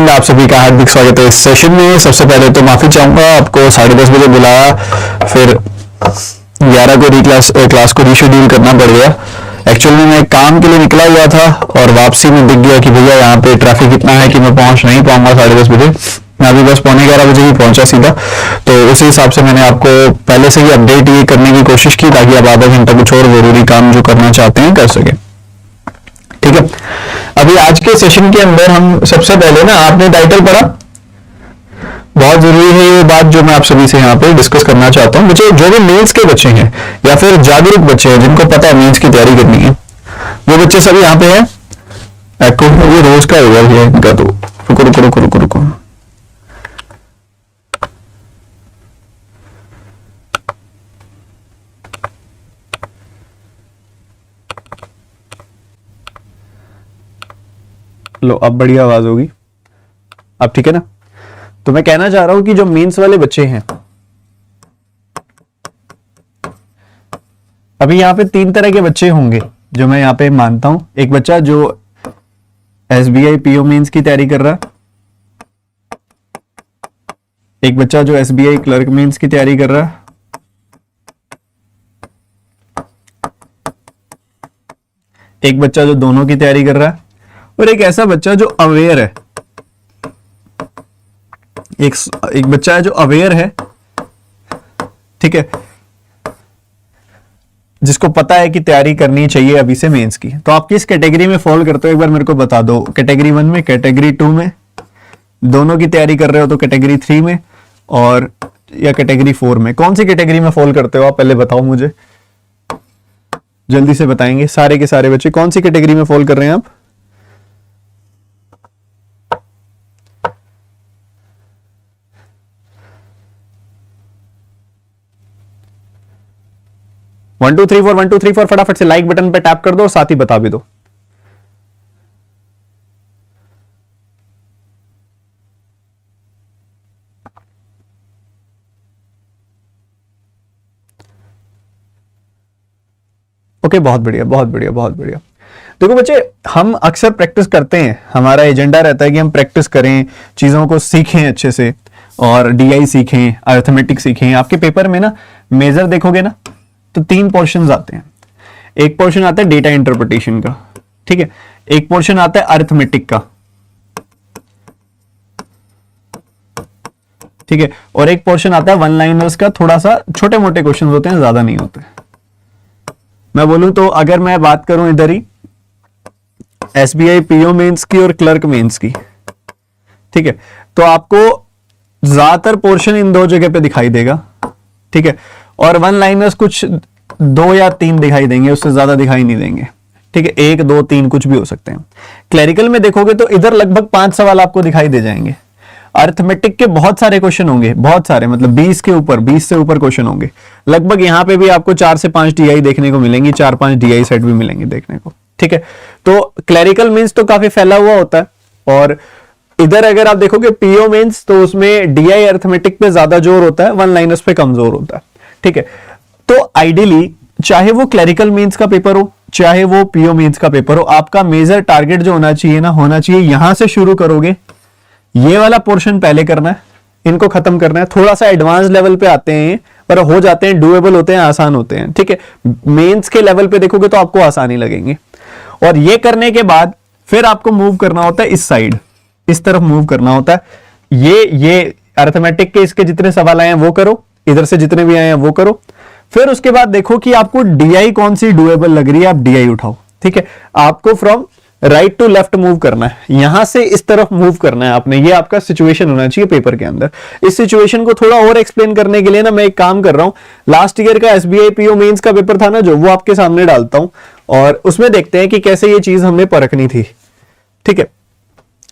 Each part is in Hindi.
एंड आप सभी का हार्दिक स्वागत है इस सेशन में। सबसे पहले तो माफी चाहूंगा, आपको 10:30 बजे बुलाया, फिर 11 को क्लास को रीशेड्यूल करना पड़ गया। एक्चुअली में मैं काम के लिए निकला हुआ था और वापसी में दिख गया कि भैया यहाँ पे ट्रैफिक इतना है कि मैं पहुंच नहीं पाऊंगा 10:30 बजे। मैं अभी बस 11:15 बजे ही पहुंचा सीधा, तो उसी हिसाब से मैंने आपको पहले से ही अपडेट ये करने की कोशिश की ताकि आप आधा घंटा कुछ और जरूरी काम जो करना चाहते हैं कर सके। ठीक है, अभी आज के सेशन के अंदर हम सबसे पहले ना, आपने टाइटल पढ़ा, बहुत जरूरी है ये बात जो मैं आप सभी से यहाँ पे डिस्कस करना चाहता हूँ। मुझे जो भी मेंस के बच्चे हैं या फिर जागरूक बच्चे हैं जिनको पता है मेंस की तैयारी करनी है, वो बच्चे सभी यहाँ पे हैं। एको ये रोज का होगा ये इनका, तो रुको रुको रुको रुको रुको। लो अब बढ़िया आवाज होगी, अब ठीक है ना। तो मैं कहना चाह रहा हूं कि जो मेंस वाले बच्चे हैं, अभी यहां पे 3 तरह के बच्चे होंगे जो मैं यहां पे मानता हूं। एक बच्चा जो एसबीआई पीओ मेंस की तैयारी कर रहा है, एक बच्चा जो एसबीआई क्लर्क मेंस की तैयारी कर रहा है, एक बच्चा जो दोनों की तैयारी कर रहा है, और एक ऐसा बच्चा जो अवेयर है। एक बच्चा है जो अवेयर है, ठीक है, जिसको पता है कि तैयारी करनी चाहिए अभी से मेंस की। तो आप किस कैटेगरी में फॉल करते हो एक बार मेरे को बता दो। कैटेगरी 1 में, कैटेगरी 2 में, दोनों की तैयारी कर रहे हो तो कैटेगरी 3 में, और या कैटेगरी 4 में। कौन सी कैटेगरी में फॉल करते हो आप पहले बताओ मुझे, जल्दी से बताएंगे सारे के सारे बच्चे कौन सी कैटेगरी में फॉल कर रहे हैं आप। वन टू थ्री फोर फटाफट से लाइक बटन पे टैप कर दो और साथ ही बता भी दो। ओके, बहुत बढ़िया बहुत बढ़िया बहुत बढ़िया। देखो बच्चे, हम अक्सर प्रैक्टिस करते हैं, हमारा एजेंडा रहता है कि हम प्रैक्टिस करें, चीजों को सीखें अच्छे से, और डीआई सीखें, अरिथमेटिक सीखें। आपके पेपर में ना मेजर देखोगे ना तो 3 पोर्शंस आते हैं। एक पोर्शन आता है डेटा इंटरप्रिटेशन का, ठीक है, एक पोर्शन आता है अरिथमेटिक का, ठीक है, और एक पोर्शन आता है वन लाइनर्स का। थोड़ा सा छोटे मोटे क्वेश्चन होते हैं, ज्यादा नहीं होते। मैं बोलूं तो अगर मैं बात करूं इधर ही एसबीआई पीओ मेंस की और क्लर्क मेंस की, ठीक है, तो आपको ज्यादातर पोर्शन इन 2 जगह पे दिखाई देगा, ठीक है, और वन लाइनर्स कुछ 2 या 3 दिखाई देंगे, उससे ज्यादा दिखाई नहीं देंगे, ठीक है, 1 2 3 कुछ भी हो सकते हैं। क्लरिकल में देखोगे तो इधर लगभग 5 सवाल आपको दिखाई दे जाएंगे। अरिथमेटिक के बहुत सारे क्वेश्चन होंगे, बहुत सारे, मतलब 20 से ऊपर क्वेश्चन होंगे। लगभग यहां पे भी आपको 4 से 5 डीआई देखने को मिलेंगी, 4-5 डीआई सेट भी मिलेंगे देखने को, ठीक है। तो क्लरिकल मीन्स तो काफी फैला हुआ होता है, और इधर अगर आप देखोगे पीओ मेंस तो उसमें डीआई अरिथमेटिक पे ज्यादा जोर होता है, वन लाइनर्स पे कम जोर होता है, ठीक है। तो आइडियली चाहे वो क्लरिकल मेंस का पेपर हो चाहे वो पीओ मेंस का पेपर हो, आपका मेजर टारगेट जो होना चाहिए ना, होना चाहिए यहां से शुरू करोगे, ये वाला पोर्शन पहले करना है, इनको खत्म करना है। थोड़ा सा एडवांस लेवल पे आते हैं पर हो जाते हैं, डुएबल होते हैं, आसान होते हैं, ठीक है। मेंस के लेवल पे देखोगे तो आपको आसानी लगेंगे, और ये करने के बाद फिर आपको मूव करना होता है इस साइड, इस तरफ मूव करना होता है। ये अरिथमेटिक के इसके जितने सवाल आए हैं वो करो, इधर से जितने भी आए हैं वो करो। फिर उसके बाद देखो कि आपको डीआई कौन सी डुएबल लग रही है, आप डीआई उठाओ, ठीक है। आपको from right to left move करना है, यहां से इस तरफ मूव करना है आपने। ये आपका सिचुएशन होना चाहिए पेपर के अंदर। इस सिचुएशन को थोड़ा और एक्सप्लेन करने के लिए ना मैं एक काम कर रहा हूं, लास्ट ईयर का एसबीआई पीओ मेंस का पेपर था ना जो, वो आपके सामने डालता हूं, और उसमें देखते हैं कि कैसे ये चीज हमने परखनी थी, ठीक है।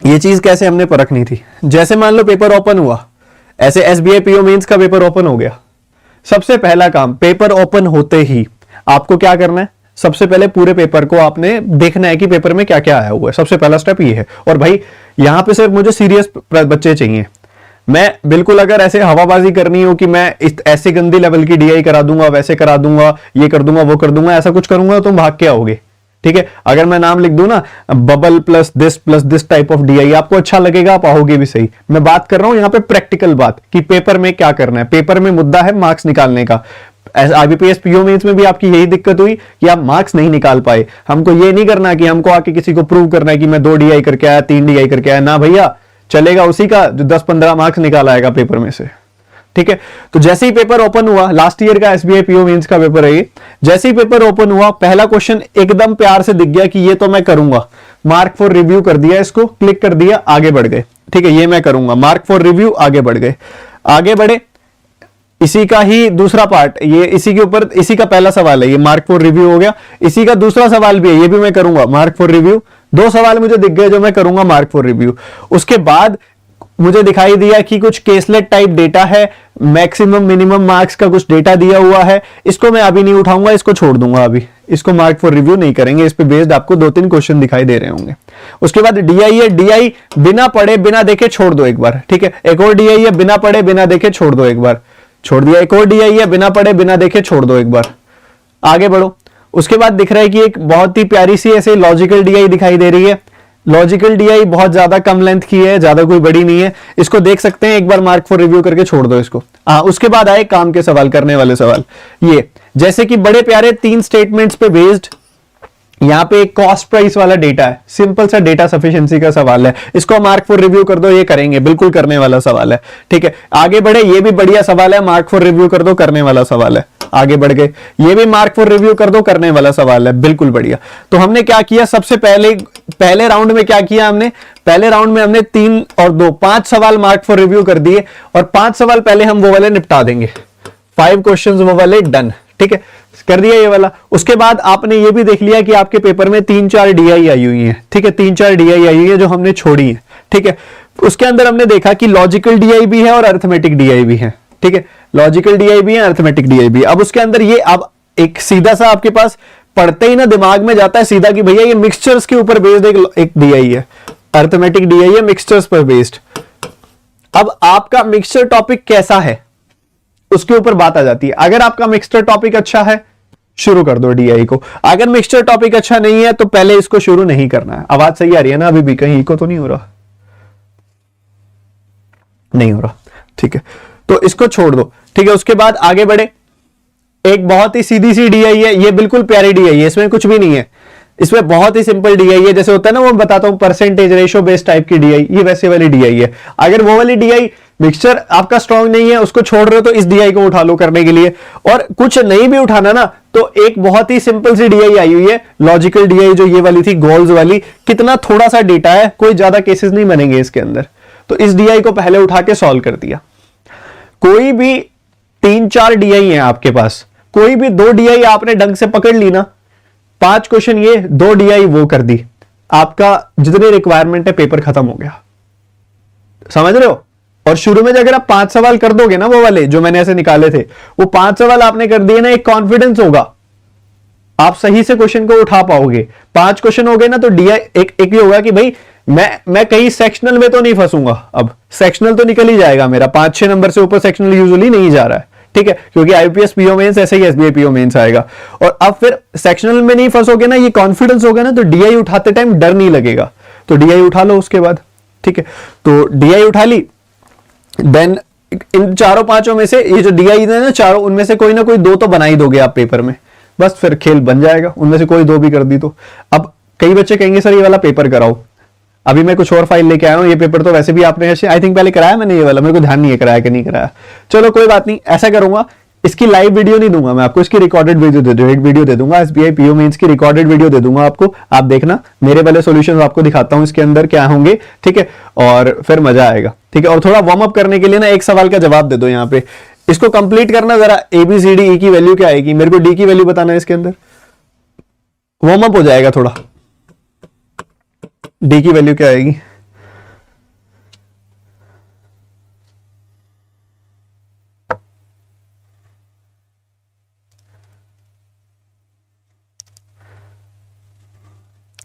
ये चीज कैसे हमने परखनी थी। जैसे मान लो पेपर ओपन हुआ, ऐसे एसबीआई पीओ मेंस का पेपर ओपन हो गया। सबसे पहला काम, पेपर ओपन होते ही आपको क्या करना है, सबसे पहले पूरे पेपर को आपने देखना है कि पेपर में क्या क्या आया हुआ है। सबसे पहला स्टेप ये है। और भाई यहां पे सिर्फ मुझे सीरियस बच्चे चाहिए। मैं बिल्कुल अगर ऐसे हवाबाजी करनी हो कि मैं ऐसे गंदी लेवल की डीआई करा दूंगा, वैसे करा दूंगा, ये कर दूंगा, वो कर दूंगा, ऐसा कुछ करूंगा तो तुम भाग के आओगे, ठीक है, अगर मैं नाम लिख दूं ना bubble plus this type of DI, आपको अच्छा लगेगा, आप आओगे भी सही। मैं बात कर रहा हूं यहां पे प्रैक्टिकल बात कि पेपर में क्या करना है। पेपर में मुद्दा है मार्क्स निकालने का। आईबीपीएस पीओ मेंस में भी आपकी यही दिक्कत हुई कि आप मार्क्स नहीं निकाल पाए। हमको ये नहीं करना कि हमको आके किसी को प्रूव करना है कि मैं 2 डीआई करके आया, 3 डीआई करके आया, ना भैया, चलेगा उसी का जो 10-15 मार्क्स निकाल आएगा पेपर में से। ठीक है, तो जैसे ही पेपर ओपन हुआ, लास्ट ईयर का एसबीआई पीओ मेंस का पेपर है ये, जैसे ही पेपर ओपन हुआ पहला क्वेश्चन एकदम प्यार से दिख गया कि ये तो मैं करूंगा। मार्क फॉर रिव्यू कर दिया, इसको क्लिक कर दिया, आगे बढ़ गए। ठीक है, ये मैं करूंगा, मार्क फॉर रिव्यू, आगे बढ़ गए। आगे बढ़े, इसी का ही दूसरा पार्ट, ये इसी के ऊपर, इसी का पहला सवाल है, ये मार्क फॉर रिव्यू हो गया। इसी का दूसरा सवाल भी है, ये भी मैं करूंगा, मार्क फॉर रिव्यू। 2 सवाल मुझे दिख गए जो मैं करूंगा मार्क फॉर रिव्यू। उसके बाद मुझे दिखाई दिया कि कुछ केसलेट टाइप डेटा है, मैक्सिमम मिनिमम मार्क्स का कुछ डेटा दिया हुआ है, इसको मैं अभी नहीं उठाऊंगा, इसको छोड़ दूंगा, अभी इसको मार्क फॉर रिव्यू नहीं करेंगे। इस पे बेस्ड आपको 2-3 क्वेश्चन दिखाई दे रहे होंगे। उसके बाद डीआई है, डीआई बिना पढ़े बिना देखे छोड़ दो एक बार। ठीक है, एक और डीआई है, बिना पढ़े बिना देखे छोड़ दो एक बार, छोड़ दिया। एक और डीआई है, बिना पढ़े बिना देखे छोड़ दो एक बार, आगे बढ़ो। उसके बाद दिख रहा है कि एक बहुत ही प्यारी सी ऐसे लॉजिकल डीआई दिखाई दे रही है। लॉजिकल डीआई बहुत ज्यादा कम लेंथ की है, ज्यादा कोई बड़ी नहीं है, इसको देख सकते हैं, एक बार मार्क फॉर रिव्यू करके छोड़ दो इसको। उसके बाद आए काम के सवाल, करने वाले सवाल। ये जैसे कि बड़े प्यारे 3 स्टेटमेंट्स पे बेस्ड, यहां पे एक कॉस्ट प्राइस वाला डेटा है, सिंपल सा डेटा सफिशिएंसी का सवाल है, इसको मार्क फॉर रिव्यू कर दो, ये करेंगे, बिल्कुल करने वाला सवाल है। ठीक है, आगे बढ़े, ये भी बढ़िया सवाल है, मार्क फॉर रिव्यू कर दो, करने वाला सवाल है। आगे बढ़ गए, ये भी मार्क फॉर रिव्यू कर दो, करने वाला सवाल है, बिल्कुल बढ़िया। तो हमने क्या किया, सबसे पहले राउंड में क्या किया हमने, पहले राउंड में हमने 3 और 2 5 सवाल मार्क फॉर रिव्यू कर दिए, और 5 सवाल पहले हम वो वाले निपटा देंगे, 5 क्वेश्चंस वो वाले डन। ठीक है, कर दिया ये वाला। उसके बाद आपने ये भी देख लिया कि आपके पेपर में 3-4 डीआई आई हुई है। ठीक है, 3-4 डीआई आई हुई है जो हमने छोड़ी है। ठीक है, उसके अंदर हमने देखा कि लॉजिकल डीआई भी है और अरिथमेटिक डीआई भी है। ठीक है, लॉजिकल डीआई भी है, अरिथमेटिक डीआई भी है। अब उसके अंदर ये, अब एक सीधा सा आपके पास पढ़ते ही ना दिमाग में जाता है सीधा कि भैया ये मिक्सचर्स के ऊपर बेस्ड एक डीआई है, अरिथमेटिक डीआई है, मिक्सचर्स पर बेस्ड। अब आपका मिक्सचर टॉपिक कैसा है उसके ऊपर बात आ जाती है। अगर आपका मिक्सचर टॉपिक अच्छा है, शुरू कर दो डीआई को। अगर मिक्सचर टॉपिक अच्छा नहीं है तो पहले इसको शुरू नहीं करना है। आवाज सही आ रही है ना, अभी भी कहीं इको तो नहीं हो रहा? नहीं हो रहा, ठीक है, तो इसको छोड़ दो। ठीक है, उसके बाद आगे बढ़े, एक बहुत ही सीधी सी डीआई है, ये बिल्कुल प्यारी डीआई है, इसमें कुछ भी नहीं है, इसमें बहुत ही सिंपल डीआई है, जैसे होता है ना वो बताता हूं परसेंटेज रेशो बेस्ड टाइप की डीआई, ये वैसे वाली डीआई है। अगर वो वाली डीआई मिक्सचर आपका स्ट्रांग नहीं है, उसको छोड़ रहे हो, तो इस डीआई को उठा लो करने के लिए। और कुछ नहीं भी उठाना ना, तो एक बहुत ही सिंपल सी डीआई आई हुई है, लॉजिकल डीआई, जो ये वाली थी गोल्स वाली। कितना थोड़ा सा डेटा है, कोई ज्यादा केसेस नहीं बनेंगे इसके अंदर, तो इस डीआई को पहले उठा के सॉल्व कर दिया। कोई भी 3-4 डीआई है आपके पास, कोई भी 2 डीआई आपने ढंग से पकड़ ली ना, 5 क्वेश्चन ये, 2 डीआई वो कर दी, आपका जितनी रिक्वायरमेंट है पेपर खत्म हो गया। समझ रहे हो? और शुरू में अगर आप 5 सवाल कर दोगे ना, वो वाले जो मैंने ऐसे निकाले थे, वो 5 सवाल आपने कर दिए ना, एक कॉन्फिडेंस होगा, आप सही से क्वेश्चन को उठा पाओगे। 5 क्वेश्चन हो गए ना, तो डीआई एक ही होगा कि भाई मैं कहीं सेक्शनल में तो नहीं फंसूंगा। अब सेक्शनल तो निकल ही जाएगा मेरा, 5-6 नंबर से ऊपर सेक्शनल यूजुअली नहीं जा रहा है। ठीक है, क्योंकि आईपीएस पीओ मेंस ऐसे ही एसबीआई पीओ मेंस आएगा। और अब फिर सेक्शनल में नहीं फंसोगे ना, ये कॉन्फिडेंस होगा ना, तो डीआई उठाते टाइम डर नहीं लगेगा, तो डीआई उठा लो उसके बाद। ठीक है, तो डीआई उठा ली, देन इन 4-5 में से ये जो डीआई है ना चारों, उनमें से कोई ना कोई 2 तो बना ही दोगे आप पेपर में, बस फिर खेल बन जाएगा, उनमें से कोई 2 भी कर दी तो। अब कई बच्चे कहेंगे सर ये वाला पेपर कराओ, अभी मैं कुछ और फाइल लेके आया हूं, ये पेपर तो वैसे भी आपने आई थिंक पहले कराया मैंने, ये वाला मेरे को ध्यान नहीं है कराया कि नहीं कराया। चलो कोई बात नहीं, ऐसा करूंगा, इसकी लाइव वीडियो नहीं दूंगा मैं आपको, इसकी रिकॉर्डेड वीडियो दे दूंगा, एसबीआई पीओ मेंस की रिकॉर्डेड वीडियो दे दूंगा आपको, आप देखना, मेरे वाले सॉल्यूशंस आपको दिखाता हूं इसके अंदर क्या होंगे। ठीक है, और फिर मजा आएगा। ठीक है, और थोड़ा वार्म अप करने के लिए ना एक सवाल का जवाब दे दो यहाँ पे, इसको कंप्लीट करना जरा। ABCD E की वैल्यू क्या आएगी, मेरे को D की वैल्यू बताना है इसके अंदर, वार्म अप हो जाएगा थोड़ा। D की वैल्यू क्या आएगी?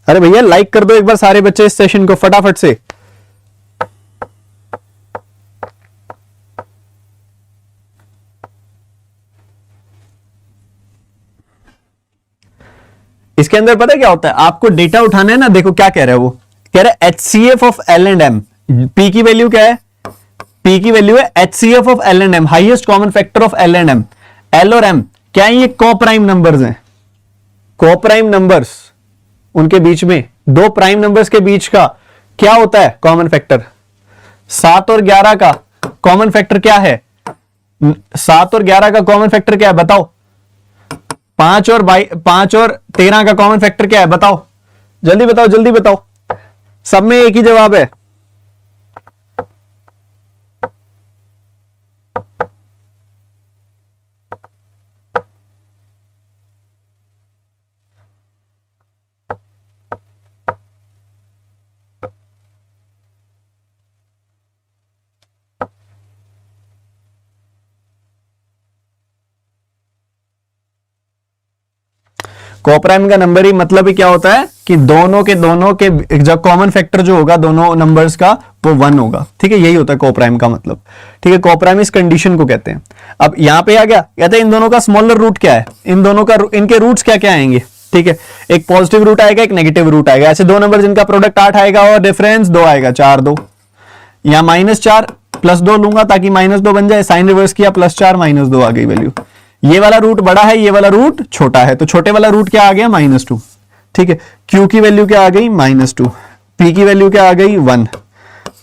अरे भैया लाइक कर दो एक बार सारे बच्चे इस सेशन को फटाफट से। इसके अंदर पता है क्या होता है, आपको डेटा उठाना है ना, देखो क्या कह रहा है वो, कह रहा है HCF of L and M. P की वैल्यू क्या है, पी की वैल्यू है HCF of L and M, highest common factor of L and M. L और एम क्या है, ये कोप्राइम नंबर्स हैं। कोप्राइम नंबर्स, उनके बीच में दो प्राइम नंबर्स के बीच का क्या होता है कॉमन फैक्टर। 7 और 11 का कॉमन फैक्टर क्या है, 7 और 11 का कॉमन फैक्टर क्या है बताओ। 5 और 13 का कॉमन फैक्टर क्या है बताओ, जल्दी बताओ जल्दी बताओ, सब में एक ही जवाब है। कोप्राइम का नंबर ही मतलब ही क्या होता है कि दोनों के जब कॉमन फैक्टर जो होगा दोनों नंबर्स का वो 1 होगा। ठीक है, यही होता है कोप्राइम का मतलब। ठीक है, कोप्राइम इस कंडीशन को कहते हैं। अब यहां पे आ गया, कहते हैं इन दोनों का स्मॉलर रूट क्या है, इन दोनों का इनके रूट्स क्या क्या आएंगे। ठीक है, एक पॉजिटिव रूट आएगा, एक नेगेटिव रूट आएगा। ऐसे दो नंबर जिनका प्रोडक्ट 8 आएगा और डिफरेंस 2 आएगा, 4 2। यहां -4 +2 लूंगा ताकि -2 बन जाए, साइन रिवर्स किया, +4 -2 आ गई वैल्यू। ये वाला रूट बड़ा है, ये वाला रूट छोटा है, तो छोटे वाला रूट क्या आ गया -2। ठीक है, Q की वैल्यू क्या आ गई -2, P की वैल्यू क्या आ गई 1।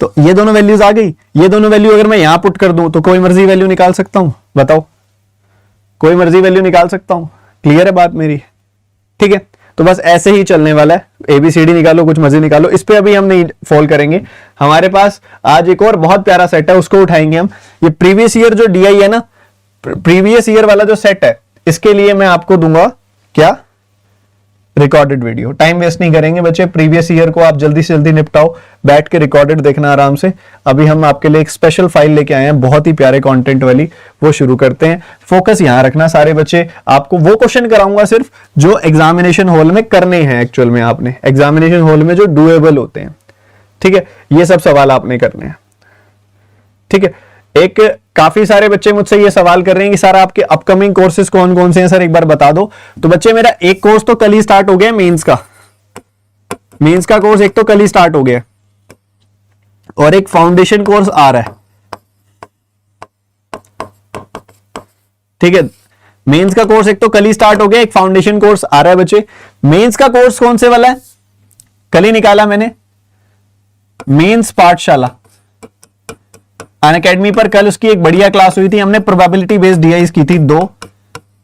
तो ये दोनों वैल्यूज आ गई। ये दोनों वैल्यू अगर मैं यहां पुट कर दूं तो कोई मर्जी वैल्यू निकाल सकता हूं, बताओ कोई मर्जी वैल्यू निकाल सकता हूं। क्लियर है बात मेरी। ठीक है, तो बस ऐसे ही चलने वाला है, ABCD निकालो, कुछ मर्जी निकालो। इस पे अभी हम नहीं फॉल करेंगे। हमारे पास आज एक और बहुत प्यारा सेट है, उसको उठाएंगे हम। ये प्रीवियस ईयर जो DI है ना, प्रीवियस ईयर वाला जो सेट है, इसके लिए मैं आपको दूंगा क्या, रिकॉर्डेड वीडियो। टाइम वेस्ट नहीं करेंगे बच्चे, प्रीवियस ईयर को आप जल्दी से जल्दी निपटाओ, बैठ के रिकॉर्डेड देखना आराम से। अभी हम आपके लिए एक स्पेशल फाइल लेके आए हैं, बहुत ही प्यारे कंटेंट वाली, वो शुरू करते हैं। फोकस यहां रखना सारे बच्चे, आपको वो क्वेश्चन कराऊंगा सिर्फ जो एग्जामिनेशन हॉल में करने हैं, एक्चुअल में आपने एग्जामिनेशन हॉल में जो डुएबल होते हैं। ठीक है, ये सब सवाल आपने करने हैं। ठीक है, एक काफी सारे बच्चे मुझसे ये सवाल कर रहे हैं कि सर आपके अपकमिंग कोर्सेज कौन कौन से हैं सर, एक बार बता दो। तो बच्चे मेरा एक कोर्स तो कल ही स्टार्ट हो गया, मेंस का कोर्स एक तो कल ही स्टार्ट हो गया, और एक फाउंडेशन कोर्स आ रहा है। ठीक है, मेंस का कोर्स एक तो कल ही स्टार्ट हो गया, एक फाउंडेशन कोर्स आ रहा है बच्चे। मेंस का कोर्स कौन से वाला है, कल ही निकाला मैंने, मेंस पाठशाला अनअकैडमी पर। कल उसकी एक बढ़िया क्लास हुई थी, हमने प्रोबेबिलिटी बेस्ड DI की थी 2।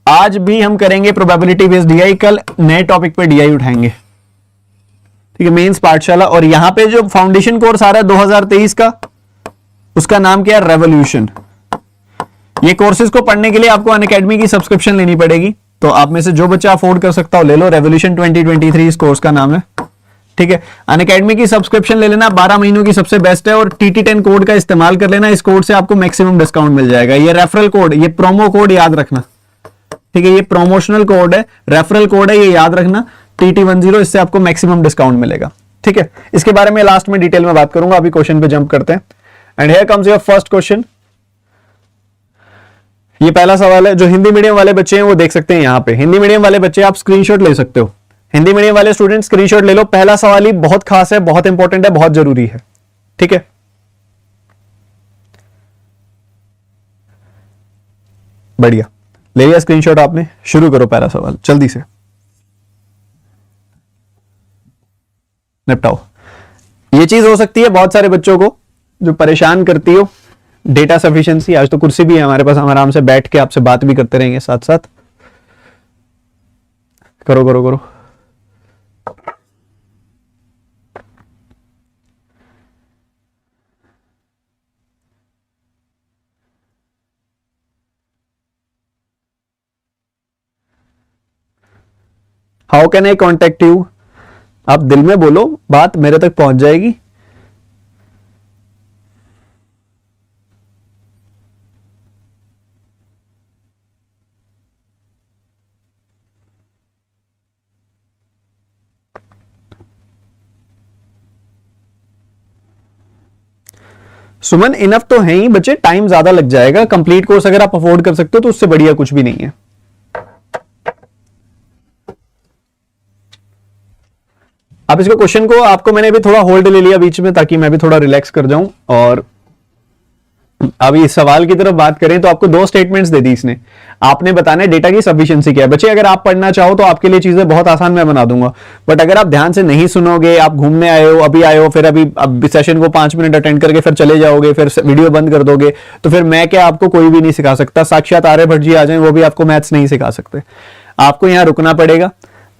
आज भी हम करेंगे प्रोबेबिलिटी बेस्ड DI, कल नए टॉपिक पे DI उठाएंगे। ठीक है, मेंस पाठशाला। और यहां पे जो फाउंडेशन कोर्स आ रहा है 2023 का, उसका नाम क्या है, रेवोल्यूशन। ये कोर्सेज को पढ़ने के लिए आपको अनअकैडमी की सब्सक्रिप्शन लेनी पड़ेगी, तो आप में से जो बच्चा अफोर्ड कर सकता हो ले लो। रेवोल्यूशन 2023 इस कोर्स का नाम है। ठीक है, अनअकैडमी की सब्सक्रिप्शन ले लेना, 12 महीनों की सबसे बेस्ट है, और TT10 कोड का इस्तेमाल कर लेना। इस कोड से आपको मैक्सिमम डिस्काउंट मिल जाएगा। ये रेफरल कोड, ये प्रोमो कोड याद रखना। ठीक है, ये प्रोमोशनल कोड है, रेफरल कोड है, ये याद रखना, TT10, इससे आपको मैक्सिमम डिस्काउंट मिलेगा। ठीक है, इसके बारे में लास्ट में डिटेल में बात करूंगा, अभी क्वेश्चन पे जंप करते हैं। And here comes your first question. ये पहला सवाल है, जो हिंदी मीडियम वाले बच्चे हैं वो देख सकते हैं यहाँ पे। हिंदी मीडियम वाले बच्चे आप स्क्रीनशॉट ले सकते हो, हिंदी मीडियम वाले स्टूडेंट स्क्रीनशॉट ले लो। पहला सवाल ही बहुत खास है, बहुत इंपॉर्टेंट है, बहुत जरूरी है। ठीक है, बढ़िया, ले लिया स्क्रीनशॉट आपने। शुरू करो पहला सवाल जल्दी से, निपटाओ। ये चीज हो सकती है बहुत सारे बच्चों को जो परेशान करती हो, डेटा सफिशिएंसी। आज तो कुर्सी भी है हमारे पास, हम आराम से बैठ के आपसे बात भी करते रहेंगे साथ साथ। करो करो करो। How can eye contact you, आप दिल में बोलो, बात मेरे तक पहुंच जाएगी। सुमन इनफ तो है ही बच्चे, टाइम ज्यादा लग जाएगा। कंप्लीट कोर्स अगर आप अफोर्ड कर सकते हो तो उससे बढ़िया कुछ भी नहीं है। आप इसको क्वेश्चन को, आपको मैंने भी थोड़ा होल्ड ले लिया बीच में ताकि मैं भी थोड़ा रिलैक्स कर जाऊं। और अभी इस सवाल की तरफ बात करें तो आपको दो स्टेटमेंट्स दे दी इसने, आपने बताना है डेटा की सफिशिएंसी क्या है। बच्चे अगर आप पढ़ना चाहो तो आपके लिए चीजें बहुत आसान मैं बना दूंगा, बट अगर आप ध्यान से नहीं सुनोगे, आप घूमने आए हो, अभी आए हो, फिर अभी अब सेशन को 5 मिनट अटेंड करके फिर चले जाओगे, फिर वीडियो बंद कर दोगे, तो फिर मैं क्या, आपको कोई भी नहीं सिखा सकता। साक्षात आर्यभट्ट जी आ जाए वो भी आपको मैथ्स नहीं सिखा सकते। आपको यहां रुकना पड़ेगा।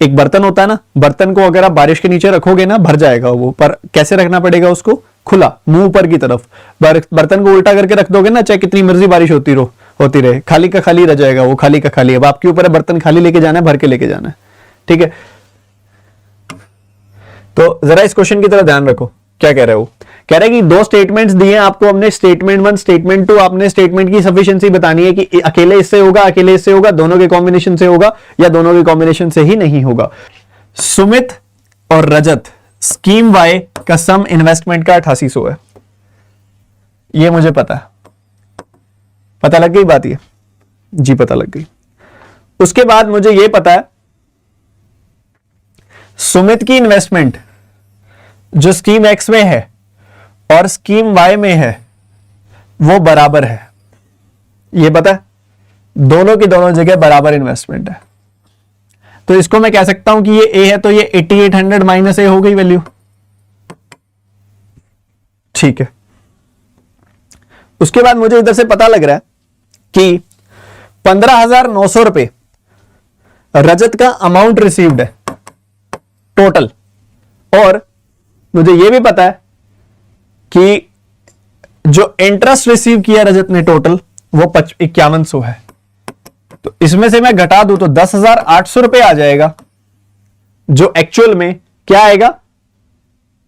एक बर्तन होता है ना, बर्तन को अगर आप बारिश के नीचे रखोगे ना भर जाएगा वो, पर कैसे रखना पड़ेगा उसको, खुला, मुंह ऊपर की तरफ। बर्तन को उल्टा करके रख दोगे ना, चाहे कितनी मर्जी बारिश होती रहे, खाली का खाली रह जाएगा वो, खाली का खाली। अब आपके ऊपर है बर्तन खाली लेके जाना है, भर के लेके जाना है, ठीक है। तो जरा इस क्वेश्चन की तरफ ध्यान रखो, क्या कह रहे हो। कह रहे हैं कि दो स्टेटमेंट्स दिए आपको, हमने स्टेटमेंट 1 स्टेटमेंट 2, आपने स्टेटमेंट की सफिशिएंसी बतानी है कि अकेले इससे होगा, अकेले इससे होगा, दोनों के कॉम्बिनेशन से होगा, या दोनों के कॉम्बिनेशन से ही नहीं होगा। सुमित और रजत, स्कीम वाई का सम इन्वेस्टमेंट का 8800 है, ये मुझे पता है। पता लग गई बात, ये जी पता लग गई। उसके बाद मुझे ये पता है सुमित की इन्वेस्टमेंट जो स्कीम एक्स में है और स्कीम वाई में है वो बराबर है, ये पता है, दोनों की दोनों जगह बराबर इन्वेस्टमेंट है। तो इसको मैं कह सकता हूं कि ये ए है तो ये 8800 माइनस ए हो गई वैल्यू, ठीक है। उसके बाद मुझे इधर से पता लग रहा है कि 15,900 रुपए रजत का अमाउंट रिसीव्ड है टोटल, और मुझे यह भी पता है कि जो इंटरेस्ट रिसीव किया रजत ने टोटल वो 5100 है। तो इसमें से मैं घटा दूं तो 10,800 रुपए आ जाएगा, जो एक्चुअल में क्या आएगा,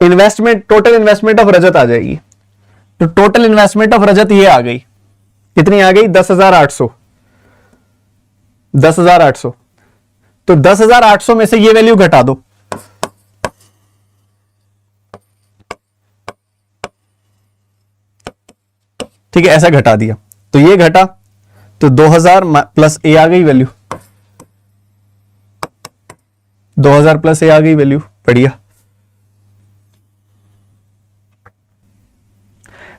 इन्वेस्टमेंट, टोटल इन्वेस्टमेंट ऑफ रजत आ जाएगी। तो टोटल इन्वेस्टमेंट ऑफ रजत ये आ गई, कितनी आ गई, 10,800। 10,800, तो 10,800 में से ये वैल्यू घटा दो, ठीक है, ऐसा घटा दिया। तो ये घटा तो 2000 प्लस ए आ गई वैल्यू, 2000 प्लस ए आ गई वैल्यू, बढ़िया।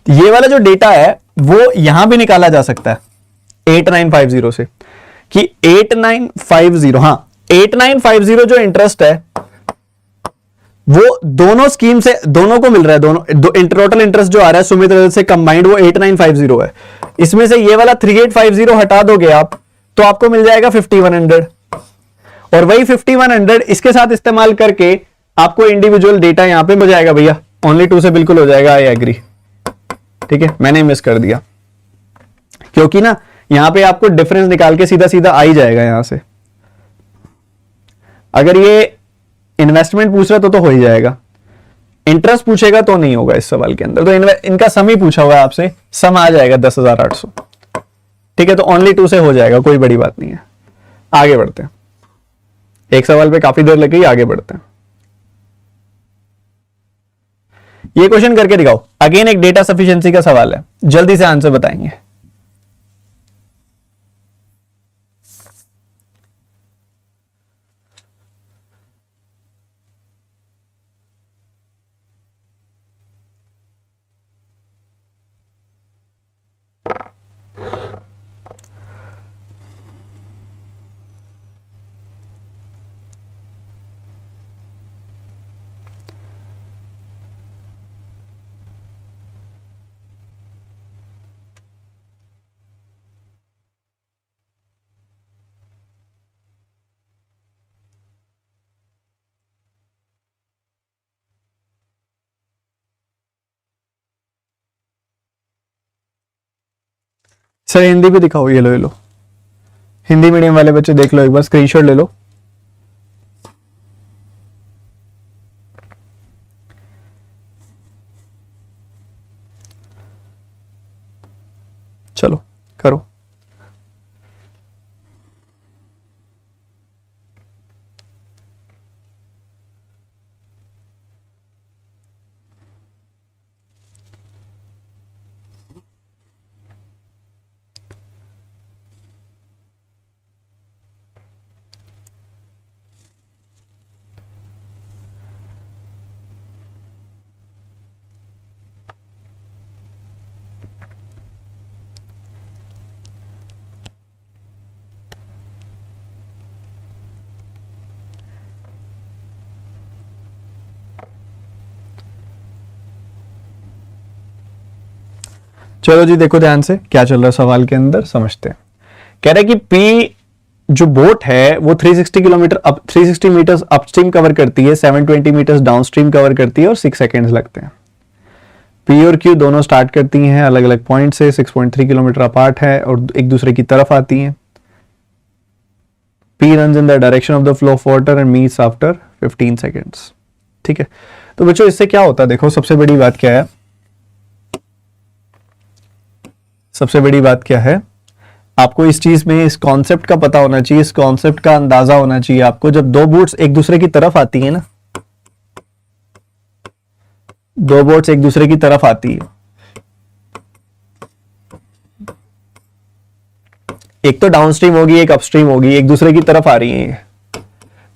ये वाला जो डेटा है वो यहां भी निकाला जा सकता है 8950 से, कि 8950, हाँ 8950 जो इंटरेस्ट है वो दोनों स्कीम से दोनों को मिल रहा है, दोनों टोटल इंटरेस्ट जो आ रहा है सुमित रजत से कंबाइंड वो 8950 है। इसमें से ये वाला 3850 हटा दोगे आप तो आपको मिल जाएगा 5100, और वही 5100 इसके साथ इस्तेमाल करके आपको इंडिविजुअल डेटा यहां पे मिल जाएगा भैया, ओनली 2 से बिल्कुल हो जाएगा, आई एग्री, ठीक है। मैंने मिस कर दिया क्योंकि ना यहां पे आपको डिफरेंस निकाल के सीधा सीधा आ ही जाएगा यहां से। अगर ये इन्वेस्टमेंट पूछ रहा तो हो ही जाएगा, इंटरेस्ट पूछेगा तो नहीं होगा इस सवाल के अंदर। तो इनका सम ही पूछा हुआ है आपसे, सम आ जाएगा 10,800, ठीक है। तो ओनली 2 से हो जाएगा, कोई बड़ी बात नहीं है। आगे बढ़ते हैं, एक सवाल पे काफी देर लग गई, आगे बढ़ते हैं। ये क्वेश्चन करके दिखाओ, अगेन एक डेटा सफिशिएंसी का सवाल है, जल्दी से आंसर बताएंगे। सर हिंदी भी दिखाओ, ये लो ये लो, हिंदी मीडियम वाले बच्चे देख लो, एक बार स्क्रीनशॉट ले लो। चलो करो। चलो जी देखो ध्यान से क्या चल रहा है सवाल के अंदर, समझते हैं। कह रहा है कि पी जो बोट है वो 360 किलोमीटर 360 मीटर्स अपस्ट्रीम कवर करती है, 720 मीटर्स डाउनस्ट्रीम कवर करती है और 6 सेकेंड्स लगते हैं। पी और क्यू दोनों स्टार्ट करती हैं अलग अलग पॉइंट से, 6.3 किलोमीटर अपार्ट है और एक दूसरे की तरफ आती हैं। P runs in the direction of the flow of water and meets after 15 seconds। ठीक है, तो बच्चों इससे क्या होता है, देखो सबसे बड़ी बात क्या है, सबसे बड़ी बात क्या है, आपको इस चीज में इस कॉन्सेप्ट का पता होना चाहिए, इस कॉन्सेप्ट का अंदाजा होना चाहिए आपको। जब दो बोट्स एक दूसरे की तरफ आती है ना, दो बोट्स एक दूसरे की तरफ आती है, एक तो डाउनस्ट्रीम होगी एक अपस्ट्रीम होगी, एक दूसरे की तरफ आ रही है,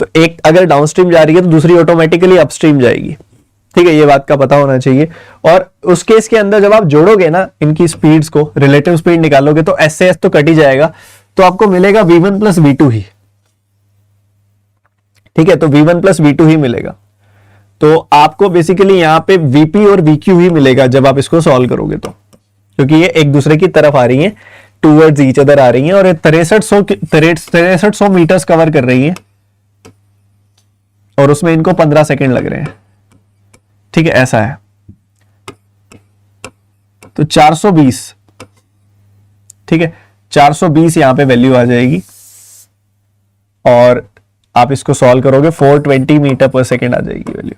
तो एक अगर डाउनस्ट्रीम जा रही है तो दूसरी ऑटोमेटिकली अपस्ट्रीम जाएगी। ठीक है, ये बात का पता होना चाहिए। और उस केस के अंदर जब आप जोड़ोगे ना इनकी स्पीड्स को, रिलेटिव स्पीड निकालोगे तो एस से एस तो कट ही जाएगा, तो आपको मिलेगा v1 प्लस v2 ही। ठीक है, तो v1 प्लस v2 ही मिलेगा, तो आपको बेसिकली यहां पे vp और vq ही मिलेगा जब आप इसको सॉल्व करोगे तो, क्योंकि ये एक दूसरे की तरफ आ रही है, टूवर्ड्स ईच अदर आ रही हैं और 6300 मीटर्स कवर कर रही है और उसमें इनको 15 सेकेंड लग रहे हैं। ठीक है, ऐसा है, तो 420, ठीक है 420 यहां पे वैल्यू आ जाएगी और आप इसको सॉल्व करोगे 420 मीटर पर सेकेंड आ जाएगी वैल्यू।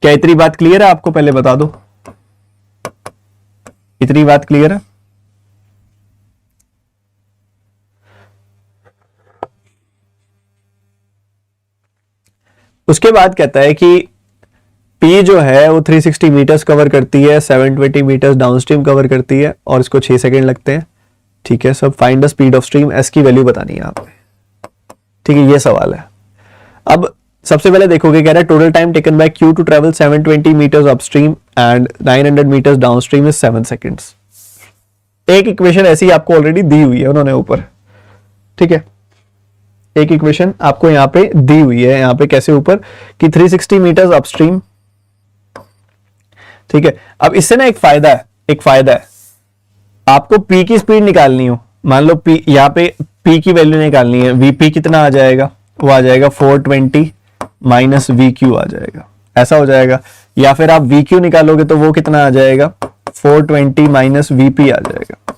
क्या इतनी बात क्लियर है आपको, पहले बता दो, इतनी बात क्लियर है? उसके बाद कहता है कि P जो है वो 360 मीटर्स कवर करती है, 720 मीटर्स डाउनस्ट्रीम कवर करती है और इसको 6 सेकेंड लगते हैं। ठीक है, सब find the speed of stream, S की वैल्यू बतानी है आपने। ठीक है, ये सवाल है। अब सबसे पहले देखोगे, कह रहा है total time taken by Q to travel 720 metres upstream and 900 metres downstream is 7 seconds. एक इक्वेशन ऐसी आपको ऑलरेडी दी हुई है उन्होंने ऊपर। ठीक है, एक इक्वेशन आपको यहां पे दी हुई है, यहां पे कैसे ऊपर कि 360 मीटर्स अपस्ट्रीम। ठीक है, अब इससे ना एक फायदा है, आपको P की स्पीड निकालनी हो, मान लो P यहां पे P की वैल्यू निकालनी है, Vp कितना आ जाएगा, वो आ जाएगा 420 माइनस Vq आ जाएगा, ऐसा हो जाएगा। या फिर आप Vq निकालोगे तो वो कितना आ जाएगा, 420 माइनस Vp आ जाएगा।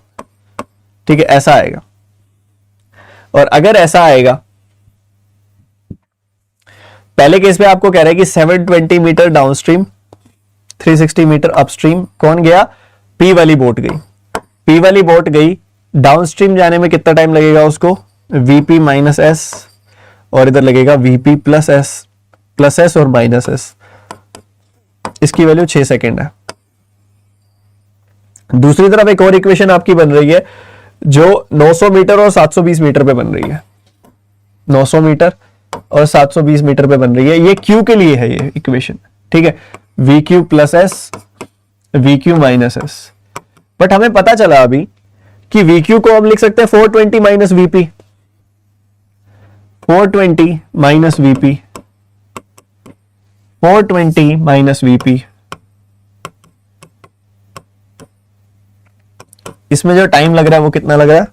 ठीक है, ऐसा आएगा। और अगर ऐसा आएगा, पहले केस में आपको कह रहा है कि 720 मीटर डाउनस्ट्रीम 360 मीटर अपस्ट्रीम, कौन गया, P वाली बोट गई, P वाली बोट गई, डाउनस्ट्रीम जाने में कितना टाइम लगेगा उसको, Vp माइनस एस और इधर लगेगा Vp प्लस एस और माइनस एस, इसकी वैल्यू 6 सेकेंड है। दूसरी तरफ एक और इक्वेशन आपकी बन रही है जो 900 मीटर और 720 मीटर पे बन रही है, 900 मीटर और 720 मीटर पे बन रही है, ये Q के लिए है ये इक्वेशन। ठीक है, VQ plus S VQ minus S, but हमें पता चला अभी कि VQ को हम लिख सकते हैं 420 minus VP, 420 minus VP, 420 minus VP। इसमें जो टाइम लग रहा है वो कितना लग रहा है,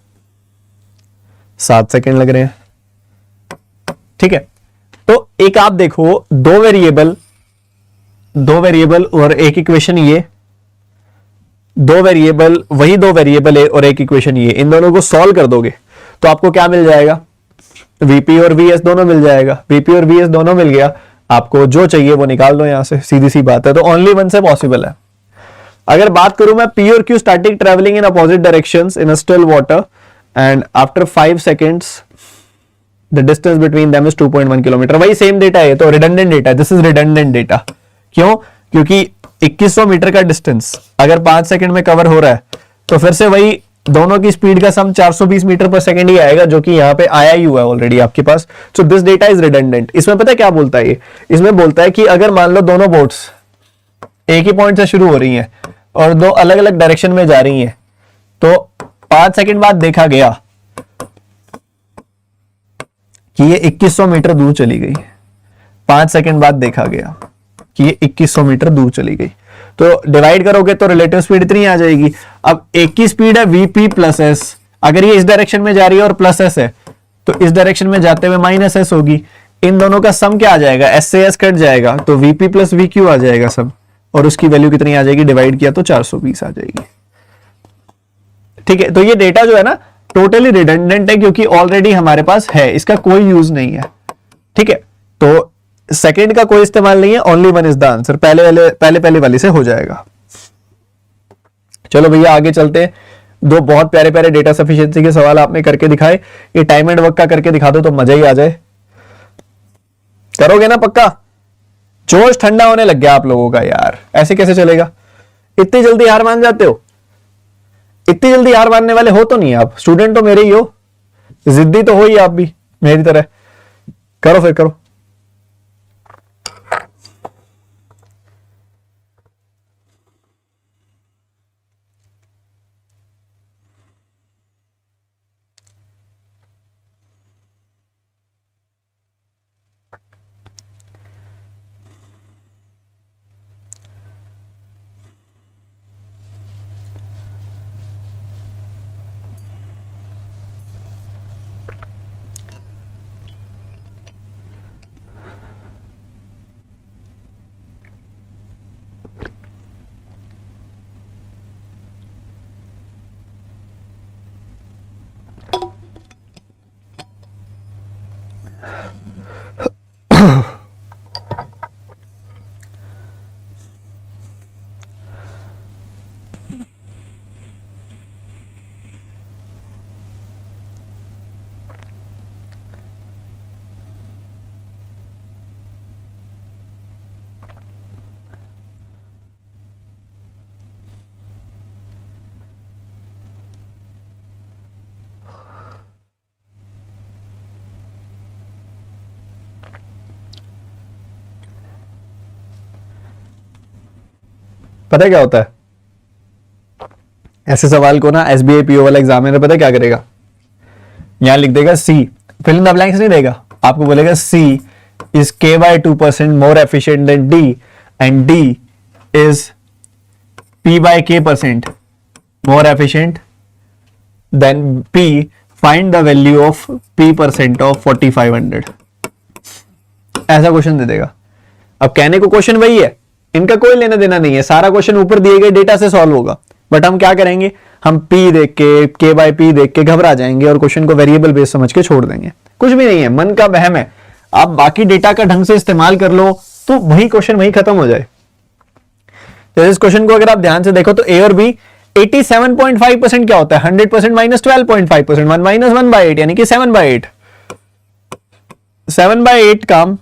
7 सेकेंड लग रहे हैं। ठीक है, तो एक आप देखो, दो वेरिएबल और एक इक्वेशन, ये दो वेरिएबल, वही दो वेरिएबल है और एक इक्वेशन ये, इन दोनों को सॉल्व कर दोगे तो आपको क्या मिल जाएगा, Vp और Vs दोनों मिल जाएगा। Vp और Vs दोनों मिल गया, आपको जो चाहिए वो निकाल दो यहां से, सीधी सी बात है। तो ओनली वन से पॉसिबल है। अगर बात करूं मैं, P और Q starting travelling in opposite directions in a still water and after 5 seconds the distance between them is 2.1 kilometre. वही सेम डेटा है, तो redundant data, this is redundant data. क्यों, क्योंकि 2100 मीटर का डिस्टेंस अगर 5 सेकंड में कवर हो रहा है तो फिर से वही दोनों की स्पीड का सम 420 मीटर पर सेकंड ही आएगा, जो कि यहां पे आया ही हुआ है ऑलरेडी आपके पास। So this data is redundant. इसमें पता है क्या बोलता है ये, इसमें बोलता है कि अगर मान लो दोनों बोट्स एक ही पॉइंट से शुरू हो रही हैं और दो अलग अलग डायरेक्शन में जा रही हैं, तो 5 सेकंड बाद देखा गया कि ये 2100 मीटर दूर चली गई। 5 सेकंड बाद देखा गया कि ये 2100 मीटर दूर चली गई, तो डिवाइड करोगे तो रिलेटिव स्पीड इतनी आ जाएगी। अब एक की स्पीड है वीपी प्लस एस, अगर ये इस डायरेक्शन में जा रही है और प्लस एस है तो इस डायरेक्शन में जाते हुए माइनस एस होगी। इन दोनों का सम क्या आ जाएगा, एस से एस कट जाएगा तो वीपी प्लस वी क्यू आ जाएगा सब, और उसकी वैल्यू कितनी आ जाएगी, डिवाइड किया तो 420 आ जाएगी। ठीक है, तो ये डेटा जो है ना टोटली रिडंडेंट है क्योंकि ऑलरेडी हमारे पास है, इसका कोई यूज नहीं है। ठीक है, तो सेकंड का कोई इस्तेमाल नहीं है, only one is the answer, पहले वाली से हो जाएगा। चलो भैया आगे चलते हैं। दो बहुत प्यारे प्यारे डेटा सफिशिएंसी के सवाल आपने करके दिखाए, ये टाइम एंड वर्क का करके दिखा दो तो मजा ही आ जाए। करोगे ना पक्का? जोश ठंडा होने लग गया आप लोगों का यार, ऐसे कैसे चलेगा? इतनी जल्दी हार मान जाते हो? इतनी जल्दी हार मानने वाले हो तो नहीं आप, स्टूडेंट तो मेरे ही हो, जिद्दी तो हो ही आप भी मेरी तरह। करो फिर करो। पता है क्या होता है ऐसे सवाल को ना, एसबीआई पीओ वाला एग्जामिनर पता है क्या करेगा, यहां लिख देगा C, fill in the blanks नहीं देगा, आपको बोलेगा C is K by 2% more efficient than D and D is P by K percent more efficient than P, find the value of P percent of 4500। ऐसा क्वेश्चन दे देगा। अब कहने को क्वेश्चन वही है, इनका कोई लेना देना नहीं है, सारा क्वेश्चन ऊपर दिए गए डेटा से सॉल्व होगा, बट हम क्या करेंगे, हम पी देख के बाय पी देख के घबरा जाएंगे और क्वेश्चन को वेरिएबल बेस समझ के छोड़ देंगे। कुछ भी नहीं है, मन का वहम है। आप बाकी डेटा का ढंग से इस्तेमाल कर लो तो वही क्वेश्चन वही खत्म हो जाए। तो इस क्वेश्चन को अगर आप ध्यान से देखो तो ए और बी 87.5% क्या होता है, 100% माइनस 12.5%, 1 माइनस 1/8 यानी कि 7/8। 7/8 काम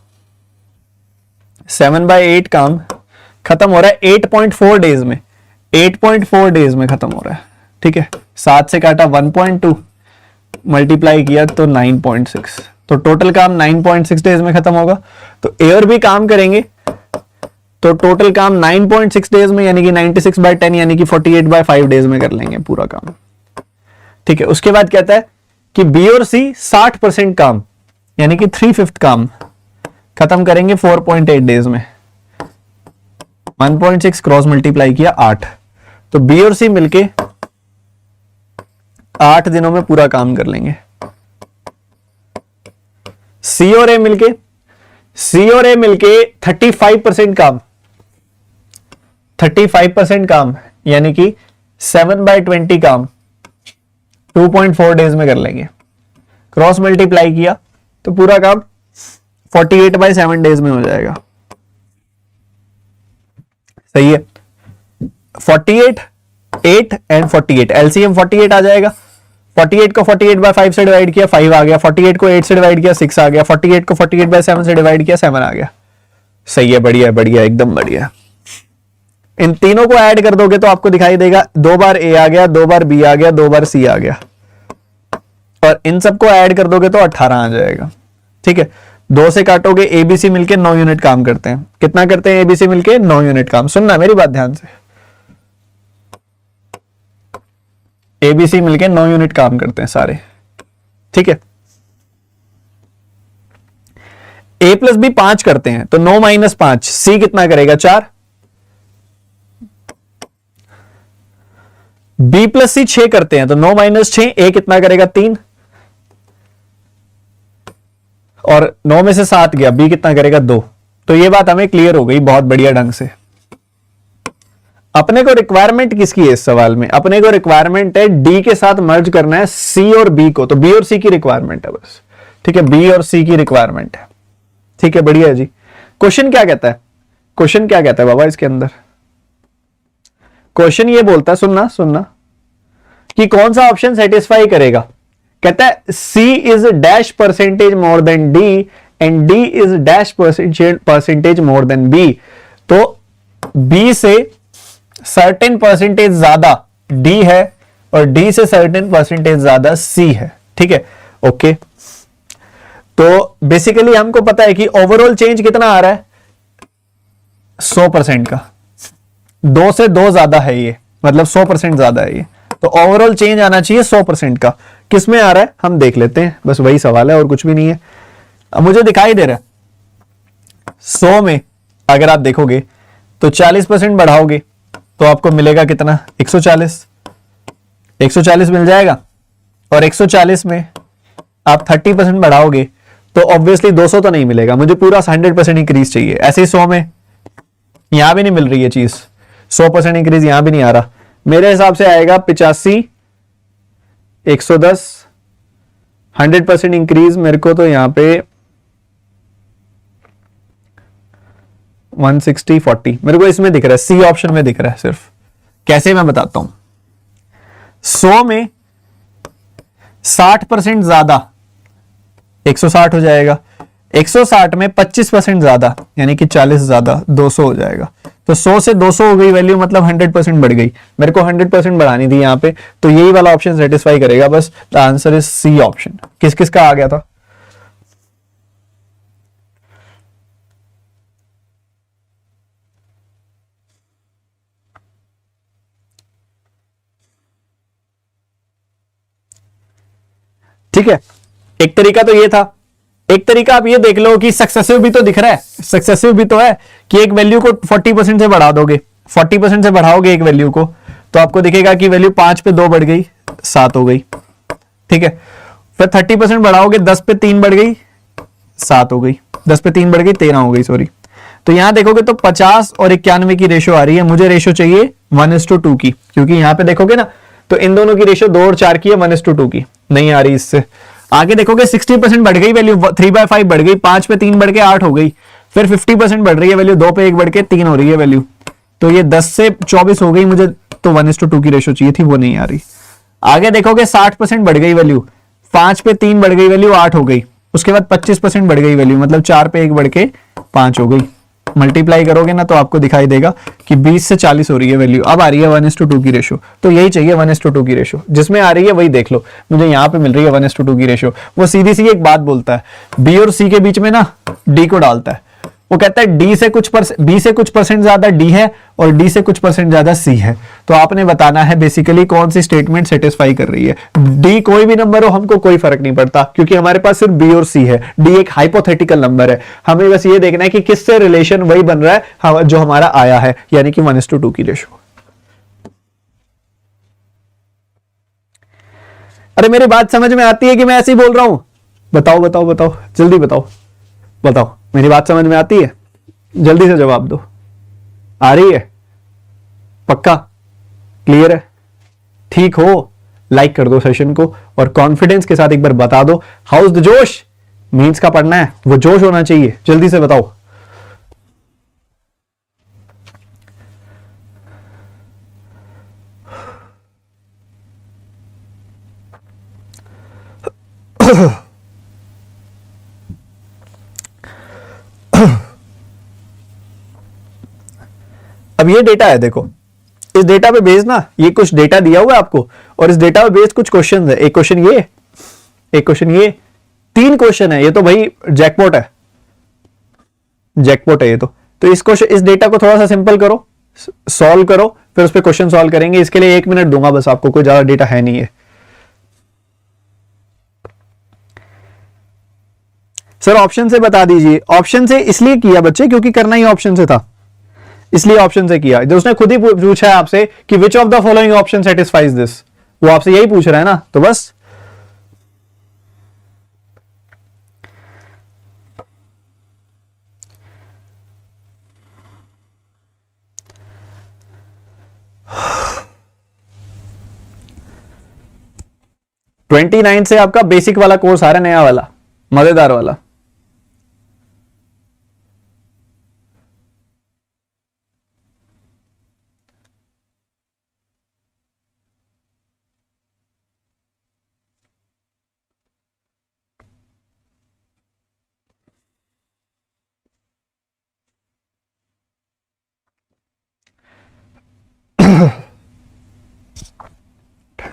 7/8 काम खत्म हो रहा है 8.4 डेज में, 8.4 डेज में खत्म हो रहा है। ठीक है, 7 से काटा 1.2 मल्टीप्लाई किया तो 9.6, तो टोटल काम 9.6 डेज में खत्म होगा। तो ए और बी काम करेंगे तो टोटल काम 9.6 डेज में यानी कि 96/10 यानी कि 48/5 डेज में कर लेंगे पूरा काम। ठीक है, उसके बाद कहता है कि बी और सी 60% काम यानी कि 3/5 काम खत्म करेंगे 4.8 डेज में। 1.6 क्रॉस मल्टीप्लाई किया 8, तो बी और सी मिलके 8 दिनों में पूरा काम कर लेंगे। सी और ए मिलके 35% काम, 35% काम यानी कि 7/20 काम 2.4 डेज में कर लेंगे। क्रॉस मल्टीप्लाई किया तो पूरा काम 48/7 डेज में हो जाएगा। सही है, 48, 8 एंड 48, एलसीएम 48 आ जाएगा। 48 को 48/5 से डिवाइड किया 5 आ गया, 48 को 8 से डिवाइड किया 6 आ गया, 48 को 48/7 से डिवाइड किया 7 आ गया। सही है, बढ़िया बढ़िया एकदम बढ़िया। इन तीनों को ऐड कर दोगे तो आपको दिखाई देगा 2 बार ए आ गया, 2 बार बी आ गया, 2 बार सी आ गया, और इन सबको ऐड कर दोगे तो 18 आ जाएगा। ठीक है, 2 से काटोगे एबीसी मिलके 9 यूनिट काम करते हैं। कितना करते हैं एबीसी मिलके? 9 यूनिट काम। सुनना मेरी बात ध्यान से, एबीसी मिलके 9 यूनिट काम करते हैं सारे। ठीक है, ए प्लस बी 5 करते हैं तो 9 माइनस 5, सी कितना करेगा? 4। बी प्लस सी 6 करते हैं तो 9 माइनस 6 ए कितना करेगा 3, और 9 में से 7 गया, बी कितना करेगा 2। तो ये बात हमें क्लियर हो गई बहुत बढ़िया ढंग से। अपने को रिक्वायरमेंट किसकी है इस सवाल में? अपने को रिक्वायरमेंट है डी के साथ मर्ज करना है सी और बी को, तो बी और सी की रिक्वायरमेंट है बस। ठीक है, बी और सी की रिक्वायरमेंट है। ठीक है, बढ़िया है जी। क्वेश्चन क्या कहता है? क्वेश्चन क्या कहता है बाबा इसके अंदर? क्वेश्चन ये बोलता है, सुनना सुनना, कि कौन सा ऑप्शन सेटिस्फाई करेगा। कहता है C is dash percentage more than D and D is dash percentage more than B. तो बी से सर्टेन परसेंटेज ज्यादा डी है और डी से सर्टेन परसेंटेज ज्यादा सी है। ठीक है, ओके। तो बेसिकली हमको पता है कि ओवरऑल चेंज कितना आ रहा है 100% का, 2 से 2 ज्यादा है ये, मतलब 100% ज्यादा है ये। तो ओवरऑल चेंज आना चाहिए 100% का। किस में आ रहा है हम देख लेते हैं, बस वही सवाल है और कुछ भी नहीं है। अब मुझे दिखाई दे रहा है 100 में अगर आप देखोगे तो 40% बढ़ाओगे तो आपको मिलेगा कितना 140, 140 मिल जाएगा। और 140 में आप 30% बढ़ाओगे तो ऑब्वियसली 200 तो नहीं मिलेगा, मुझे पूरा 100% इंक्रीज चाहिए। ऐसे ही 100 में यहां भी नहीं मिल रही है चीज, 100% इंक्रीज यहां भी नहीं आ रहा। मेरे हिसाब से आएगा 85, 110, 100% इंक्रीज मेरे को तो यहां पे 160, 40 मेरे को इसमें दिख रहा है, सी ऑप्शन में दिख रहा है सिर्फ। कैसे मैं बताता हूं, 100 में 60% ज्यादा 160 हो जाएगा, 160 में 25% ज्यादा यानी कि 40 ज्यादा 200 हो जाएगा। तो 100 से 200 हो गई वैल्यू, मतलब 100% बढ़ गई। मेरे को 100% बढ़ानी थी यहां पे, तो यही वाला ऑप्शन सेटिस्फाई करेगा बस। The answer is C option. किस किस का आ गया था? ठीक है, एक तरीका तो ये था। एक तरीका आप ये देख लो कि सक्सेसिव भी तो दिख रहा है, सक्सेसिव भी तो है कि एक वैल्यू को 40% से बढ़ा दोगे, 40% से बढ़ाओगे एक वैल्यू को तो आपको दिखेगा कि वैल्यू 5 पे 2 बढ़ गई 7 हो गई। ठीक है, फिर 30% बढ़ाओगे 10 पे 3 बढ़ गई 7 हो गई, 10 पे 3 बढ़ गई 13 हो गई, सॉरी। तो यहां देखोगे तो 50 और 91 की रेशो आ रही है। मुझे रेशो चाहिए 1:2 की, क्योंकि यहां पे देखोगे ना तो इन दोनों की रेशो 2 और 4 की है, 1:2 की नहीं आ रही इससे। आगे देखोगे 60% बढ़ गई वैल्यू, 3/5 बढ़ गई, 5 पे 3 बढ़ के 8 हो गई। फिर 50% बढ़ रही है वैल्यू, 2 पे 1 बढ़ के 3 हो रही है वैल्यू। तो ये 10 से 24 हो गई, मुझे तो 1:2 की रेशो चाहिए थी, वो नहीं आ रही। आगे देखोगे 60% बढ़ गई वैल्यू, 5 पे 3 बढ़ गई वैल्यू 8 हो गई। उसके बाद 25% बढ़ गई वैल्यू, मतलब 4 पे 1 बढ़ के 5 हो गई। मल्टीप्लाई करोगे ना तो आपको दिखाई देगा कि 20 से 40 हो रही है वैल्यू। अब आ रही है 1:2 की रेशो, तो यही चाहिए 1:2 की रेशो। जिसमें आ रही है वही देख लो, मुझे यहां पे मिल रही है 1:2 की रेशो। वो सीधी सी एक बात बोलता है, बी और सी के बीच में ना डी को डालता है। वो कहता है डी से कुछ बी से कुछ परसेंट ज्यादा डी है और डी से कुछ परसेंट ज्यादा सी है। तो आपने बताना है बेसिकली कौन सी स्टेटमेंट सेटिस्फाई कर रही है। डी कोई भी नंबर हो, हमको कोई फर्क नहीं पड़ता, क्योंकि हमारे पास सिर्फ बी और सी है। डी एक हाइपोथेटिकल नंबर है, हमें बस ये देखना है कि किससे रिलेशन वही बन रहा है जो हमारा आया है, यानी कि 1:2 की रेशो। अरे मेरी बात समझ में आती है कि मैं ऐसे ही बोल रहा हूं? बताओ बताओ बताओ, जल्दी बताओ बताओ, मेरी बात समझ में आती है? जल्दी से जवाब दो। आ रही है? पक्का? क्लियर है? ठीक हो? लाइक कर दो सेशन को और कॉन्फिडेंस के साथ एक बार बता दो, हाउस द जोश। मीन्स का पढ़ना है, वो जोश होना चाहिए। जल्दी से बताओ। अब ये डेटा है, देखो इस डेटा पे बेस्ड ना, ये कुछ डेटा दिया हुआ है आपको और इस डेटा पे बेस्ड कुछ क्वेश्चन है। एक क्वेश्चन ये, एक क्वेश्चन ये, 3 क्वेश्चन है। ये तो भाई जैकपॉट है, जैकपॉट है ये तो इस क्वेश्चन, इस डेटा को थोड़ा सा सिंपल करो, सॉल्व करो, फिर उस पर क्वेश्चन सॉल्व करेंगे। इसके लिए 1 मिनट दूंगा बस आपको, कोई ज्यादा डेटा है नहीं है। सर ऑप्शन से बता दीजिए। ऑप्शन से इसलिए किया बच्चे क्योंकि करना ही ऑप्शन से था। इसलिए ऑप्शन से किया। जो उसने खुद ही पूछा है आपसे कि which of the following option satisfies this, वो आपसे यही पूछ रहा है ना, तो बस। ट्वेंटी 29 से आपका बेसिक वाला कोर्स आ रहा है, नया वाला, मजेदार वाला।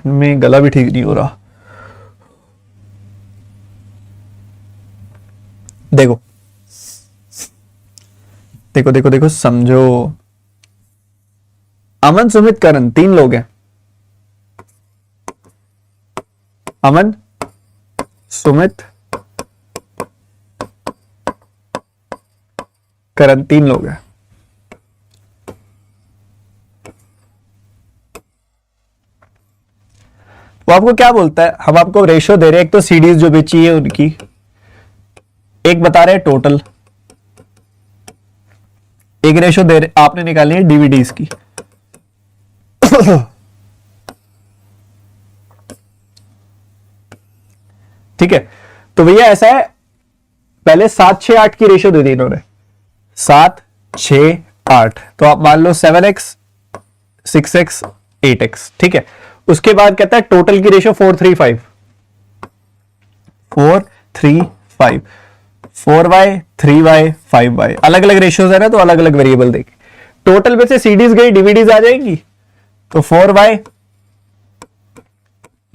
में गला भी ठीक नहीं हो रहा। देखो देखो देखो देखो, समझो। अमन, सुमित, करण, 3 लोग हैं। अमन, सुमित, करण, 3 लोग हैं। वो आपको क्या बोलता है, हम आपको रेशियो दे रहे हैं, एक तो सीडीज जो बेची है उनकी, एक बता रहे हैं टोटल, एक रेशियो दे रहे, आपने निकाली है डीवीडीज की। ठीक है, तो भैया ऐसा है, पहले 7-6-8 की रेशियो दे दी इन्होंने, 7-6-8, तो आप मान लो 7x 6x 8x, ठीक है। उसके बाद कहता है टोटल की रेशियो 4-3-5, 4-3-5, 4y 3y 5y, अलग अलग रेशियोज है ना, तो अलग अलग वेरिएबल देखे। टोटल में से सीडीज गई, डीवीडीज आ जाएंगी, तो 4y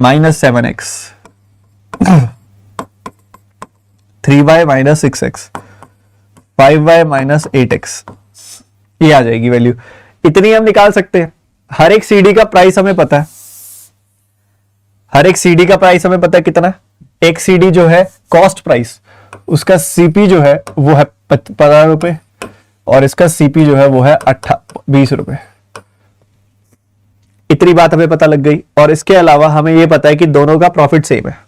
minus 7x, 3y minus 6x, 5y minus 8x, ये आ जाएगी वैल्यू। इतनी हम निकाल सकते हैं। हर एक सीडी का प्राइस हमें पता है, हर एक सीडी का प्राइस हमें पता है कितना है। एक सीडी जो है कॉस्ट प्राइस, उसका सीपी जो है वो है 15 रुपए, और इसका सीपी जो है वो है 20 रुपए। इतनी बात हमें पता लग गई। और इसके अलावा हमें यह पता है कि दोनों का प्रॉफिट सेम है,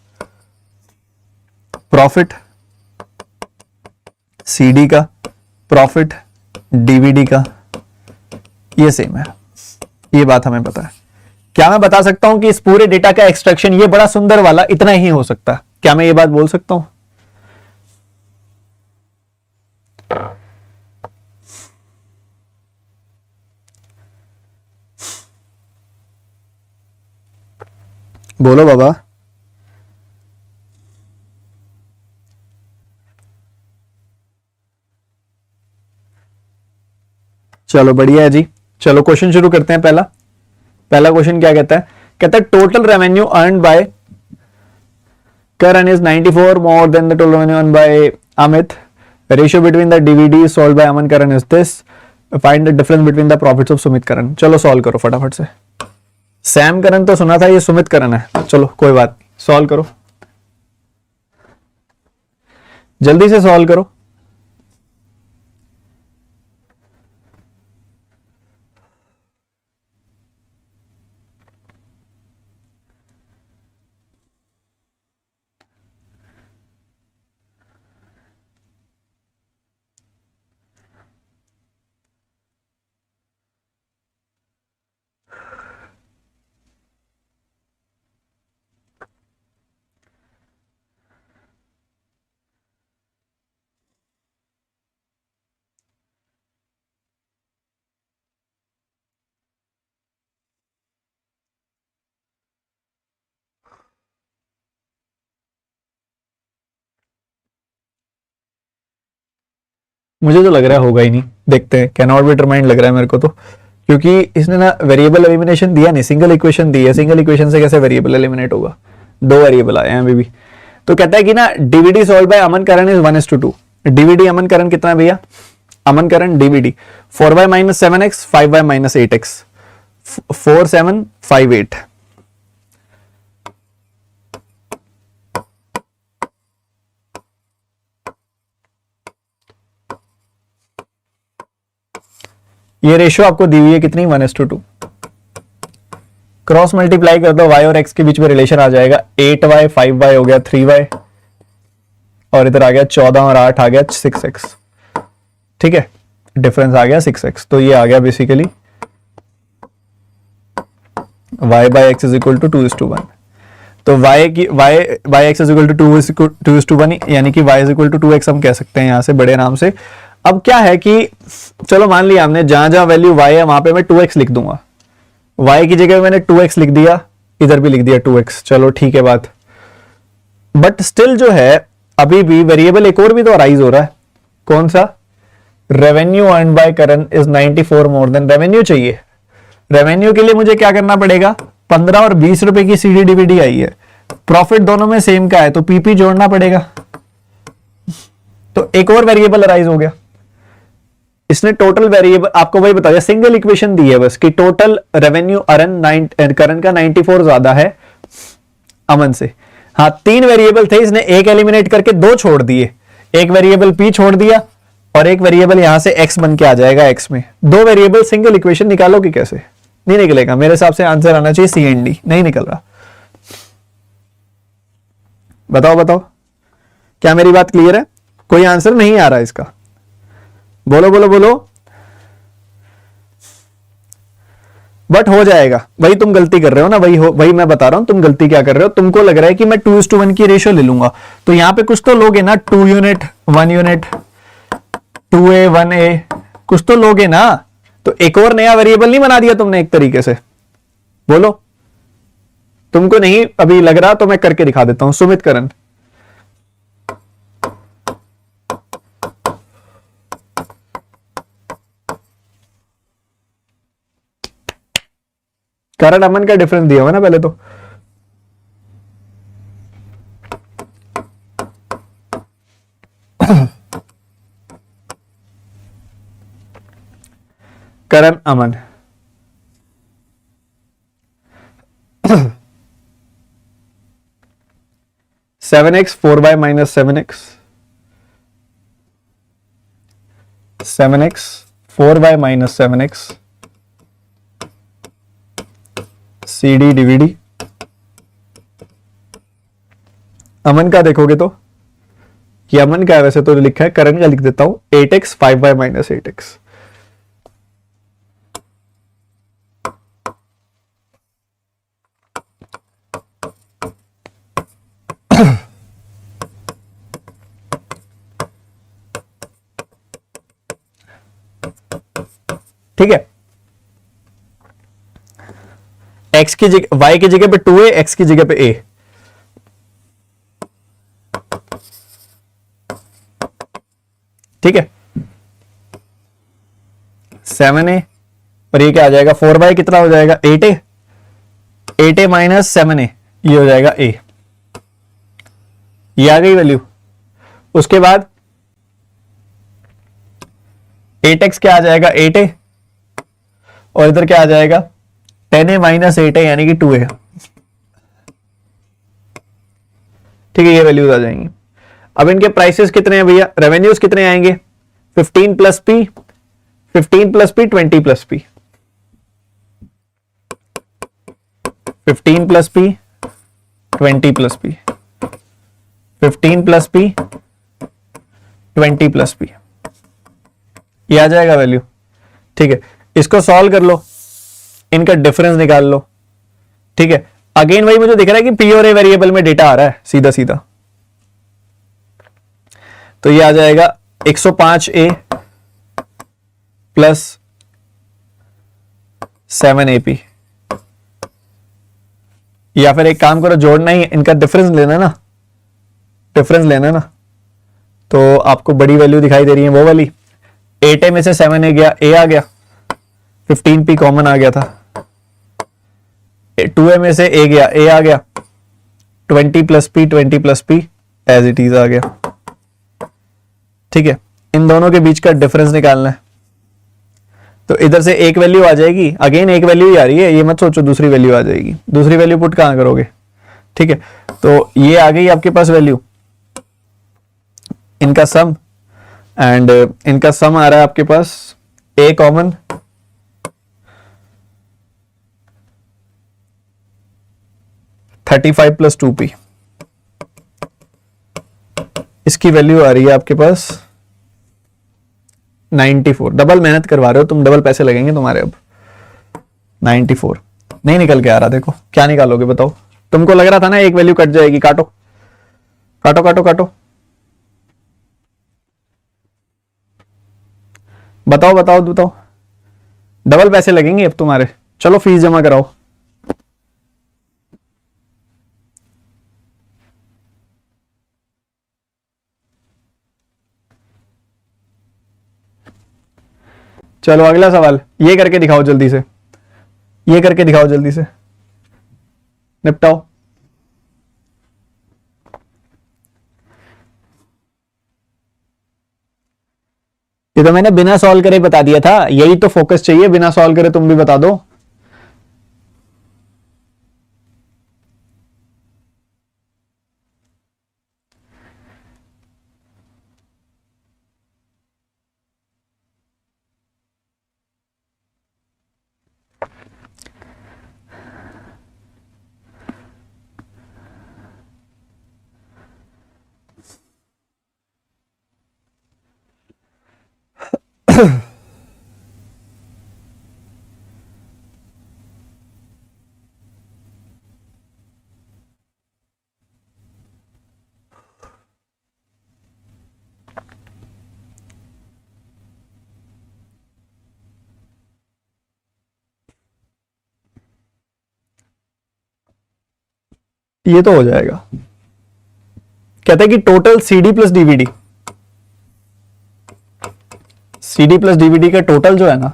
प्रॉफिट सीडी का, प्रॉफिट डीवीडी का, ये सेम है। ये बात हमें पता है। क्या मैं बता सकता हूं कि इस पूरे डेटा का एक्सट्रैक्शन ये बड़ा सुंदर वाला इतना ही हो सकता है? क्या मैं ये बात बोल सकता हूं? बोलो बाबा। चलो बढ़िया है जी। चलो क्वेश्चन शुरू करते हैं। पहला क्वेश्चन क्या कहता है? कहता है total revenue earn bye Karan is 94 more than the total revenue earned by Amit. The ratio between the DVD solved by Aman Karan is this. Find the difference between the profits of Sumit Karan. चलो सॉल्व करो फटाफट से। सैम करन तो सुना था, ये सुमित करन है। चलो कोई बात नहीं, सॉल्व करो, जल्दी से सॉल्व करो। मुझे तो लग रहा है होगा ही नहीं, देखते हैं। कैन नॉट बी डिटरमाइंड लग रहा है मेरे को तो, क्योंकि इसने ना वेरिएबल एलिमिनेशन दिया नहीं, सिंगल इक्वेशन दी है। सिंगल इक्वेशन से कैसे वेरिएबल एलिमिनेट होगा? 2 वेरिएबल आए हैं अभी भी। तो कहता है कि ना DVD solve by Aman Karan is 1:2। DVD Aman Karan कितना है भैया? Aman Karan DVD 4y minus 7x 5y minus 8x 4758। ये रेशियो आपको दी हुई है कितनी, 1:2। क्रॉस मल्टीप्लाई कर दो, y और x के बीच में रिलेशन आ जाएगा, 8y 5y हो गया 3y, और इधर आ गया 14 और 8 आ गया 6x। ठीक है, डिफरेंस आ गया 6x। तो ये आ गया basically y by X is equal to 2:1। तो y x is equal to 2:1, यानी कि y is equal to 2x हम कह सकते हैं यहां से बड़े नाम से। अब क्या है कि चलो मान लिया हमने, जहां जहां वैल्यू y है वहां पे मैं 2x लिख दूंगा, y की जगह मैंने 2x लिख दिया, इधर भी लिख दिया 2x, चलो ठीक है बात। बट स्टिल जो है अभी भी वेरिएबल एक और भी तो अराइज हो रहा है, कौन सा, revenue earn bye Karan is 94 more than, revenue चाहिए। रेवेन्यू के लिए मुझे क्या करना पड़ेगा, 15 और 20 रुपए की सीडी डीवीडी आई है, प्रॉफिट दोनों में सेम का है तो पीपी जोड़ना पड़ेगा। तो एक और वेरिएबल अराइज हो गया। इसने टोटल वेरिएबल आपको वही बताया, सिंगल इक्वेशन दी है बस कि टोटल रेवेन्यू अर्न करण का 94 ज्यादा है अमन से। हाँ, 3 वेरिएबल थे, इसने एक एलिमिनेट करके 2 छोड़ दिए, एक वेरिएबल पी छोड़ दिया और एक वेरिएबल यहां से x बन के आ जाएगा x में। 2 वेरिएबल सिंगल इक्वेशन निकालोगे कैसे, नहीं निकलेगा। मेरे हिसाब से आंसर आना चाहिए सी एंड डी, नहीं निकल रहा। बताओ बताओ, क्या मेरी बात क्लियर है? कोई आंसर नहीं आ रहा इसका, बोलो बोलो बोलो। बट हो जाएगा, वही तुम गलती कर रहे हो ना, वही मैं बता रहा हूं, तुम गलती क्या कर रहे हो। तुमको लग रहा है कि मैं 2:1 की रेशियो ले लूंगा, तो यहां पे कुछ तो लोगे ना, 2 यूनिट 1 यूनिट 2a 1a, कुछ तो लोगे ना। तो एक और नया वेरिएबल नहीं बना दिया तुमने एक तरीके से, बोलो। तुमको नहीं अभी लग रहा तो मैं करके दिखा देता हूं। सुमित करण, करण अमन का डिफरेंस दिया हुआ ना पहले तो। Karan Aman, seven X 4y minus 7x, 7x 4y minus 7x, C D DVD. Aman का देखोगे तो ये अमन का है, वैसे तो लिखा है, करण का लिख देता हूं 8x 5y माइनस 8x। ठीक है, x की जगह y की जगह पे 2a, x की जगह पे a। ठीक है, 7a और ये क्या आ जाएगा, 4y कितना हो जाएगा 8a, 8a माइनस 7a, ये हो जाएगा a। ये आ गई वैल्यू। उसके बाद 8x क्या आ जाएगा 8a, और इधर क्या आ जाएगा 10a माइनस 8a यानी कि 2a। ठीक है, ये वैल्यूज आ जाएंगी। अब इनके प्राइसेस कितने हैं भैया, रेवेन्यूज कितने आएंगे, 15 plus p, 15 plus p 20 plus p, 15 plus p 20 plus p, 15 plus p 20 plus p, ये आ जाएगा वैल्यू। ठीक है, इसको सॉल्व कर लो, इनका डिफरेंस निकाल लो। ठीक है, अगेन वही मुझे दिख रहा है कि पी और ए वेरिएबल में डेटा आ रहा है सीधा सीधा, तो ये आ जाएगा 105a प्लस 7ap। या फिर एक काम करो, जोड़ना ही, इनका डिफरेंस लेना ना, डिफरेंस लेना ना, तो आपको बड़ी वैल्यू दिखाई दे रही है वो वाली। 8a में से 7a गया, a आ गया, 15p कॉमन आ गया था, 2a में से a गया, a आ गया, 20 plus p 20 plus p as it is आ गया। ठीक है, इन दोनों के बीच का डिफरेंस निकालना है, तो इधर से एक वैल्यू आ जाएगी, अगेन एक वैल्यू ही आ रही है, ये मत सोचो दूसरी वैल्यू आ जाएगी, दूसरी वैल्यू पुट कहां करोगे। ठीक है, तो ये आ गई आपके पास वैल्यू, इनका सम, एंड इनका सम आ रहा है आपके पास a कॉमन 35 प्लस 2p, इसकी वैल्यू आ रही है आपके पास 94। डबल मेहनत करवा रहे हो तुम, डबल पैसे लगेंगे तुम्हारे अब। 94 नहीं निकल के आ रहा, देखो क्या निकालोगे बताओ। तुमको लग रहा था ना एक वैल्यू कट जाएगी, काटो काटो काटो काटो, बताओ बताओ बताओ। डबल पैसे लगेंगे अब तुम्हारे, चलो फीस जमा कराओ। चलो अगला सवाल, ये करके दिखाओ जल्दी से, ये करके दिखाओ जल्दी से, निपटाओ। ये तो मैंने बिना सॉल्व करे बता दिया था, यही तो फोकस चाहिए, बिना सॉल्व करे तुम भी बता दो। ये तो हो जाएगा। कहते हैं कि total CD plus DVD, CD plus DVD का टोटल जो है ना,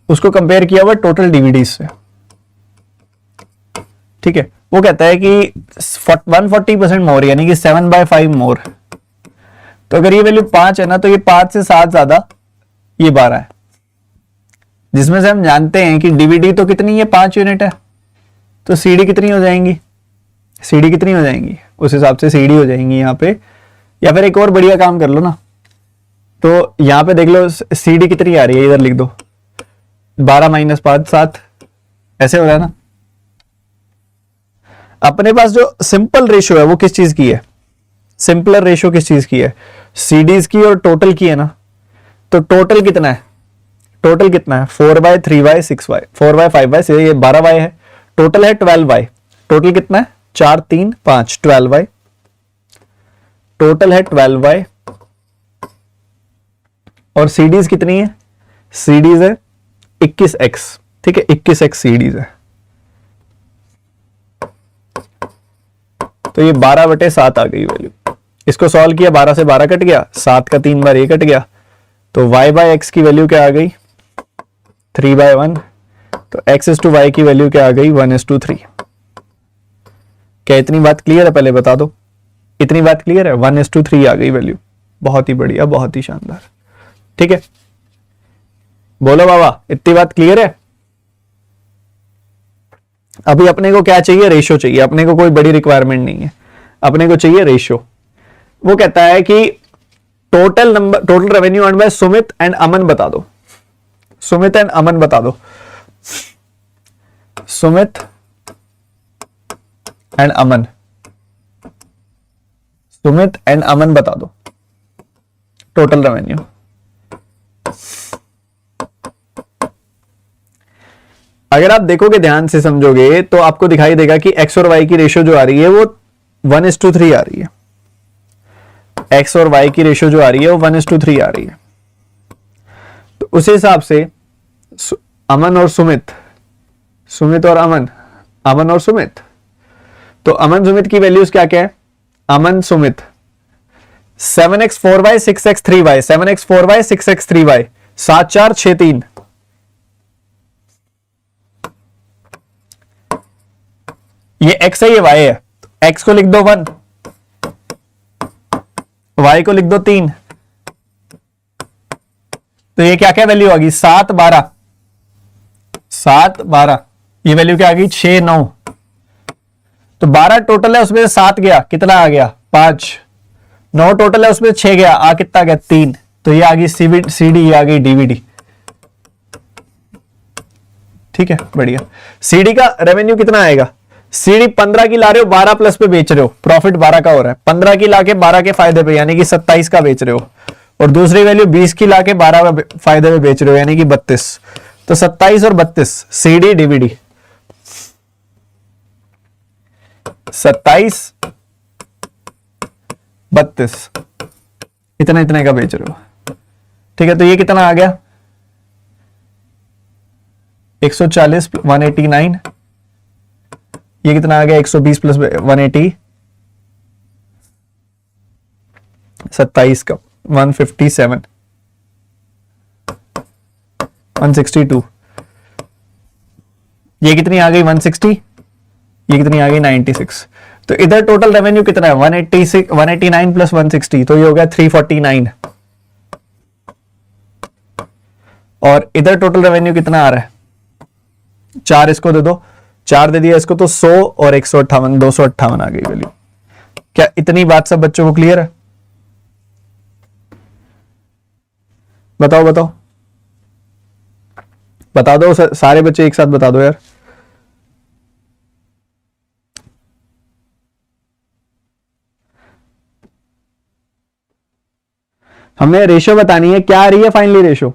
उसको कंपेयर किया हुआ टोटल डीवीडी से, ठीक है। वो कहता है कि 140% मोर, यानी कि 7/5 मोर। तो अगर ये वैल्यू 5 है ना, तो ये 5 से 7 ज्यादा ये 12 है, जिसमें से हम जानते हैं कि डीवीडी तो कितनी है, 5 यूनिट है, तो सीडी कितनी हो जाएंगी, सीडी कितनी हो जाएंगी, उस हिसाब से सीडी हो जाएंगी यहाँ पे। या फिर एक और बढ़िया काम कर लो ना, तो यहाँ पे देख लो सीडी कितनी आ रही है, इधर लिख दो 12 - 5 7, ऐसे हो रहा है ना। अपने पास जो सिंपल रेशियो है वो किस चीज की है, सिंपलर रेशियो किस चीज की है, सीडीज की और टोटल की है ना। तो टोटल कितना है, टोटल कितना है 4/3y 6y, 4/5y, ये 12y है, टोटल है 12y। टोटल कितना है 4 3 5, 12y, टोटल है 12y। और सीडीज कितनी है, सीडीज है 21x, ठीक है, 21x सीडीज है। तो ये 12/7 आ गई वैल्यू। इसको सॉल्व किया, 12 से 12 कट गया, 7 का 3 बार ये कट गया, तो y/x की वैल्यू क्या आ गई 3/1। तो x/y की वैल्यू क्या आ गई 1/3। क्या इतनी बात क्लियर है, पहले बता दो, इतनी बात क्लियर है, 1/3 आ गई वैल्यू। बहुत ही बढ़िया, बहुत ही शानदार, ठीक है। बोलो बाबा, इतनी बात क्लियर है। अभी अपने को क्या चाहिए, रेशियो चाहिए, अपने को कोई बड़ी रिक्वायरमेंट नहीं है, अपने को चाहिए रेशियो। वो कहता है कि total number, total revenue earn by Sumit and Aman बता दो, सुमित एंड अमन बता दो, सुमित एंड अमन, सुमित एंड अमन बता दो टोटल रेवेन्यू। अगर आप देखोगे ध्यान से समझोगे तो आपको दिखाई देगा कि एक्स और वाई की रेशियो जो आ रही है वो 1:3 आ रही है। एक्स और वाई की रेशियो जो आ रही है वो 1:3 आ रही है। तो उस हिसाब से अमन और सुमित, सुमित और अमन, अमन और सुमित, तो अमन सुमित की वैल्यूज क्या क्या है, अमन Sumit 7x 4y 6x 3y, 7x 4y 6x 3y, 7 4 6 3। ये x है, ये y है, x को लिख दो 1, y को लिख दो 3। तो ये क्या क्या वैल्यू आ गई 7 12, 7 12, ये वैल्यू क्या आ गई 6 9। तो 12 टोटल है, उसमें 7 गया, कितना आ गया 5। 9 टोटल है, उसमें 6 गया, आ कितना गया 3। तो ये आ गई सीडी, ये आ गई डीवीडी। ठीक है, बढ़िया। सीडी का रेवेन्यू कितना आएगा? सीडी 15 की ला रहे हो, 12 प्लस पे बेच रहे हो, प्रॉफिट 12 का हो रहा है, 15 की लाके 12 के फायदे पे यानी कि 27 का बेच रहे हो, और दूसरी वैल्यू 20 की लाके 12 का फायदे पे बेच रहे हो यानी कि 32। तो 27 और 32 सीडी डीवीडी, 27 32 इतना इतने का बेच रहे हो, ठीक है। तो ये कितना आ गया? 140 189, ये कितना आ गया? 120 प्लस 180, 27 का 157, 162, ये कितनी आ गई? 160, ये कितनी आ गई? 96। तो इधर टोटल रेवेन्यू कितना है? 186 189 प्लस 160, तो ये हो गया 349। और इधर टोटल रेवेन्यू कितना आ रहा है? 4 इसको दे दो, 4 दे दिया इसको, तो 100 और 158 258 आ गई वैल्यू। क्या इतनी बात सब बच्चों को क्लियर है? बताओ बताओ बता दो, सारे बच्चे एक साथ बता दो यार। हमें रेशो बतानी है, क्या आ रही है फाइनली रेशो?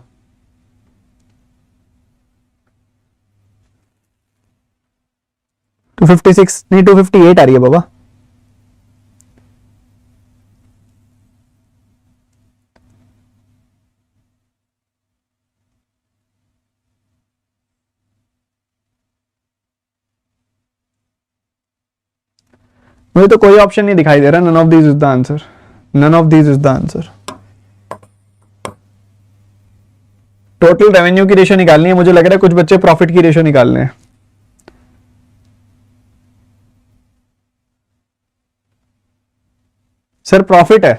टू 256 नहीं, 258 आ रही है बाबा। मुझे तो कोई ऑप्शन नहीं दिखाई दे रहा। None of these is the answer, none of these is the answer. Total revenue की रेशो निकालनी है, मुझे लग रहा है कुछ बच्चे प्रॉफिट की रेशो निकाल रहे हैं। सर प्रॉफिट है,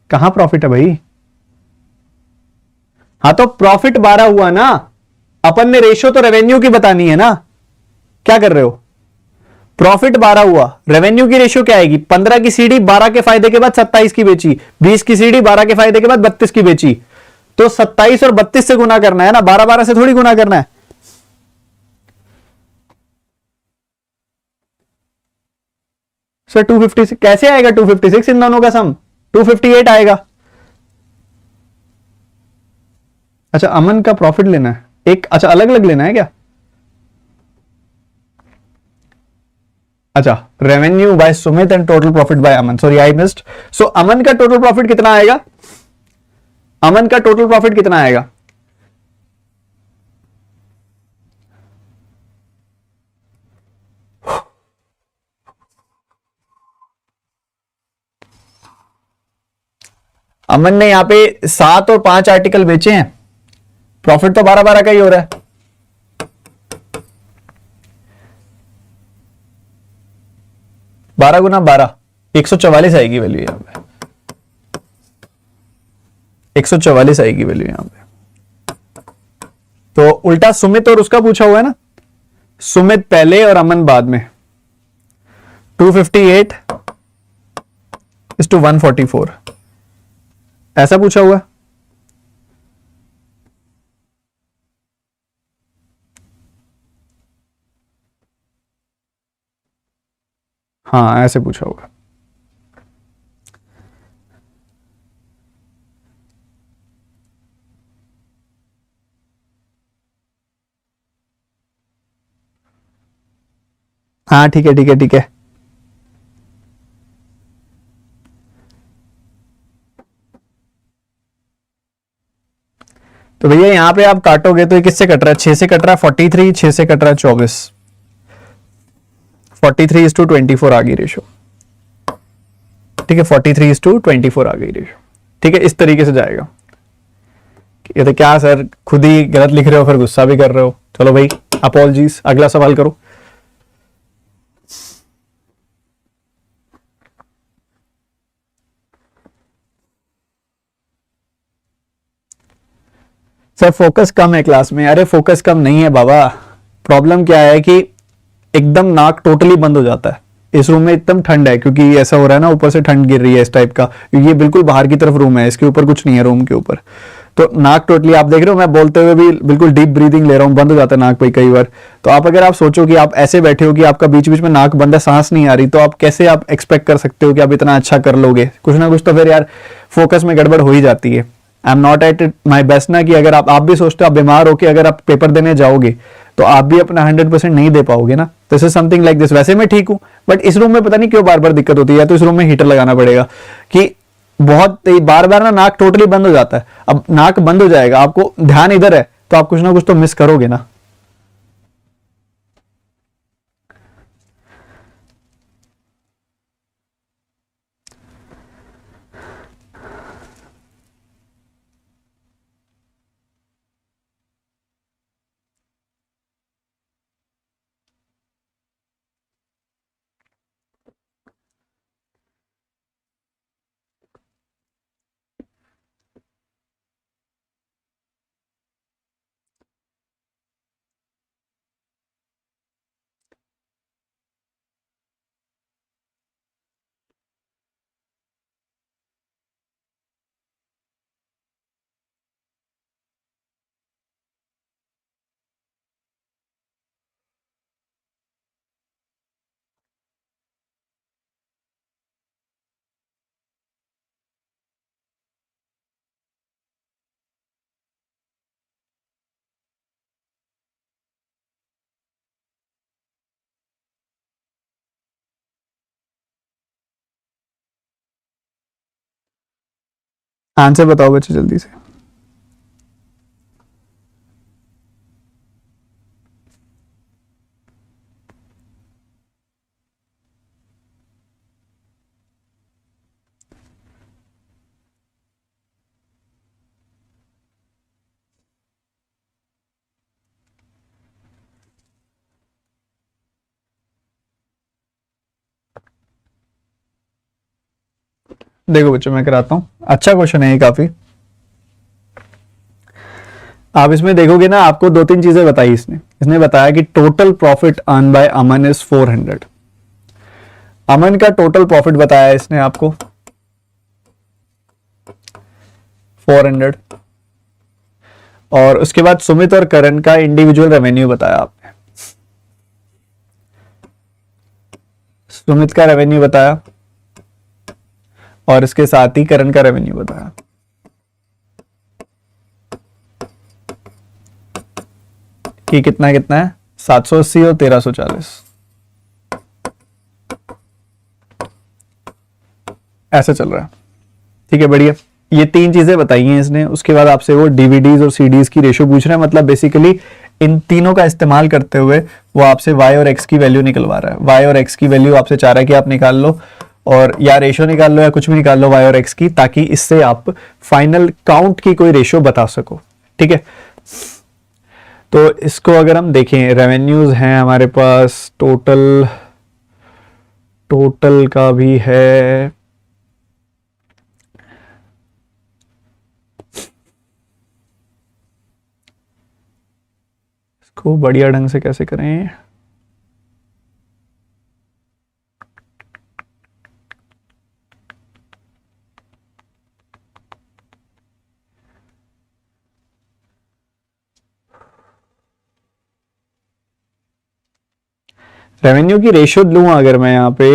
कहां प्रॉफिट है भाई? हाँ तो प्रॉफिट 12 हुआ ना, अपन ने रेशो तो रेवेन्यू की बतानी है ना, क्या कर रहे हो? प्रॉफिट 12 हुआ, रेवेन्यू की रेशो क्या आएगी? 15 की सीडी 12 के फायदे के बाद 27 की बेची, 20 की सीडी 12 के फायदे के बाद 32 की बेची, तो 27 और 32 से गुना करना है ना, 12 12 से थोड़ी गुना करना है। सर 256 कैसे आएगा? 256 इन दोनों का सम 258 आएगा। अच्छा अमन का प्रॉफिट लेना है एक, अच्छा अलग अलग लेना है क्या? अच्छा revenue by Sumit and total profit by Aman, sorry I missed. So Aman का टोटल प्रॉफिट कितना आएगा? अमन का टोटल प्रॉफिट कितना आएगा? अमन ने यहां पे 7 और 5 आर्टिकल बेचे हैं, प्रॉफिट तो 12 12 का ही हो रहा है। बारह गुना 12 144 आएगी वैल्यू यहां पे, 144 आएगी वैल्यू यहां पे। तो उल्टा सुमित और उसका पूछा हुआ है ना, सुमित पहले और अमन बाद में। 258 इज टू 144 ऐसा पूछा हुआ है। हाँ ऐसे पूछा होगा। हाँ ठीक है ठीक है ठीक है। तो भैया यहां पे आप काटोगे तो ये किससे कट रहा है? 6 से कट रहा है 43, 6 से कट रहा है 24, 43:24 आ गई रेशो। ठीक है 43:24 आ गई रेशो। ठीक है इस तरीके से जाएगा। ये तो क्या सर खुद ही गलत लिख रहे हो फिर गुस्सा भी कर रहे हो। चलो भाई अपॉलजीज, अगला सवाल करो। सर फोकस कम है क्लास में। अरे फोकस कम नहीं है बाबा, प्रॉब्लम क्या है कि एकदम नाक टोटली बंद हो जाता है। इस रूम में एकदम ठंड है क्योंकि ऐसा हो रहा है ना, ऊपर से ठंड गिर रही है इस टाइप का। ये बिल्कुल बाहर की तरफ रूम है, इसके ऊपर कुछ नहीं है रूम के ऊपर। तो नाक टोटली आप देख रहे हो, मैं बोलते हुए भी बिल्कुल डीप ब्रीदिंग ले रहा हूँ, बंद हो जाता है नाक पे कई बार। तो आप अगर आप सोचो कि आप ऐसे बैठे हो कि आपका बीच बीच में नाक बंद है, सांस नहीं आ रही, तो आप कैसे आप एक्सपेक्ट कर सकते हो कि आप इतना अच्छा कर लोगे? कुछ ना कुछ तो फिर यार फोकस में गड़बड़ हो ही जाती है। I am not at my best ना, कि अगर आप भी सोचते हो आप बीमार हो कि अगर आप पेपर देने जाओगे तो आप भी अपना 100% नहीं दे पाओगे ना। This is something like this. वैसे मैं ठीक हूं, बट इस रूम में पता नहीं क्यों बार बार दिक्कत होती है, तो इस रूम में हीटर लगाना पड़ेगा कि बहुत बार बार ना नाक टोटली बंद हो जाता है। अब नाक बंद हो जाएगा, आपको ध्यान इधर है, तो आप कुछ ना कुछ तो मिस करोगे ना। आंसर बताओ बच्चे जल्दी से। देखो बच्चों मैं कराता हूं, अच्छा क्वेश्चन है ये काफी। आप इसमें देखोगे ना, आपको दो तीन चीजें बताई इसने। इसने बताया कि total profit earn by Aman is 400। अमन का टोटल प्रॉफिट बताया इसने आपको 400, और उसके बाद सुमित और करण का इंडिविजुअल रेवेन्यू बताया आपने। सुमित का रेवेन्यू बताया और इसके साथ ही करण का रेवेन्यू बताया। कि कितना कितना है, 780 और 1340, ऐसा चल रहा है। ठीक है, बढ़िया। ये तीन चीजें बताई हैं इसने। उसके बाद आपसे वो डीवीडीज और सीडीज की रेशो पूछ रहा है, मतलब बेसिकली इन तीनों का इस्तेमाल करते हुए वो आपसे वाई और एक्स की वैल्यू निकलवा रहा है। वाई और एक्स की वैल्यू आपसे चाह रहा है कि आप निकाल लो, और या रेशो निकाल लो या कुछ भी निकाल लो वाई और एक्स की, ताकि इससे आप फाइनल काउंट की कोई रेशो बता सको। ठीक है, तो इसको अगर हम देखें, रेवेन्यूज हैं हमारे पास, टोटल का भी है। इसको बढ़िया ढंग से कैसे करें, रेवेन्यू की रेशियो लूं अगर मैं यहाँ पे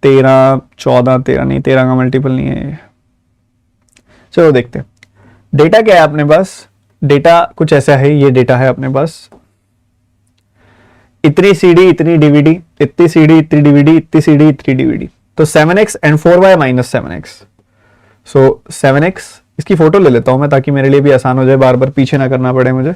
13, 14, 13 नहीं, 13 का मल्टीपल नहीं है ये। चलो देखते हैं डेटा क्या है अपने पास। डेटा कुछ ऐसा है, ये डेटा है अपने पास, इतनी सीडी इतनी डीवीडी, इतनी सीडी इतनी डीवीडी, इतनी सीडी इतनी डीवीडी, तो 7x and 4y minus 7x। So 7x, इसकी फोटो ले लेता हूं मैं ताकि मेरे लिए भी आसान हो जाए, बार बार पीछे ना करना पड़े मुझे।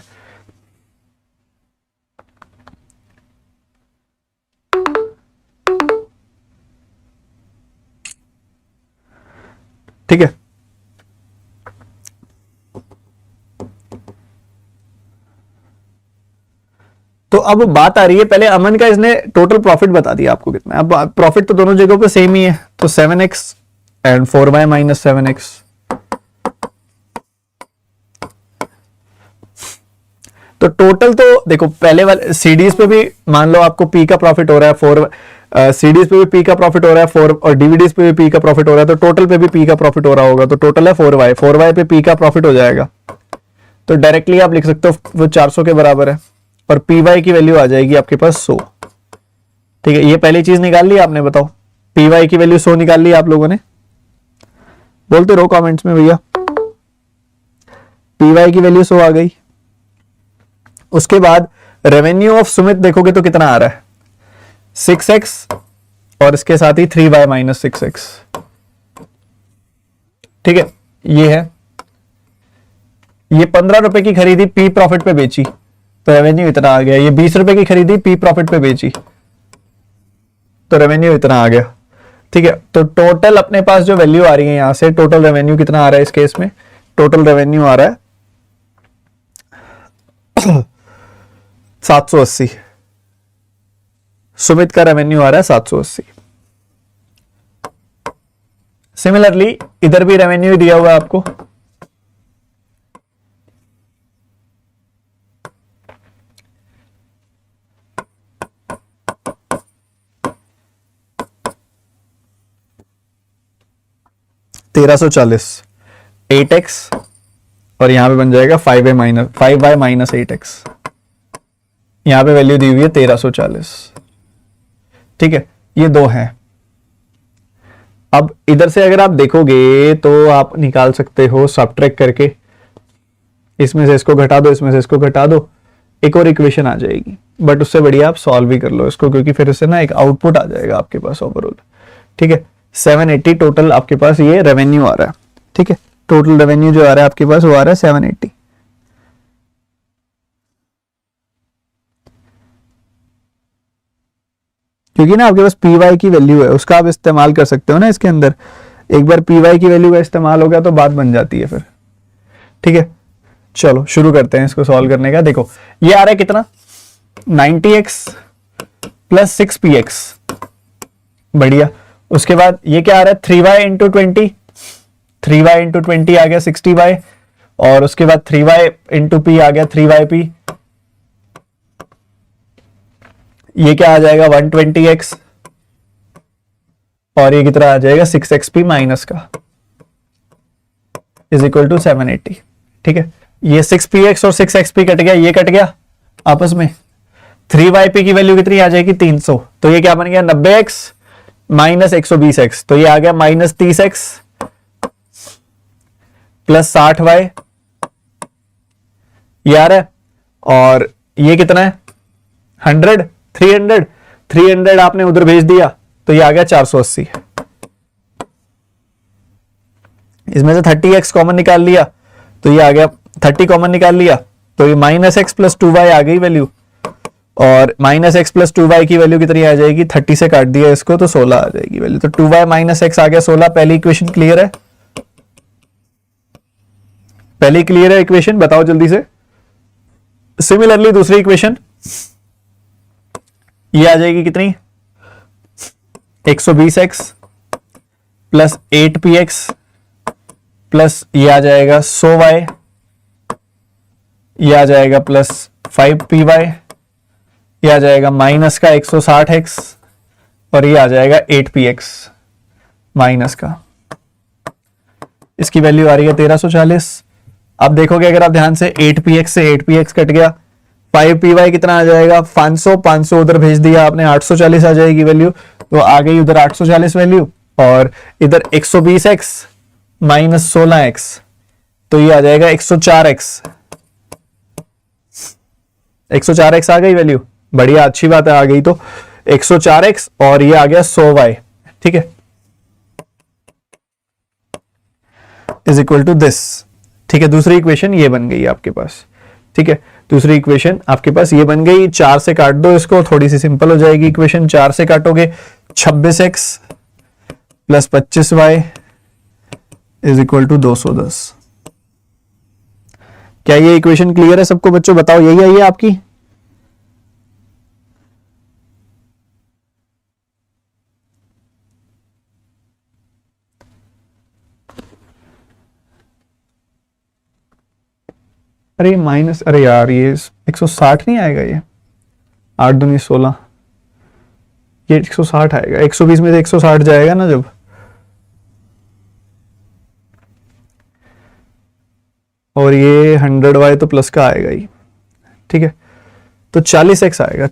ठीक है, तो अब बात आ रही है, पहले अमन का इसने टोटल प्रॉफिट बता दिया आपको कितना है। अब प्रॉफिट तो दोनों जगहों पे सेम ही है, तो 7x and 4y minus 7x। तो टोटल तो देखो, पहले वाले सीडीज पे भी मान लो आपको पी का प्रॉफिट हो रहा है 4, सीडीज पे भी पी का प्रॉफिट हो रहा है 4 और डीवीडीज पे भी पी का प्रॉफिट हो रहा है, तो टोटल पे भी पी का प्रॉफिट हो रहा होगा, तो टोटल है 4y पे पी का प्रॉफिट हो जाएगा। तो डायरेक्टली आप लिख सकते हो वो 400 के बराबर है और पी वाई की वैल्यू आ जाएगी आपके पास 100। ठीक है, ये पहली चीज निकाल ली आपने, बताओ पी वाई की वैल्यू 100 निकाल ली आप लोगों ने, बोलते रहो कमेंट्स में भैया। पी वाई की वैल्यू 100 आ गई। उसके बाद रेवेन्यू ऑफ सुमित देखोगे तो कितना आ रहा है 6x और इसके साथ ही 3y माइनस 6x। ठीक है, ये है, ये 15 रुपए की खरीदी पी प्रॉफिट पे बेची तो रेवेन्यू इतना आ गया। ये 20 रुपए की खरीदी पी प्रॉफिट पे बेची तो रेवेन्यू इतना आ गया। ठीक है, तो टोटल अपने पास जो वैल्यू आ रही है यहां से, टोटल रेवेन्यू कितना आ रहा है इस केस में, टोटल रेवेन्यू आ रहा है 780। सुमित का रेवेन्यू आ रहा है 780। सिमिलरली इधर भी रेवेन्यू दिया हुआ है आपको, $1340 8x और यहां पे बन जाएगा 5y माइनस 8x। यहां पे वैल्यू दी हुई है 1340। ठीक है, ये दो हैं। अब इधर से अगर आप देखोगे तो आप निकाल सकते हो सब्ट्रैक्ट करके, इसमें से इसको घटा दो, इसमें से इसको घटा दो, एक और इक्वेशन आ जाएगी। बट उससे बढ़िया आप सॉल्व भी कर लो इसको, क्योंकि फिर इससे ना एक आउटपुट आ जाएगा आपके पास ओवरऑल। ठीक है, 780 टोटल आपके पास ये रेवेन्यू आ रहा है। ठीक है, टोटल रेवेन्यू जो आ रहा है आपके पास वो आ रहा है 780। क्योंकि ना आपके पास पी वाई की वैल्यू है, उसका आप इस्तेमाल कर सकते हो ना इसके अंदर। एक बार पी वाई की वैल्यू का इस्तेमाल हो गया तो बात बन जाती है फिर। ठीक है, चलो शुरू करते हैं इसको सॉल्व करने का। देखो ये आ रहा है कितना 90x प्लस 6px, बढ़िया। उसके बाद ये क्या आ रहा है 3y इंटू 20, 3y इंटू 20 आ गया 60y, और उसके बाद 3y इंटू p आ गया 3yp। ये क्या आ जाएगा 120x और ये कितना आ जाएगा 6xp माइनस का इज इक्वल टू 780। ठीक है, ये 6px और 6xp कट गया, ये कट गया आपस में। 3yp की वैल्यू कितनी आ जाएगी 300, तो ये क्या बन गया 90x माइनस 120x, तो ये आ गया माइनस 30x प्लस 60y, ये आ रहा है। और ये कितना है 100, 300 आपने उधर भेज दिया तो ये आ गया 480। इसमें से 30x कॉमन निकाल लिया तो ये आ गया 30 कॉमन निकाल लिया तो ये माइनस एक्स प्लस 2y आ गई वैल्यू, और माइनस एक्स प्लस 2y की वैल्यू कितनी आ जाएगी 30 से काट दिया इसको तो 16 आ जाएगी वैल्यू। तो 2y माइनस एक्स आ गया 16। पहली इक्वेशन क्लियर है, पहली क्लियर है इक्वेशन, बताओ जल्दी से। सिमिलरली दूसरी इक्वेशन ये आ जाएगी कितनी 120x प्लस 8px प्लस ये आ जाएगा 100y, ये आ जाएगा प्लस 5py, ये आ जाएगा माइनस का 160x और ये आ जाएगा 8px माइनस का। इसकी वैल्यू आ रही है 1340। अब देखोगे अगर आप ध्यान से 8px से 8px कट गया, 5py कितना आ जाएगा 500 उधर भेज दिया आपने 840 आ जाएगी वैल्यू, तो आ गई उधर 840 वैल्यू, और इधर 120x माइनस 16x तो ये आ जाएगा 104x, 104x आ गई वैल्यू, बढ़िया अच्छी बात है आ गई। तो 104x और ये आ गया 100y। ठीक है, इज इक्वल टू दिस। ठीक है, दूसरी इक्वेशन ये बन गई आपके पास। ठीक है, दूसरी इक्वेशन आपके पास ये बन गई। 4 से काट दो इसको, थोड़ी सी सिंपल हो जाएगी इक्वेशन। 4 से काटोगे 26x plus 25y is equal to 210। क्या ये इक्वेशन क्लियर है सबको बच्चों, बताओ यही आई है आपकी। अरे माइनस, अरे यार ये 160 नहीं आएगा, ये 8 दूनी 16, ये 160 आएगा, 120 में से 160 जाएगा ना जब, और ये 100y तो प्लस का आएगा ही, ठीक है। तो 40x आएगा,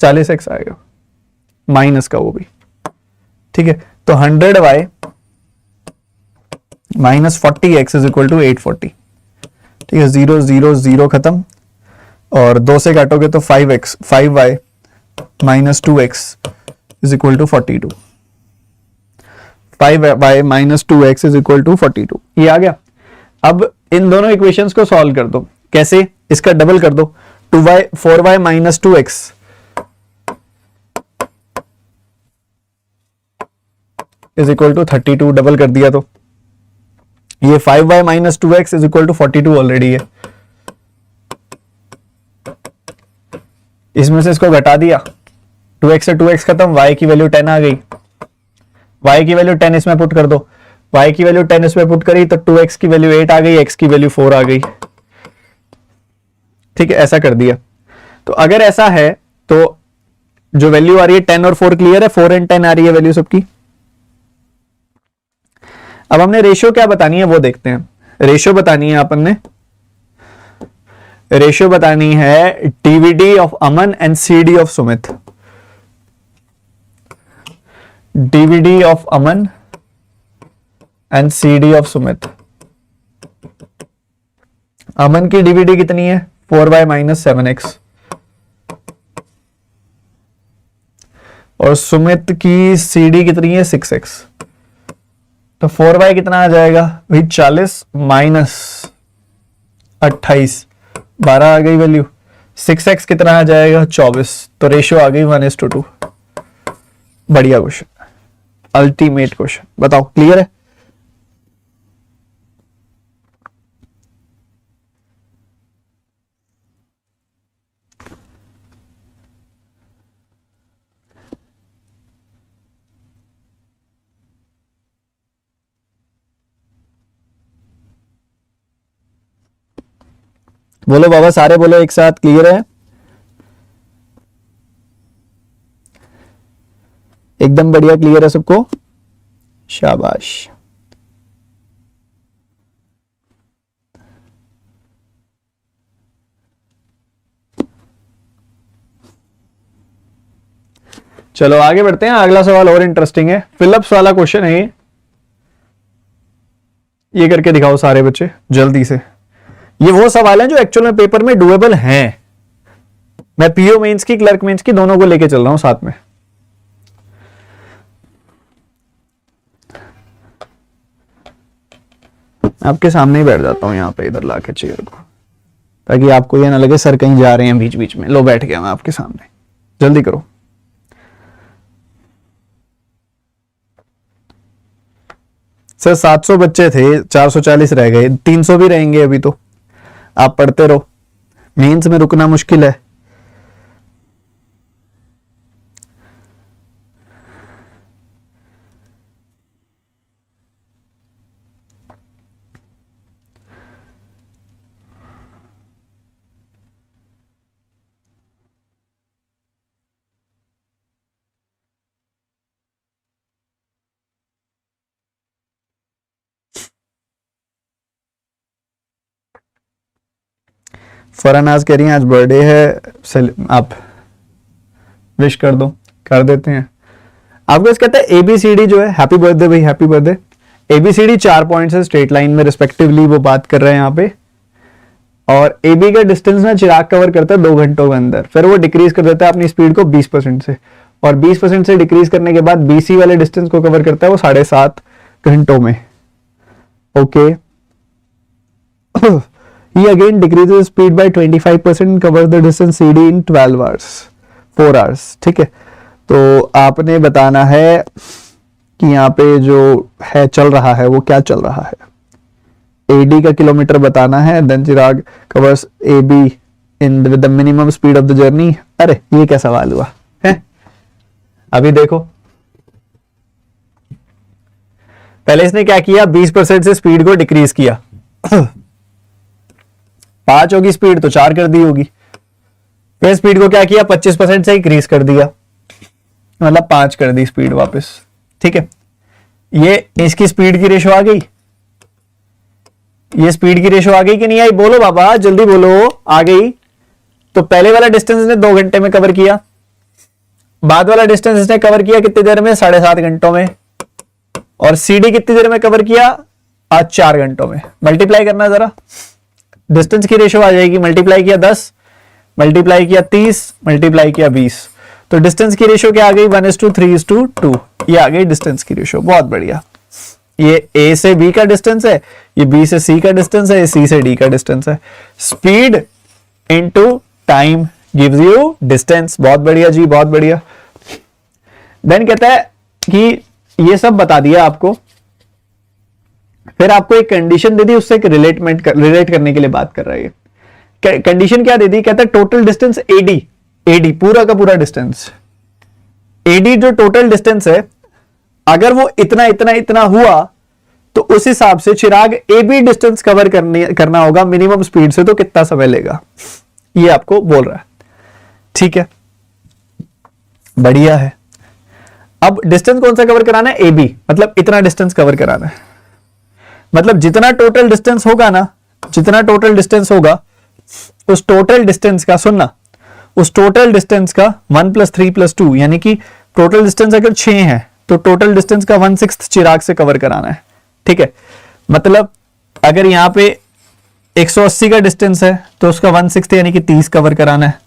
40x आएगा माइनस का वो भी, ठीक है। तो 100y minus 40x is equal to 840, ठीक है। 0 0 0 खत्म, और 2 से काटोगे तो 5y minus 2x is equal to 42, 5y minus 2x is equal to 42, ये आ गया। अब इन दोनों इक्वेशंस को सॉल्व कर दो, कैसे, इसका डबल कर दो, 4y minus 2x is equal to 32, double कर दिया तो ये 5y minus 2x is equal to 42 already है, इसमें से इसको घटा दिया, 2x से 2x खत्म, y की वैल्यू 10 आ गई, y की वैल्यू 10 इसमें पुट कर दो, y की वैल्यू 10 इसमें पुट करी तो 2x की वैल्यू 8 आ गई, x की वैल्यू 4 आ गई, ठीक है। ऐसा कर दिया। तो अगर ऐसा है तो जो वैल्यू आ रही है 10 और 4 क्लियर है, 4 एंड 10 आ रही है वैल्यू सबकी। अब हमने रेशियो क्या बतानी है वो देखते हैं। रेशियो बतानी है अपन ने, रेशियो बतानी है DVD of Aman and CD of Sumit, DVD of Aman and CD of Sumit. Aman की डीवीडी कितनी है, 4y माइनस 7x, और सुमित की सीडी कितनी है, 6x। तो 4y कितना आ जाएगा भाई, 40 माइनस 28, 12 आ गई वैल्यू। 6x कितना आ जाएगा, 24। तो रेशियो आ गई 1:2। बढ़िया क्वेश्चन, अल्टीमेट क्वेश्चन। बताओ क्लियर है। बोलो बाबा, सारे बोलो एक साथ, क्लियर है, एकदम बढ़िया, क्लियर है सबको, शाबाश। चलो आगे बढ़ते हैं, अगला सवाल और इंटरेस्टिंग है, फिलिप्स वाला क्वेश्चन है ये करके दिखाओ सारे बच्चे जल्दी से। ये वो सवाल है जो एक्चुअल में पेपर में डुएबल हैं। मैं पीओ मेंस की, क्लर्क मेंस की, दोनों को लेके चल रहा हूं साथ में। आपके सामने ही बैठ जाता हूं यहां पे, इधर लाके चेयर को, ताकि आपको ये ना लगे सर कहीं जा रहे हैं बीच बीच में। लो बैठ गया मैं आपके सामने, जल्दी करो। सर 700 बच्चे थे, 440 रह गए, 300 भी रहेंगे अभी तो। आप पढ़ते रहो, मेंस में रुकना मुश्किल है। फरनाज कह रही हैं आज बर्थडे है, आप विश कर दो, कर देते हैं। आपको इस कहते हैं एबीसीडी जो है, हैप्पी बर्थडे भाई, हैप्पी बर्थडे। एबीसीडी 4 पॉइंट्स है स्ट्रेट लाइन में रिस्पेक्टिवली, वो बात कर रहे हैं यहाँ पे। और एबी का डिस्टेंस ना चिराग कवर करता है 2 घंटों के अंदर, फिर वो डिक्रीज कर देता है अपनी स्पीड को 20% से, और 20% से डिक्रीज करने के बाद बीसी वाले डिस्टेंस को कवर करता है वो 7.5 घंटों में। Okay He again decreases speed by 25% and covers the distance CD in 12 hours, 4 hours, ठीक है। तो आपने बताना है कि यहाँ पे जो है चल रहा है वो क्या चल रहा है। AD का किलोमीटर बताना है, then Chirag covers AB in with the minimum speed of the journey। अरे ये क्या सवाल हुआ है, अभी देखो। पहले इसने क्या किया, 20% से स्पीड को डिक्रीज किया। 5 होगी स्पीड तो 4 कर दी होगी, फिर स्पीड को क्या किया, 25% से इंक्रीज कर दिया, मतलब 5 कर दी स्पीड वापस। ठीक है, ये इसकी स्पीड की रेशो आ गई, ये स्पीड की रेशो आ गई कि नहीं आई, बोलो बाबा जल्दी बोलो, आ गई। तो पहले वाला डिस्टेंस इसने 2 घंटे में कवर किया, बाद वाला डिस्टेंस इसने कवर किया कितनी देर में, 7.5 घंटों में, और सीडी कितनी देर में कवर किया, आज 4 घंटों में। मल्टीप्लाई करना जरा, डिस्टेंस की रेशो आ जाएगी, मल्टीप्लाई किया 10, मल्टीप्लाई किया 30, मल्टीप्लाई किया 20, तो डिस्टेंस की रेशो क्या आ गई, 1:3:2, ये आ गई डिस्टेंस की रेशो। बहुत बढ़िया, ये ए से बी का डिस्टेंस है, ये बी से सी का डिस्टेंस है, ये सी से डी का डिस्टेंस है। Speed into time gives you distance. बहुत बढ़िया जी, बहुत बढ़िया। देन कहता है कि ये सब बता दिया आपको, फिर आपको एक कंडीशन दे दी, उससे एक रिलेट करने के लिए बात कर रहा है। कंडीशन क्या दे दी, कहता है टोटल डिस्टेंस एडी, एडी पूरा का पूरा डिस्टेंस, एडी जो टोटल डिस्टेंस है, अगर वो इतना इतना इतना हुआ तो उस हिसाब से चिराग ए बी डिस्टेंस कवर करना होगा मिनिमम स्पीड से, तो कितना समय लेगा, ये आपको बोल रहा है। ठीक है, बढ़िया है। अब डिस्टेंस कौन सा कवर कराना है, ए बी, मतलब इतना डिस्टेंस कवर कराना है, मतलब जितना टोटल डिस्टेंस होगा ना, जितना टोटल डिस्टेंस होगा उस टोटल डिस्टेंस का, सुनना, उस टोटल डिस्टेंस का 1 + 3 + 2, यानी कि टोटल डिस्टेंस अगर 6 है तो टोटल डिस्टेंस का 1/6 चिराग से कवर कराना है। ठीक है, मतलब अगर यहां पे 180 का डिस्टेंस है तो उसका 1/6 यानी कि 30 कवर कराना है।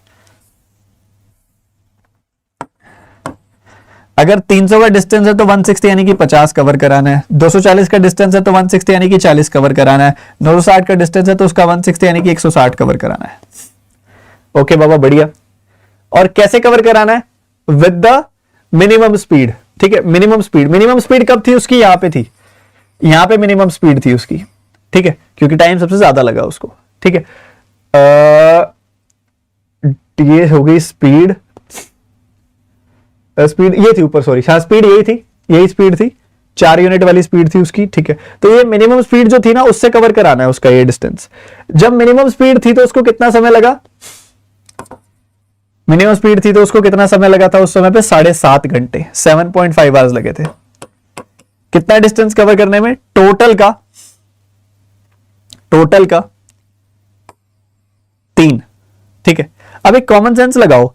अगर 300 का डिस्टेंस है तो 160 यानी कि 50 कवर कराना है। 240 का डिस्टेंस है तो 160 यानी कि 40 कवर कराना है। 960 का डिस्टेंस है तो उसका 160 यानी कि 160 कवर कराना है। ओके बाबा, बढ़िया। और कैसे कवर कराना है, विद द मिनिमम स्पीड। ठीक है, मिनिमम स्पीड कब थी उसकी, यहां पे थी, यहां पे मिनिमम स्पीड थी उसकी। ठीक है, क्योंकि टाइम सबसे ज्यादा लगा उसको। ठीक है, ये हो गई स्पीड, स्पीड ये थी ऊपर, सॉरी, हाँ स्पीड यही थी, यही स्पीड थी, 4 यूनिट वाली स्पीड थी उसकी। ठीक है, तो ये मिनिमम स्पीड जो थी ना, उससे कवर कराना है उसका ये डिस्टेंस। जब मिनिमम स्पीड थी तो उसको कितना समय लगा, मिनिमम स्पीड थी तो उसको कितना समय लगा था उस समय पे, 7.5 घंटे, 7.5 आवर्स लगे थे। कितना डिस्टेंस कवर करने में, टोटल का 3। ठीक है, अब एक कॉमन सेंस लगाओ,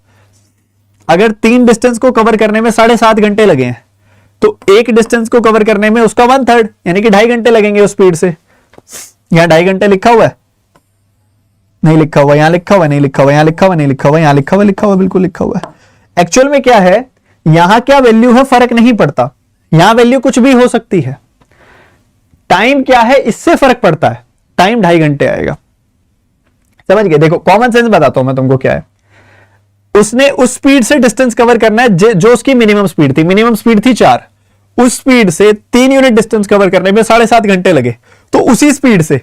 अगर 3 डिस्टेंस को कवर करने में 7.5 घंटे लगे हैं तो एक डिस्टेंस को कवर करने में उसका 1/3 यानी कि 2.5 घंटे लगेंगे उस स्पीड से। यहां 2.5 घंटे लिखा हुआ है, नहीं लिखा हुआ, यहां लिखा हुआ, नहीं लिखा हुआ, यहां लिखा हुआ, नहीं लिखा हुआ, यहां लिखा हुआ, लिखा हुआ, बिल्कुल लिखा हुआ है। एक्चुअल में क्या है, यहां क्या वैल्यू है फर्क नहीं पड़ता, यहां वैल्यू कुछ भी हो सकती है। टाइम क्या है इससे फर्क पड़ता है, टाइम 2.5 घंटे आएगा। समझ गए, देखो कॉमन सेंस बताता हूं मैं तुमको क्या है। उसने उस स्पीड से डिस्टेंस कवर करना है जो उसकी मिनिमम स्पीड थी, मिनिमम स्पीड थी 4, उस स्पीड से 3 यूनिट डिस्टेंस कवर करने में 7.5 घंटे लगे, तो उसी स्पीड से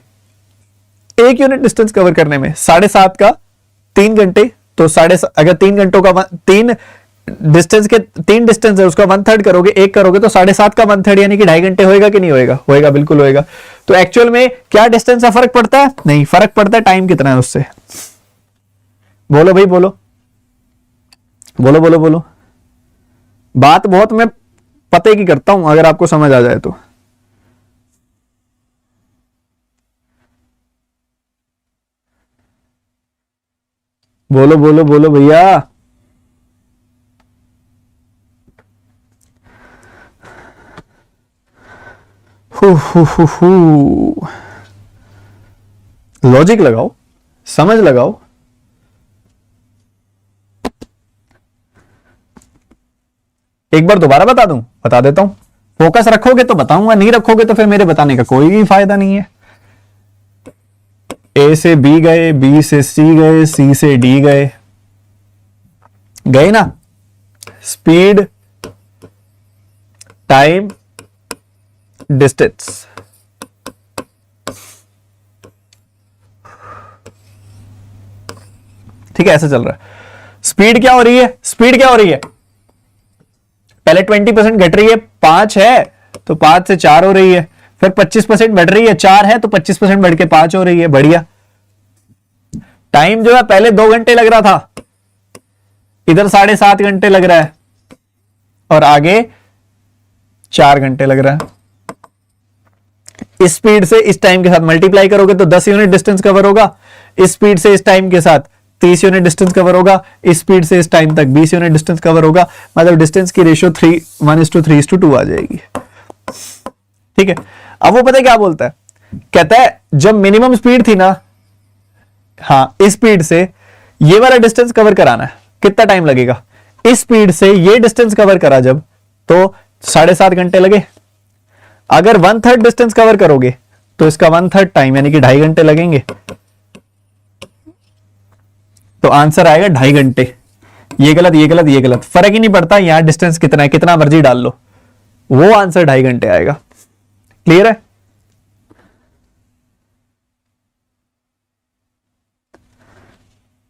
1 यूनिट डिस्टेंस कवर करने में 7.5 का 3 घंटे, तो अगर 3 घंटों का 3 डिस्टेंस के 3 डिस्टेंस है उसका 1/3 करोगे, 1 करोगे तो 7.5 का 1/3 यानी कि 2.5 घंटे होएगा कि नहीं होएगा, होएगा, बिल्कुल होएगा। तो एक्चुअल में क्या डिस्टेंस का फर्क पड़ता है, नहीं फर्क पड़ता है टाइम कितना है उससे। बोलो भाई, बोलो बोलो बोलो बोलो, बात बहुत मैं पते की करता हूं, अगर आपको समझ आ जाए तो। बोलो बोलो बोलो भैया, लॉजिक लगाओ, समझ लगाओ। एक बार दोबारा बता दूं, बता देता हूं, फोकस रखोगे तो बताऊंगा, नहीं रखोगे तो फिर मेरे बताने का कोई भी फायदा नहीं है। ए से बी गए, बी से सी गए, सी से डी गए, गए ना। स्पीड, टाइम, डिस्टेंस, ठीक है, ऐसे चल रहा है। स्पीड क्या हो रही है, स्पीड क्या हो रही है, पहले 20% घट रही है, 5 है तो 5 से 4 हो रही है, फिर 25% बढ़ रही है, 4 है तो 25% बढ़ के 5 हो रही है, बढ़िया। टाइम जो है पहले 2 घंटे लग रहा था, इधर 7.5 घंटे लग रहा है और आगे 4 घंटे लग रहा है। इस स्पीड से इस टाइम के साथ मल्टीप्लाई करोगे तो 10 यूनिट डिस्टेंस कवर होगा। इस स्पीड से इस टाइम के साथ 30 यूनिट डिस्टेंस कवर होगा। इस स्पीड से इस टाइम तक 20 यूनिट डिस्टेंस कवर होगा। मतलब डिस्टेंस की रेशियो 1:3:2 आ जाएगी। ठीक है, अब वो पता है क्या बोलता है, कहता है जब मिनिमम स्पीड थी ना, हाँ इस स्पीड से ये वाला डिस्टेंस कवर कराना है, कितना टाइम लगेगा? इस स्पीड से ये डिस्टेंस कवर करा जब, तो 7.5 घंटे लगे। अगर 1/3 डिस्टेंस कवर करोगे तो इसका 1/3 टाइम यानी कि 2.5 घंटे लगेंगे। तो आंसर आएगा 2.5 घंटे। ये गलत, ये गलत, ये गलत, फर्क ही नहीं पड़ता यहां डिस्टेंस कितना है, कितना मर्जी डाल लो, वो आंसर 2.5 घंटे आएगा। क्लियर है?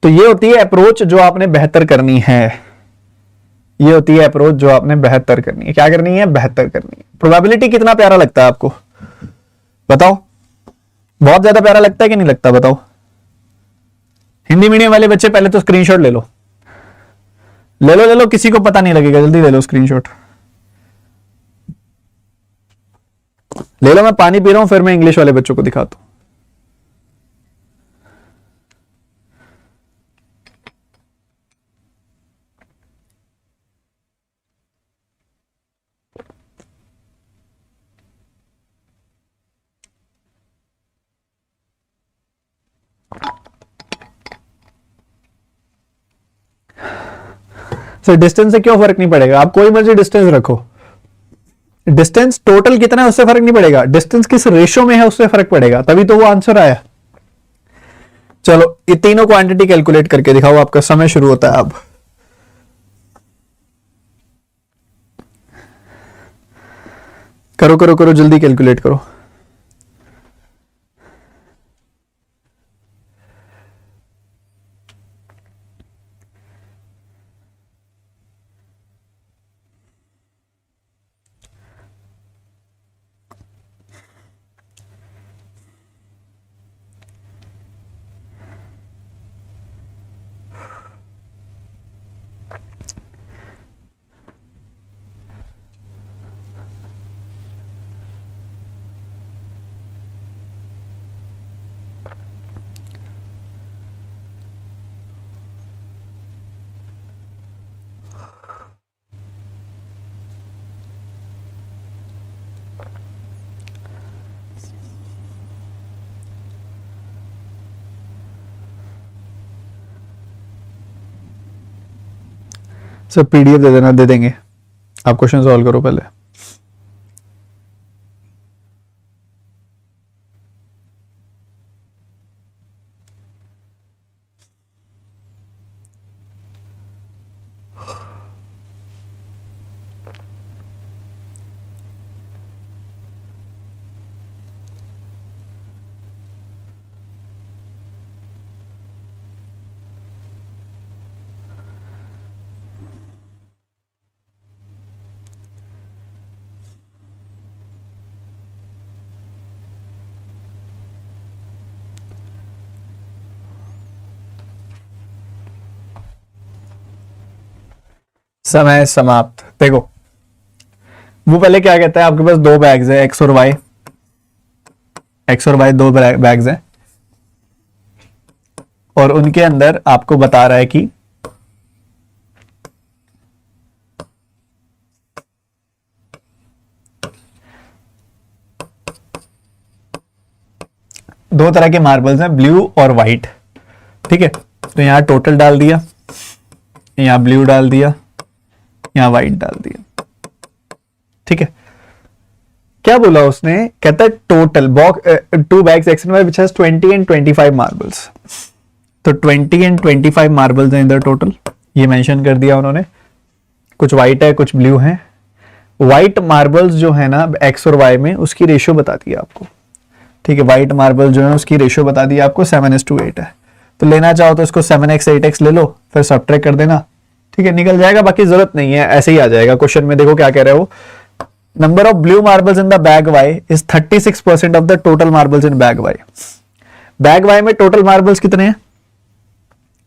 तो ये होती है अप्रोच जो आपने बेहतर करनी है। ये होती है अप्रोच जो आपने बेहतर करनी है। क्या करनी है? बेहतर करनी है। प्रोबेबिलिटी कितना प्यारा लगता है आपको? बताओ, बहुत ज्यादा प्यारा लगता है कि नहीं लगता? बताओ। हिंदी मीडियम वाले बच्चे पहले तो स्क्रीनशॉट ले लो, ले लो, ले लो, किसी को पता नहीं लगेगा, जल्दी ले लो स्क्रीनशॉट ले लो। मैं पानी पी रहा हूं, फिर मैं इंग्लिश वाले बच्चों को दिखाता हूं। सर डिस्टेंस से क्यों फर्क नहीं पड़ेगा? आप कोई मर्जी डिस्टेंस रखो, डिस्टेंस टोटल कितना है उससे फर्क नहीं पड़ेगा, डिस्टेंस किस रेशियो में है उससे फर्क पड़ेगा, तभी तो वो आंसर आया। चलो ये तीनों क्वांटिटी कैलकुलेट करके दिखाओ, आपका समय शुरू होता है अब। करो करो करो, जल्दी कैलकुलेट करो। सर पीडीएफ दे देना, दे देंगे, आप क्वेश्चन सॉल्व करो पहले। समय समाप्त। देखो वो पहले क्या कहता है, आपके पास दो बैग्स है, एक्स और वाई, एक्स और वाई दो बैग्स हैं, और उनके अंदर आपको बता रहा है कि दो तरह के मार्बल्स हैं, ब्लू और वाइट। ठीक है, तो यहां टोटल डाल दिया, यहां ब्लू डाल दिया, यहां व्हाइट डाल दिया। ठीक है, क्या बोला उसने? कहता है total box 2 bags X and Y which has 20 and 25 marbles। तो 20 and 25 marbles हैं इधर टोटल, ये मेंशन कर दिया उन्होंने। कुछ व्हाइट है, कुछ ब्लू है। व्हाइट मार्बल्स जो है ना X और Y में, उसकी रेशियो बता दी आपको। ठीक है, व्हाइट मार्बल जो है उसकी रेशियो बता दी आपको, 7:8 है। तो लेना चाहो तो इसको 7x 8x ले लो, फिर सब्ट्रैक्ट कर देना। ठीक है, निकल जाएगा, बाकी जरूरत नहीं है, ऐसे ही आ जाएगा। क्वेश्चन में देखो क्या कह रहे हो, number of blue marbles in the bag Y is 36% of the total marbles in bag Y. Bag Y में टोटल मार्बल्स कितने हैं?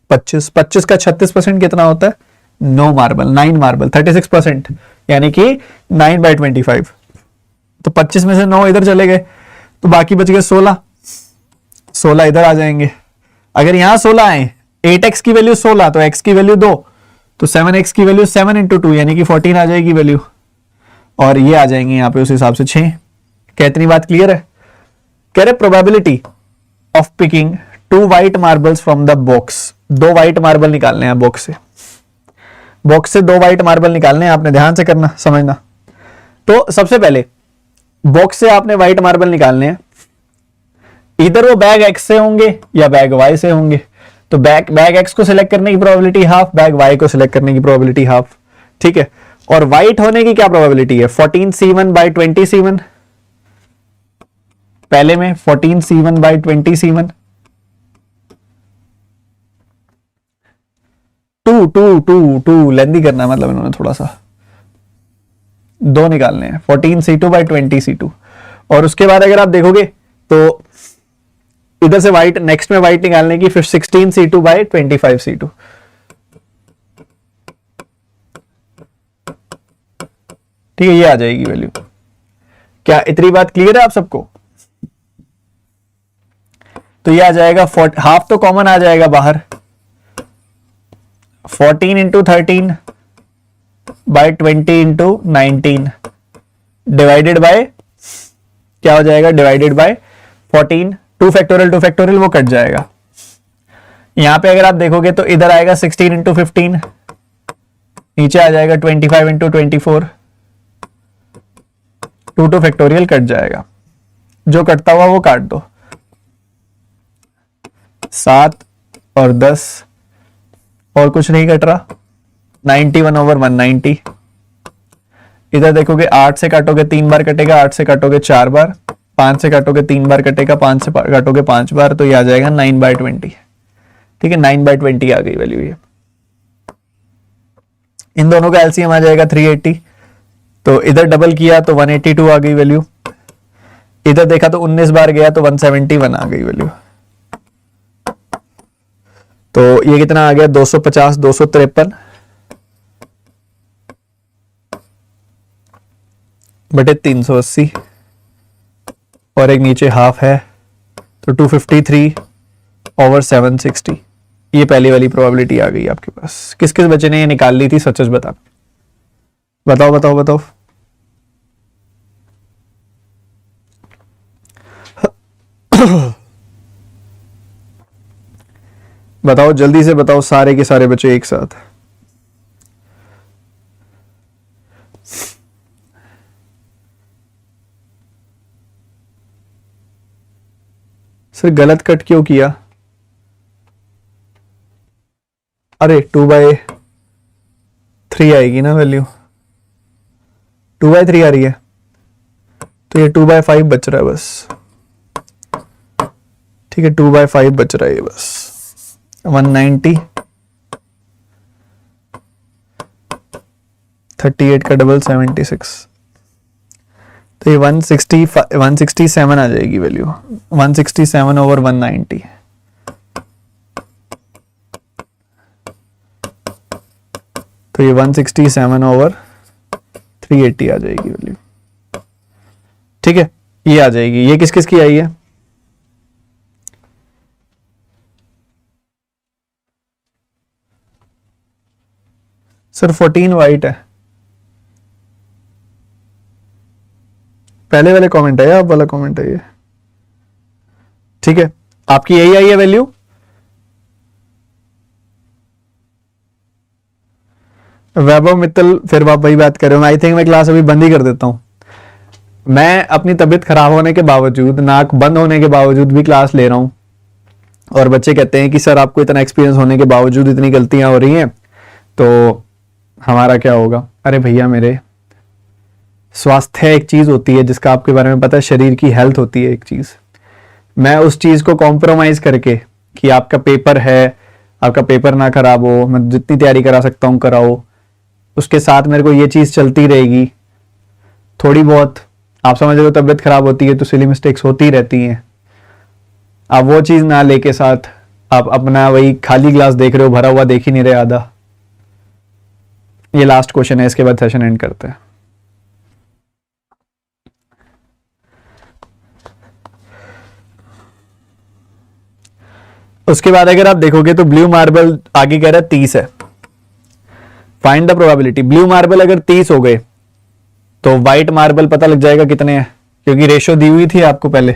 25। 25 का 36% कितना होता है? नो मार्बल, 9 मार्बल, 36%, यानी कि 9/25। तो 25 में से 9 इधर चले गए, तो बाकी बच गए 16। 16 इधर आ जाएंगे। अगर यहां 16 आए, 8x की वैल्यू 16, तो x की वैल्यू 2, तो 7x की वैल्यू 7 × 2 यानी कि 14 आ जाएगी वैल्यू, और ये आ जाएंगे यहाँ पे उस हिसाब से 6। क्या इतनी बात क्लियर है? कह रहे probability of picking 2 white marbles from the box. 2 white marble निकालने हैं बॉक्स से, बॉक्स से 2 व्हाइट मार्बल निकालने हैं, आपने ध्यान से करना, समझना। तो सबसे पहले बॉक्स से आपने व्हाइट मार्बल निकालने हैं, इधर वो बैग एक्स से होंगे या बैग वाई से होंगे। तो बैग एक्स को सिलेक्ट करने की प्रोबेबिलिटी हाफ, बैग वाई को सिलेक्ट करने की प्रोबेबिलिटी हाफ, ठीक है। और व्हाइट होने की क्या प्रोबेबिलिटी है? 14c1/20c1, पहले में 14c1/20c1, 2 लेंदी करना है, मतलब इन्होंने थोड़ा सा 2 निकालने हैं, 14c2/20c2। और उसके बाद अगर आप देखोगे तो इधर से व्हाइट, नेक्स्ट में व्हाइट निकालने की, फिर 16c2/25c2। ठीक है, ये आ जाएगी वैल्यू। क्या इतनी बात क्लियर है आप सबको? तो ये आ जाएगा, हाफ तो कॉमन आ जाएगा बाहर, 14 × 13/20 × 19 डिवाइडेड बाय, क्या हो जाएगा? डिवाइडेड बाय 14, 2 फैक्टोरियल वो कट जाएगा। यहां पे अगर आप देखोगे तो इधर आएगा 16 × 15, नीचे आ जाएगा 25 × 24, 2 फैक्टोरियल कट जाएगा, जो कटता हुआ वो काट दो, 7 और 10, और कुछ नहीं कट रहा, 91/190। इधर देखोगे 8 से काटोगे 3 बार कटेगा, 8 से काटोगे 4 बार, 5 से काटोगे 3 बार कटेगा, 5 से काटोगे 5 बार, तो ये आ जाएगा 9/20। ठीक है, 9/20 आ गई वैल्यू ये। इन दोनों का एलसीएम आ जाएगा 380, तो इधर डबल किया तो 182 आ गई वैल्यू, इधर देखा तो 19 बार गया तो 171 आ गई वैल्यू। तो ये कितना आ गया? 250, 253 बटे 380, और एक नीचे हाफ है, तो 253/760। ये पहली वाली प्रोबेबिलिटी आ गई आपके पास। किस किस बच्चे ने ये निकाल ली थी? सच सच बताओ, बताओ। बताओ जल्दी से बताओ, सारे के सारे बच्चे एक साथ। सर गलत कट क्यों किया? अरे 2/3 आएगी ना वैल्यू, 2/3 आ रही है, तो ये 2/5 बच रहा है बस। ठीक है, 2/5 बच रहा है ये बस। 190, 38 का डबल 76, तो ये 167 आ जाएगी वैल्यू, 167/190। तो ये 167/380 आ जाएगी वैल्यू। ठीक है, ये आ जाएगी। ये किस किस की आई है? सर 14 वाइट है, पहले वाले कमेंट है या आप वाला कमेंट है ये? ठीक है, आपकी यही आई है वैल्यू। वैभव मित्तल, फिर आप वही बात कर रहे हो। आई थिंक मैं क्लास अभी बंद ही कर देता हूं। मैं अपनी तबीयत खराब होने के बावजूद, नाक बंद होने के बावजूद भी क्लास ले रहा हूं, और बच्चे कहते हैं कि सर आपको इतना एक्सपीरियंस होने के बावजूद इतनी गलतियां हो रही हैं, तो हमारा क्या होगा? अरे भैया मेरे, स्वास्थ्य एक चीज होती है जिसका आपके बारे में पता है, शरीर की हेल्थ होती है एक चीज। मैं उस चीज को कॉम्प्रोमाइज करके कि आपका पेपर है, आपका पेपर ना खराब हो, मैं जितनी तैयारी करा सकता हूं कराओ, उसके साथ मेरे को ये चीज चलती रहेगी। थोड़ी बहुत आप समझ रहे हो, तबियत खराब होती है तो सिली मिस्टेक्स होती रहती हैं। आप वो चीज ना लेके साथ आप अपना वही खाली ग्लास देख रहे हो, भरा हुआ देख ही नहीं रहे आधा। ये लास्ट क्वेश्चन है, इसके बाद सेशन एंड करते हैं। उसके बाद अगर आप देखोगे तो ब्लू मार्बल आगे कह रहा है 30 है, find the probability. Blue marble अगर 30 हो गए तो व्हाइट मार्बल पता लग जाएगा कितने हैं, क्योंकि रेशो दी हुई थी आपको पहले।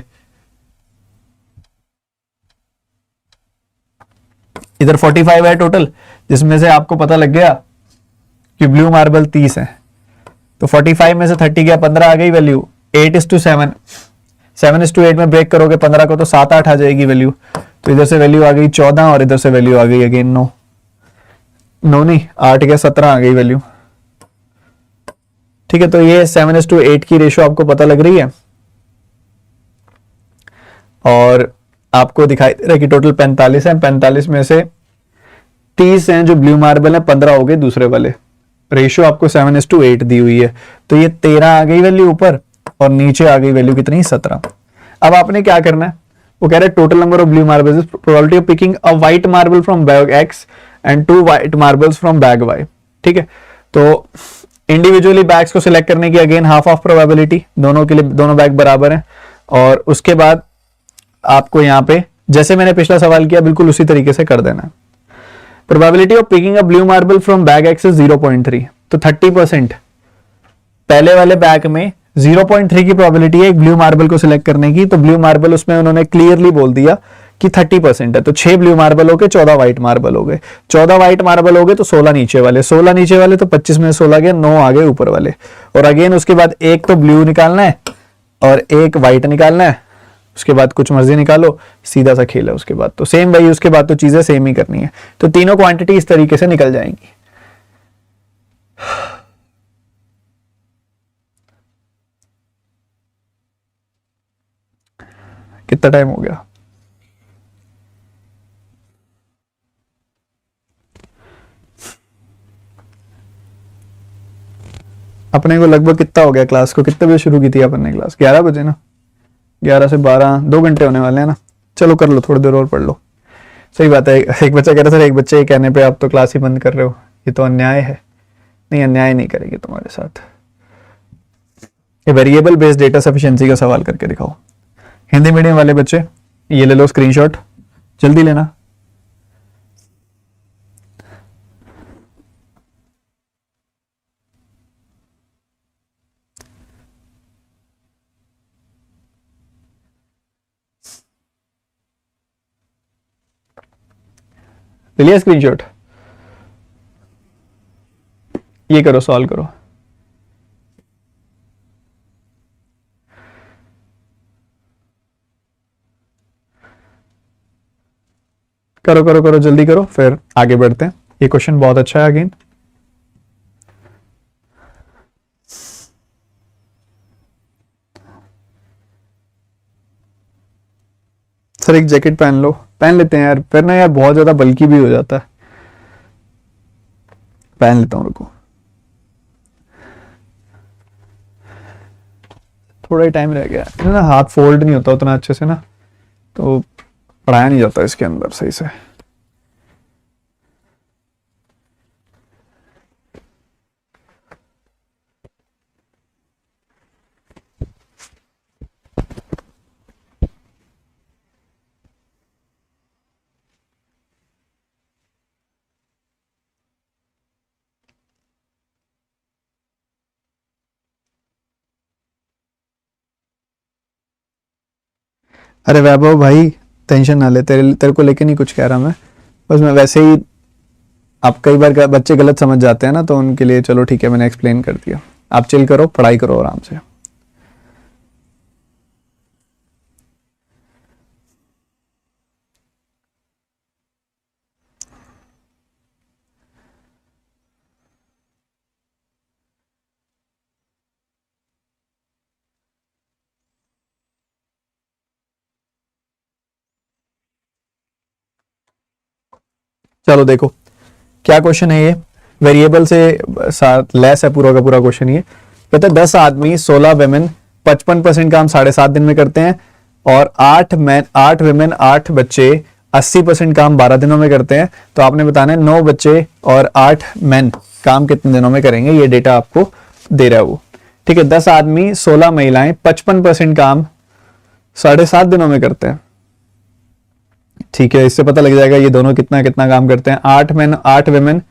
इधर 45 है टोटल, जिसमें से आपको पता लग गया कि ब्लू मार्बल 30 है, तो 45 में से 30 गया, 15 आ गई वैल्यू। 8:7, 7:8 में ब्रेक करोगे 15 को तो 7-8 आ जाएगी वैल्यू। तो इधर से वैल्यू आ गई 14 और इधर से वैल्यू आ गई अगेन 9 नहीं 8 गया 17 आ गई वैल्यू। ठीक है, तो ये 7:8 की रेशो आपको पता लग रही है और आपको दिखाई दे रहा है कि टोटल 45 है। 45 में से 30 हैं जो ब्लू मार्बल है, 15 हो गए दूसरे वाले। रेशियो आपको 7:8 दी हुई है, तो ये 13 आ गई वैल्यू ऊपर और नीचे आ गई वैल्यू कितनी 17। अब आपने क्या करना है, वो कह रहे हैं total number of blue marbles, probability of picking a white marble from bag X and 2 white marbles from bag Y. ठीक है, तो इंडिविजुअली बैग्स को सिलेक्ट करने की अगेन हाफ ऑफ प्रोबेबिलिटी, दोनों के लिए दोनों बैग बराबर हैं। और उसके बाद आपको यहां पे जैसे मैंने पिछला सवाल किया बिल्कुल उसी तरीके से कर देना है। Probability of picking a blue marble from bag x is 0.3, तो 30%। पहले वाले बैग में 0.3 की प्रोबेबिलिटी है एक ब्लू मार्बल को सिलेक्ट करने की, तो ब्लू मार्बल उसमें उन्होंने क्लियरली बोल दिया कि 30% है, तो 6 ब्लू मार्बल हो गए, 14 व्हाइट मार्बल हो गए। 14 व्हाइट मार्बल हो गए तो 16 नीचे वाले, 16 नीचे वाले तो 25 में 16 गए, 9 आ गए ऊपर वाले। और अगेन उसके बाद एक तो ब्लू निकालना है और एक व्हाइट निकालना है, उसके बाद कुछ मर्जी निकालो, सीधा सा खेल है उसके बाद तो सेम वही, उसके बाद तो चीजें सेम ही करनी है। तो तीनों क्वांटिटी इस तरीके से निकल जाएंगी। कितना टाइम हो गया? अपने को लगभग कितना हो गया क्लास को? कितने बजे शुरू की थी अपन ने क्लास? 11 बजे ना, 11 से 12, 2 घंटे होने वाले हैं ना। चलो कर लो, थोड़ी देर और पढ़ लो। सही बात है, एक बच्चा कह रहा सर एक बच्चे के कहने पे आप तो क्लास ही बंद कर रहे हो, ये तो अन्याय है। नहीं, अन्याय नहीं करेगी तुम्हारे साथ। ये वेरिएबल बेस्ड डेटा सफिशिएंसी का सवाल करके दिखाओ। हिंदी मीडियम वाले बच्चे ये ले लो स्क्रीनशॉट, जल्दी लेना। ले लिया स्क्रीनशॉट? ये करो, सॉल्व करो। करो करो करो, जल्दी करो, फिर आगे बढ़ते हैं। ये क्वेश्चन बहुत अच्छा है अगेन। सर एक जैकेट पहन लो, पहन लेते हैं यार, फिर ना यार बहुत ज्यादा बल्कि भी हो जाता है। पहन लेता हूं, रुको थोड़ा ही टाइम रह गया है ना, हाथ फोल्ड नहीं होता उतना अच्छे से ना, तो पढ़ाया नहीं जाता इसके अंदर सही से। अरे वैभव भाई टेंशन ना ले, तेरे को लेके नहीं कुछ कह रहा मैं, बस मैं वैसे ही, आप कई बार बच्चे गलत समझ जाते हैं ना, तो उनके लिए चलो ठीक है मैंने एक्सप्लेन कर दिया। आप चिल करो, पढ़ाई करो आराम से। चलो देखो क्या क्वेश्चन है ये, वेरिएबल से साथ लेस है पूरा का पूरा क्वेश्चन ये। कहते हैं 10 आदमी 16 वेमेन 55% काम 7.5 दिन में करते हैं और 8 वेमेन 8 बच्चे 80% काम 12 दिनों में करते हैं। तो आपने बताना है 9 बच्चे और 8 मैन काम कितने दिनों में करेंगे, ये डेटा आपको दे रहा है वो। ठीक है, 10 आदमी 16 महिलाएं 55% काम 7.5 दिनों में करते हैं। ठीक है, इससे पता लग जाएगा ये दोनों कितना कितना काम करते हैं। 8 मैन 8 विमेन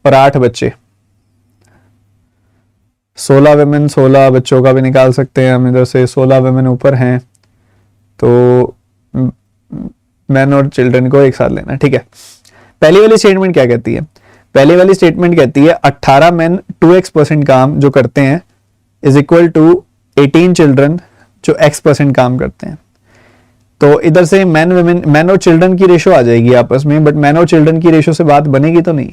और 8 बच्चे, 16 विमेन 16 बच्चों का भी निकाल सकते हैं हम इधर से। 16 विमेन ऊपर हैं तो मैन और चिल्ड्रन को एक साथ लेना। ठीक है, पहली वाली स्टेटमेंट क्या कहती है? पहली वाली स्टेटमेंट कहती है 18 मैन 2x% काम जो करते हैं इज इक्वल टू 18 चिल्ड्रन जो x% काम करते हैं। तो इधर से मैन विमेन मैन और चिल्ड्रन की रेशो आ जाएगी आपस में, बट मैन और चिल्ड्रन की रेशो से बात बनेगी तो नहीं।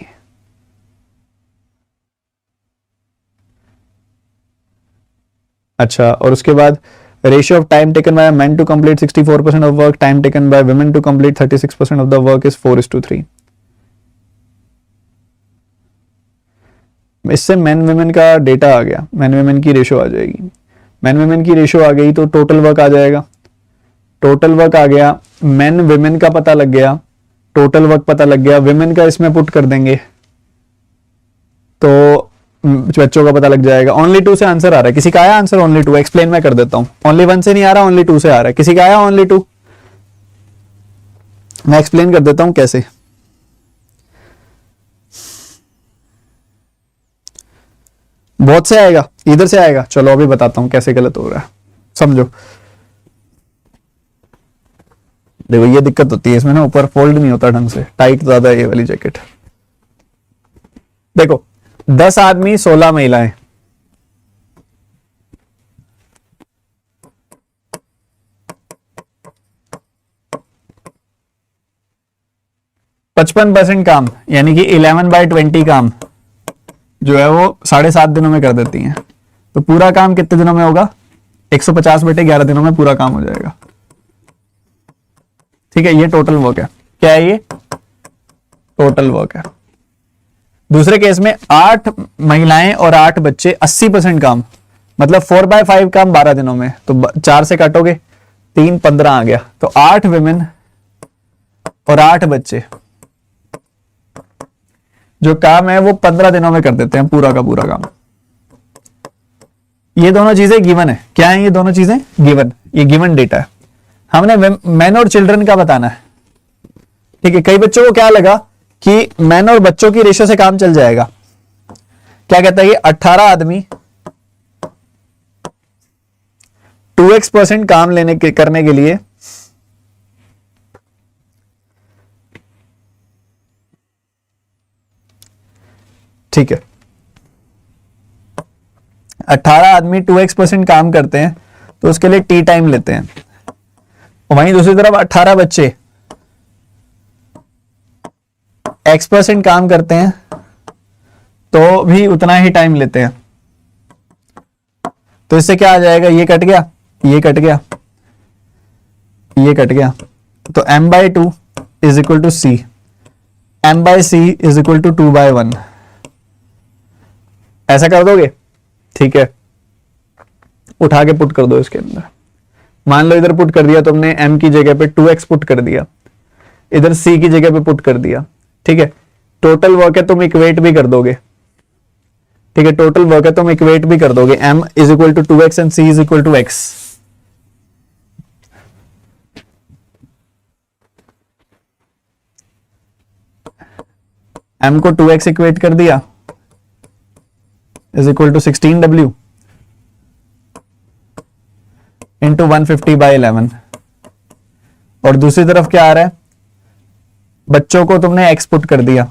अच्छा, और उसके बाद ratio of time taken by man to complete 64% of work, time taken by women to complete 36% of the work is 4:3। इससे मैन वुमेन का डेटा आ गया, मैन वुमेन की रेशो आ जाएगी। मैन वुमेन की रेशो आ गई तो टोटल वर्क आ जाएगा। टोटल वर्क आ गया, मैन वुमेन का पता लग गया, टोटल वर्क पता लग गया, वुमेन का इसमें पुट कर देंगे तो बच्चों का पता लग जाएगा। ओनली 2 से आंसर आ रहा है, किसी का आया आंसर ओनली 2? एक्सप्लेन मैं कर देता हूं, ओनली 1 से नहीं आ रहा, ओनली 2 से आ रहा है। किसी का आया ओनली 2? मैं एक्सप्लेन कर देता हूं कैसे। बहुत से आएगा, इधर से आएगा। चलो अभी बताता हूं कैसे गलत हो रहा है, समझो। देखो ये दिक्कत होती है इसमें ना, ऊपर फोल्ड नहीं होता ढंग से, टाइट ज्यादा है ये वाली जैकेट। देखो 10 आदमी 16 महिलाएं, पचपन % काम यानी कि 11/20 काम जो है वो 7.5 दिनों में कर देती हैं। तो पूरा काम कितने दिनों में होगा? 150/11 दिनों में पूरा काम हो जाएगा। ठीक है, ये टोटल वर्क है। क्या है ये? टोटल वर्क है। दूसरे केस में 8 महिलाएं और 8 बच्चे 80% काम, मतलब 4/5 काम 12 दिनों में। तो 4 से काटोगे 3 15 आ गया। तो 8 विमेन और 8 बच्चे जो काम है वो 15 दिनों में कर देते हैं पूरा का पूरा काम। ये दोनों चीजें गिवन है। क्या है ये दोनों चीजें? गिवन। ये गिवन डेटा है, हमने मैन और चिल्ड्रन का बताना है। ठीक है, कई बच्चों को क्या लगा कि मैन और बच्चों की रेशो से काम चल जाएगा। क्या कहता है ये? 18 आदमी 2x% काम करने के लिए ठीक है, 18 आदमी 2x% काम करते हैं तो उसके लिए टी टाइम लेते हैं। वहीं दूसरी तरफ 18 बच्चे x% काम करते हैं तो भी उतना ही टाइम लेते हैं। तो इससे क्या आ जाएगा? ये कट गया, ये कट गया, ये कट गया। तो m/2 is equal to c, m/c is equal to 2/1। ऐसा कर दोगे? ठीक है, उठा के पुट कर दो इसके अंदर। मान लो इधर पुट कर दिया तुमने, m की जगह पे 2x पुट कर दिया, इधर c की जगह पे पुट कर दिया। ठीक है, टोटल वर्क है तुम इक्वेट भी कर दोगे। ठीक है, टोटल वर्क है तुम इक्वेट भी कर दोगे। m is equal to 2x and c is equal to x। m को 2x इक्वेट कर दिया is equal to 16w into 150/11। और दूसरी तरफ क्या आ रहा है? बच्चों को तुमने x पुट कर दिया,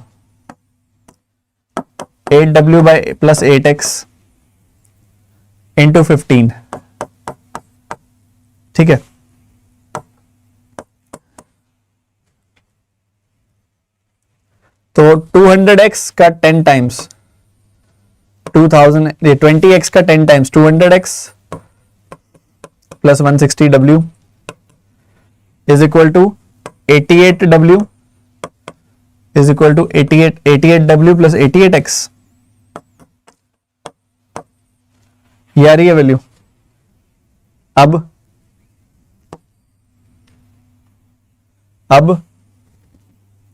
8w प्लस 8x इंटू 15। ठीक है, तो 200x का 10 टाइम्स 20x का 10 times 200x plus 160w is equal to 88w is equal to 88w plus 88x। ये आ रही है वैल्यू। अब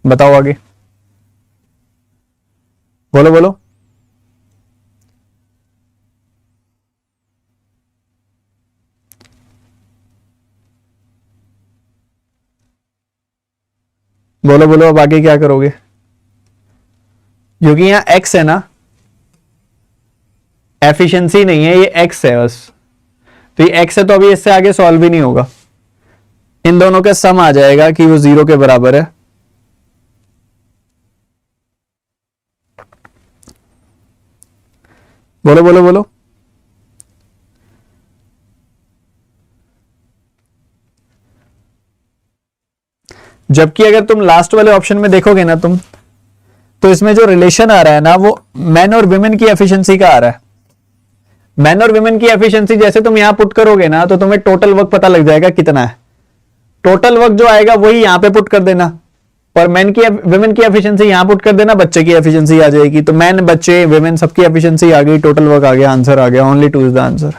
बताओ आगे, बोलो बोलो। बोलो बोलो अब आगे क्या करोगे, क्योंकि यहां एक्स है ना, एफिशिएंसी नहीं है, ये एक्स है बस। तो ये एक्स है तो अभी इससे आगे सॉल्व भी नहीं होगा, इन दोनों का सम आ जाएगा कि वो 0 के बराबर है। बोलो बोलो बोलो। जबकि अगर तुम लास्ट वाले ऑप्शन में देखोगे ना तुम, तो इसमें जो रिलेशन आ रहा है ना वो मैन और विमेन की एफिशिएंसी का आ रहा है। मैन और विमेन की एफिशिएंसी जैसे तुम यहां पुट करोगे ना तो तुम्हें टोटल वर्क पता लग जाएगा कितना है, टोटल वर्क जो आएगा वही यहां पे पुट कर देना, और मैन की विमेन की एफिशिएंसी यहां पुट कर देना, बच्चे की एफिशिएंसी आ जाएगी। तो मैन बच्चे विमेन सबकी एफिशिएंसी आ गई, टोटल वर्क आ गया, आंसर आ गया, ओनली 2 इज द आंसर।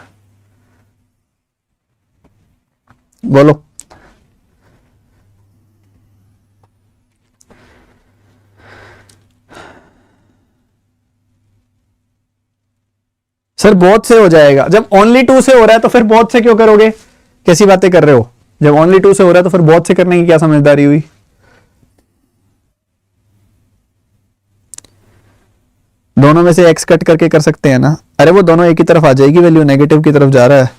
बोलो। सर बहुत से हो जाएगा, जब ओनली 2 से हो रहा है तो फिर बहुत से क्यों करोगे, कैसी बातें कर रहे हो, जब ओनली 2 से हो रहा है तो फिर बहुत से करने की क्या समझदारी हुई। दोनों में से एक्स कट करके कर सकते हैं ना, अरे वो दोनों एक ही तरफ आ जाएगी, वैल्यू नेगेटिव की तरफ जा रहा है।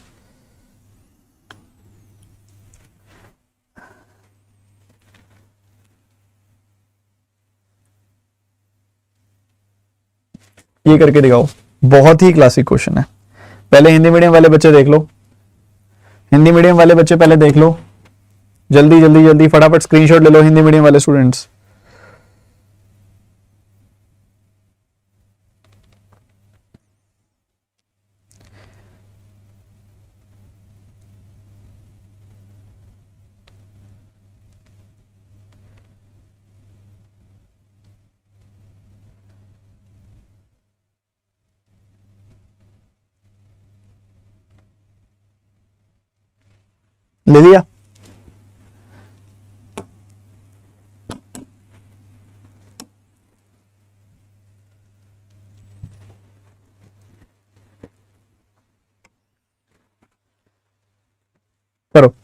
ये करके दिखाओ, बहुत ही क्लासिक क्वेश्चन है। पहले हिंदी मीडियम वाले बच्चे देख लो, हिंदी मीडियम वाले बच्चे पहले देख लो, जल्दी जल्दी जल्दी फटाफट स्क्रीनशॉट ले लो हिंदी मीडियम वाले स्टूडेंट्स। ले लिया। करो।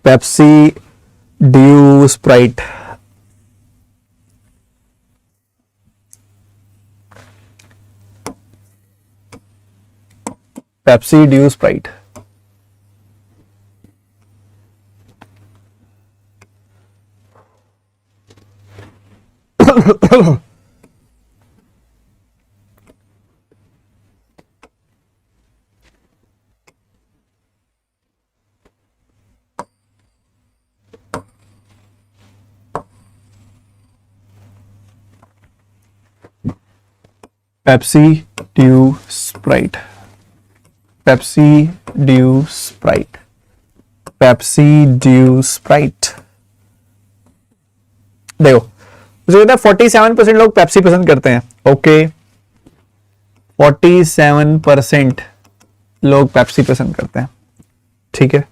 Pepsi, due, Sprite. Pepsi, due, Sprite. Pepsi, due, Sprite. Pepsi, due, Sprite. Pepsi, due, Sprite. देखो मुझे कहता है 47% लोग पेप्सी पसंद करते हैं। ओके 47% लोग पेप्सी पसंद करते हैं, ठीक है।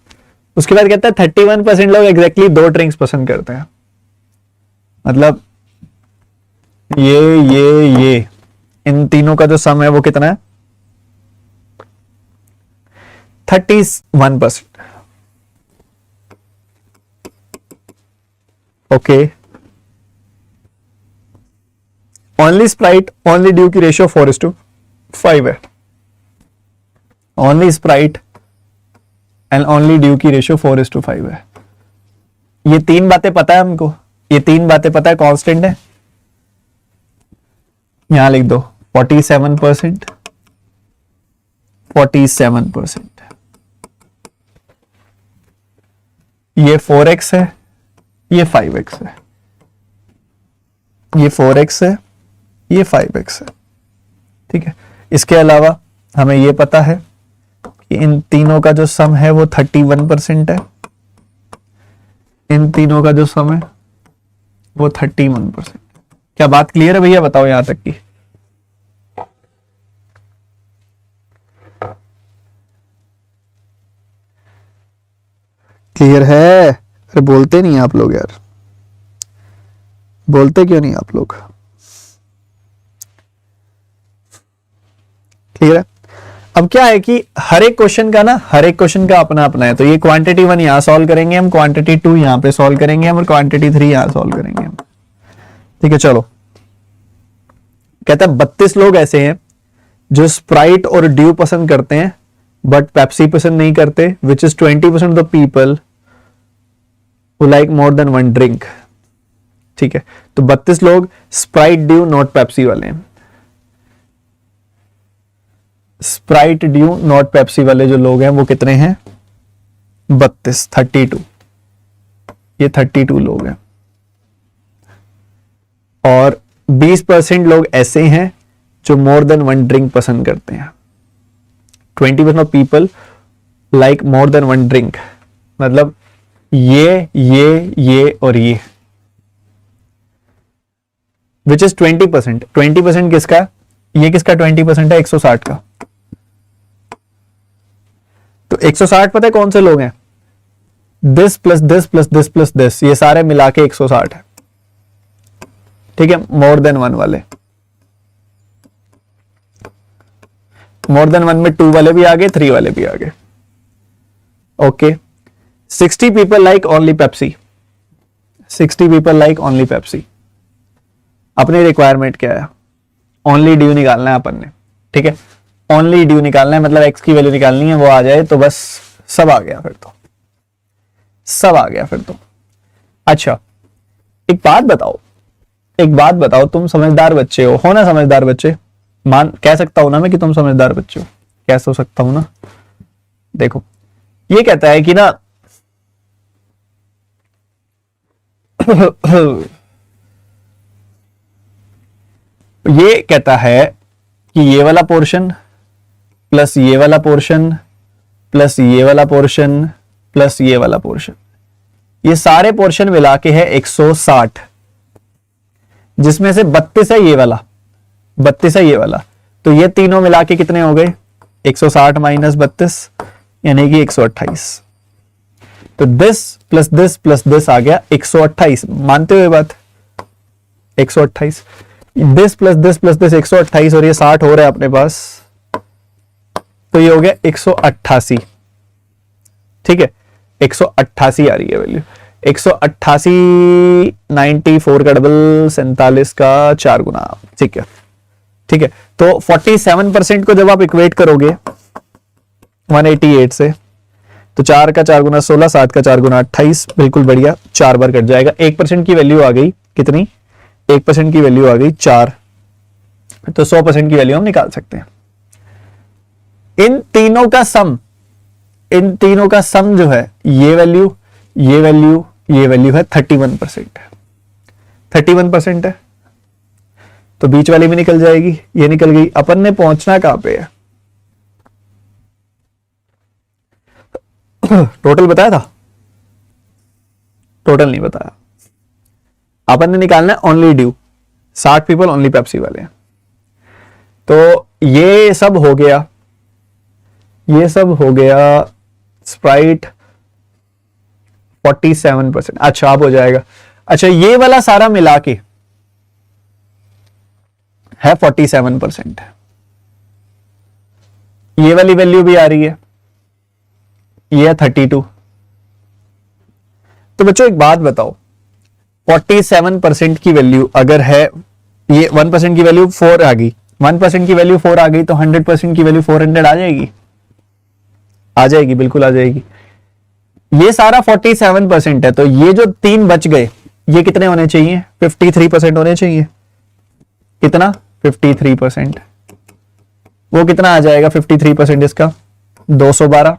उसके बाद कहता है 31% लोग एग्जैक्टली 2 ड्रिंक्स पसंद करते हैं। मतलब ये इन तीनों का जो सम है वो कितना है 31%. Okay, only Sprite only due की रेशियो 4:5 है। Only Sprite and only due की रेशियो 4:5 है। ये तीन बातें पता है हमको, ये तीन बातें पता है, कांस्टेंट है। यहां लिख दो 47%, 47%। ये 4x है, ये 5x है, ये 4x है, ये 5x है। ठीक है, इसके अलावा हमें ये पता है कि इन तीनों का जो सम है वो 31% है। इन तीनों का जो सम है वो 31%। क्या बात क्लियर है भैया? बताओ यहां तक की। क्लियर है? अरे बोलते नहीं आप लोग यार, बोलते क्यों नहीं आप लोग? क्लियर है? अब क्या है कि हर एक क्वेश्चन का अपना अपना है। तो ये क्वांटिटी 1 यहां सॉल्व करेंगे हम, क्वांटिटी 2 यहां पे सॉल्व करेंगे हम, और क्वांटिटी 3 यहां सॉल्व करेंगे हम। ठीक है, चलो। कहता है 32 लोग ऐसे हैं जो स्प्राइट और ड्यू पसंद करते हैं बट पेप्सी पसंद नहीं करते, which is 20% of the people who like more than one drink. ठीक है, तो 32 लोग स्प्राइट ड्यू नॉट पेप्सी वाले हैं। स्प्राइट ड्यू नॉट पेप्सी वाले जो लोग हैं वो कितने हैं? 32, 32। ये 32 लोग हैं। और 20% लोग ऐसे हैं जो मोर देन वन ड्रिंक पसंद करते हैं। 20% of people like more than one drink, मतलब ये और ये, विच इज 20%। 20% किसका? ये किसका 20% है? 160 का। तो 160 पता है कौन से लोग हैं? This plus this plus this plus this, ये सारे मिला के 160 है। ठीक है, मोर देन वन वाले। मोर देन वन में 2 वाले भी आ गए, 3 वाले भी आ गए। Okay, 60 people like only Pepsi. 60 people like only Pepsi. अपनी रिक्वायरमेंट क्या है? ओनली ड्यू निकालना है अपन ने। ठीक है, ओनली ड्यू निकालना है, मतलब एक्स की वैल्यू निकालनी है, वो आ जाए तो बस सब आ गया फिर तो, सब आ गया फिर तो। अच्छा, एक बात बताओ, तुम समझदार बच्चे हो ना? समझदार बच्चे कह सकता हूं ना मैं कि तुम समझदार बच्चे हो? कैसे हो सकता हूं ना? देखो, ये कहता है कि ना ये कहता है कि ये वाला पोर्शन प्लस ये वाला पोर्शन प्लस ये वाला पोर्शन प्लस ये वाला पोर्शन, ये सारे पोर्शन मिला के है 160, जिसमें से 32 है ये वाला, 32 है ये वाला। तो ये तीनों मिला के कितने हो गए? 160 माइनस 32 यानी कि 128। तो this plus this plus this आ गया 128। मानते हो ये बात? 128। This plus this plus this 128 और ये 60 हो रहा है अपने पास, तो ये हो गया 188। ठीक है, 188 आ रही है वैल्यू। 188 94 का डबल 47 का 4 गुना। ठीक है, ठीक है। तो 47% को जब आप इक्वेट करोगे 188 से, तो 4 का 4 गुना 16, 7 का 4 गुना 28, बिल्कुल बढ़िया, 4 बार कट जाएगा। 1% की वैल्यू आ गई कितनी? 1% की वैल्यू आ गई 4। तो 100% की वैल्यू हम निकाल सकते हैं। इन तीनों का सम जो है, ये वैल्यू ये वैल्यू ये वैल्यू है 31%। 31% है, तो बीच वाली भी निकल जाएगी, ये निकल गई। अपन ने पहुंचना कहां पे है? टोटल बताया था? टोटल नहीं बताया। अपन ने निकालना है only due. 60 people only Pepsi वाले हैं। तो ये सब हो गया, ये सब हो गया। स्प्राइट 47%। अच्छा, अब हो जाएगा। अच्छा, ये वाला सारा मिला के है 47%। ये वाली वैल्यू भी आ रही है, ये है 32। तो बच्चों एक बात बताओ, 47% की वैल्यू अगर है, ये 1% की वैल्यू 4 आ गई, 1% की वैल्यू 4 आ गई, तो 100% की वैल्यू 400 आ जाएगी, आ जाएगी, बिल्कुल आ जाएगी। ये सारा 47% है, तो ये जो 3 बच गए ये कितने होने चाहिए? 53% होने चाहिए। कितना? 53%। वो कितना आ जाएगा 53% इसका? 212,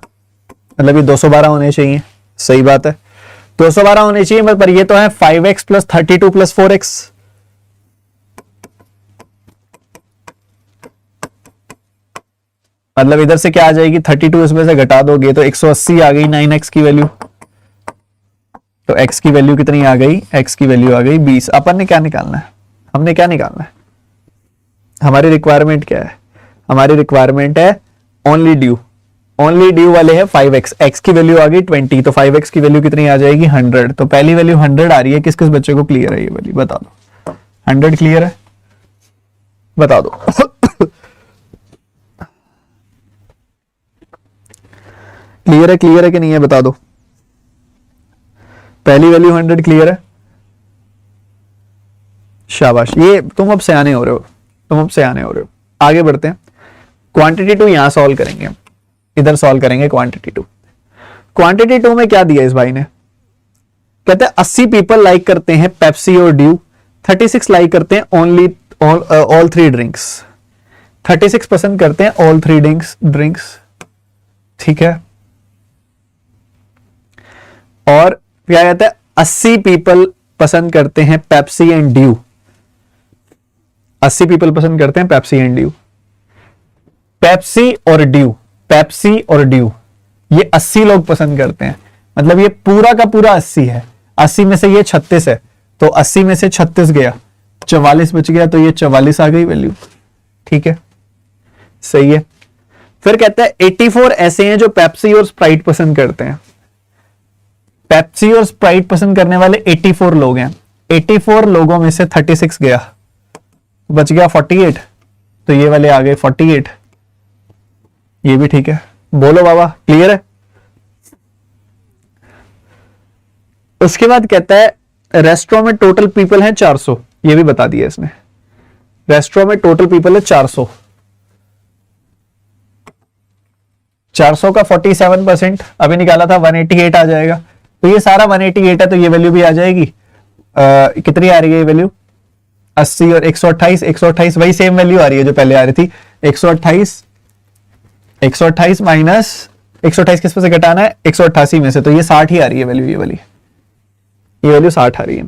मतलब ये 212 होने चाहिए। सही बात है, 212 होने चाहिए, पर ये तो है 5x प्लस 32 प्लस 4x। मतलब इधर से क्या आ जाएगी? 32 इसमें से घटा दोगे तो 180 आ गई 9x की वैल्यू। तो x की वैल्यू कितनी आ गई? x की वैल्यू आ गई 20। अपन ने क्या निकालना है? हमने क्या निकालना है? हमारी रिक्वायरमेंट क्या है? हमारी रिक्वायरमेंट है ओनली ड्यू। ओनली ड्यू वाले है 5x, x की वैल्यू आ गई 20, तो 5x की वैल्यू कितनी आ जाएगी? 100। तो पहली वैल्यू 100 आ रही है। किस किस बच्चे को क्लियर है ये वैल्यू? बता दो। 100 क्लियर है? बता दो। क्लियर है कि नहीं है? बता दो। पहली वैल्यू 100 क्लियर है? शाबाश, ये तुम अब सयाने हो रहे हो, तुम अब सयाने हो रहे हो। आगे बढ़ते हैं। क्वांटिटी 2 यहां सॉल्व करेंगे, इधर सॉल्व करेंगे क्वांटिटी 2। क्वांटिटी 2 में क्या दिया इस भाई ने? कहते हैं 80 पीपल लाइक करते हैं पेप्सी और ड्यू, 36 लाइक करते हैं ओनली ऑल 3 ड्रिंक्स। 36 पसंद करते हैं ऑल 3 ड्रिंक्स, ठीक है। और क्या कहते हैं? 80 पीपल पसंद करते हैं पेप्सी एंड ड्यू। 80 पीपल पसंद करते हैं पेप्सी एंड ड्यू। पेप्सी और ड्यू, पेप्सी और ड्यू, ये 80 लोग पसंद करते हैं। मतलब ये पूरा का पूरा 80 है। 80 में से ये 36 है, तो 80 में से 36 गया, 44 बच गया, तो ये 44 आ गई वैल्यू, ठीक है, सही है। फिर कहता है 84 ऐसे हैं जो पेप्सी और स्प्राइट पसंद करते हैं। पेप्सी और स्प्राइट पसंद करने वाले 84 लोग हैं। 84 लोगों में से 36 गया, बच गया 48, तो ये वाले आ गए 48। ये भी ठीक है। बोलो बाबा, क्लियर है? उसके बाद कहता है रेस्टोरेंट में टोटल पीपल हैं 400, ये भी बता दिया इसने। रेस्टोरेंट में टोटल पीपल है 400। 400 का 47% अभी निकाला था, 188 आ जाएगा। तो ये सारा 188 है, तो ये वैल्यू भी आ जाएगी। कितनी आ रही है ये वैल्यू? 80 और 128, 128 वही सेम वैल्यू आ रही है जो पहले आ रही थी। 128 माइनस 128 किस में से घटाना है? 188 में से, तो ये 60 ही आ रही है वैल्यू, ये वाली, ये वैल्यू 60 आ रही है।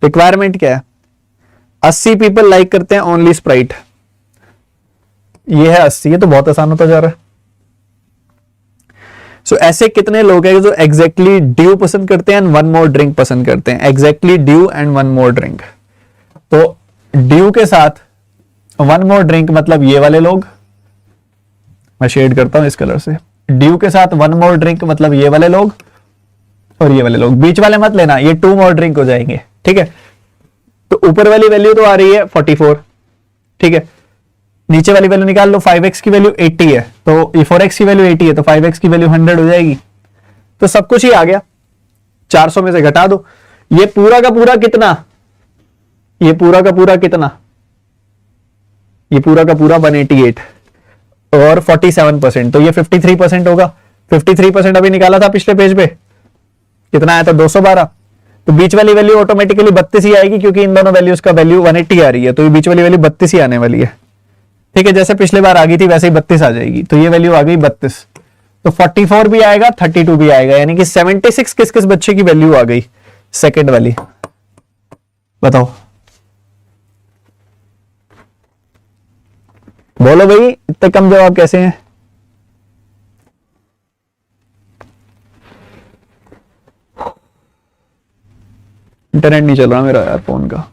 रिक्वायरमेंट क्या है? 80 पीपल लाइक करते हैं ओनली स्प्राइट, ये है 80, ये तो बहुत आसान होता जा रहा है। सो ऐसे कितने लोग हैं जो एग्जैक्टली ड्यू पसंद करते हैं एंड वन मोर ड्रिंक पसंद करते हैं? Exactly due and one more drink. तो ड्यू के साथ वन मोर ड्रिंक मतलब ये वाले लोग, मैं शेड करता हूं इस कलर से। ड्यू के साथ वन मोर ड्रिंक मतलब ये वाले लोग और ये वाले लोग, बीच वाले मत लेना, ये 2 मोर ड्रिंक हो जाएंगे, ठीक है। तो ऊपर वाली वैल्यू तो आ रही है 44, ठीक है। नीचे वाली वैल्यू निकाल लो, 5x की वैल्यू 80 है, तो ये 4x की वैल्यू 80 है, तो 5x की वैल्यू 100 हो जाएगी। तो सब कुछ ही आ गया, 400 में से घटा दो। ये पूरा का पूरा कितना? ये पूरा का पूरा कितना? ये पूरा का पूरा 188 और 47%, तो ये 53% होगा। 53% अभी निकाला था पिछले पेज पे, कितना आया था? 212। तो बीच वाली वैल्यू ऑटोमेटिकली 32 ही आएगी, क्योंकि इन दोनों वैल्यूज का वैल्यू 180 आ रही है, तो ये बीच वाली वैल्यू 32 ही आने वाली है, ठीक है। जैसे पिछले बार आ गई थी वैसे ही 32 आ जाएगी, तो ये वैल्यू आ गई 32। तो 44 भी आएगा, 32 भी आएगा, यानी कि 76 किस किस बच्चे की वैल्यू आ गई? सेकंड वाली, बताओ, बोलो भाई, इतने कम जवाब कैसे हैं? इंटरनेट नहीं चल रहा मेरा यार, फोन का।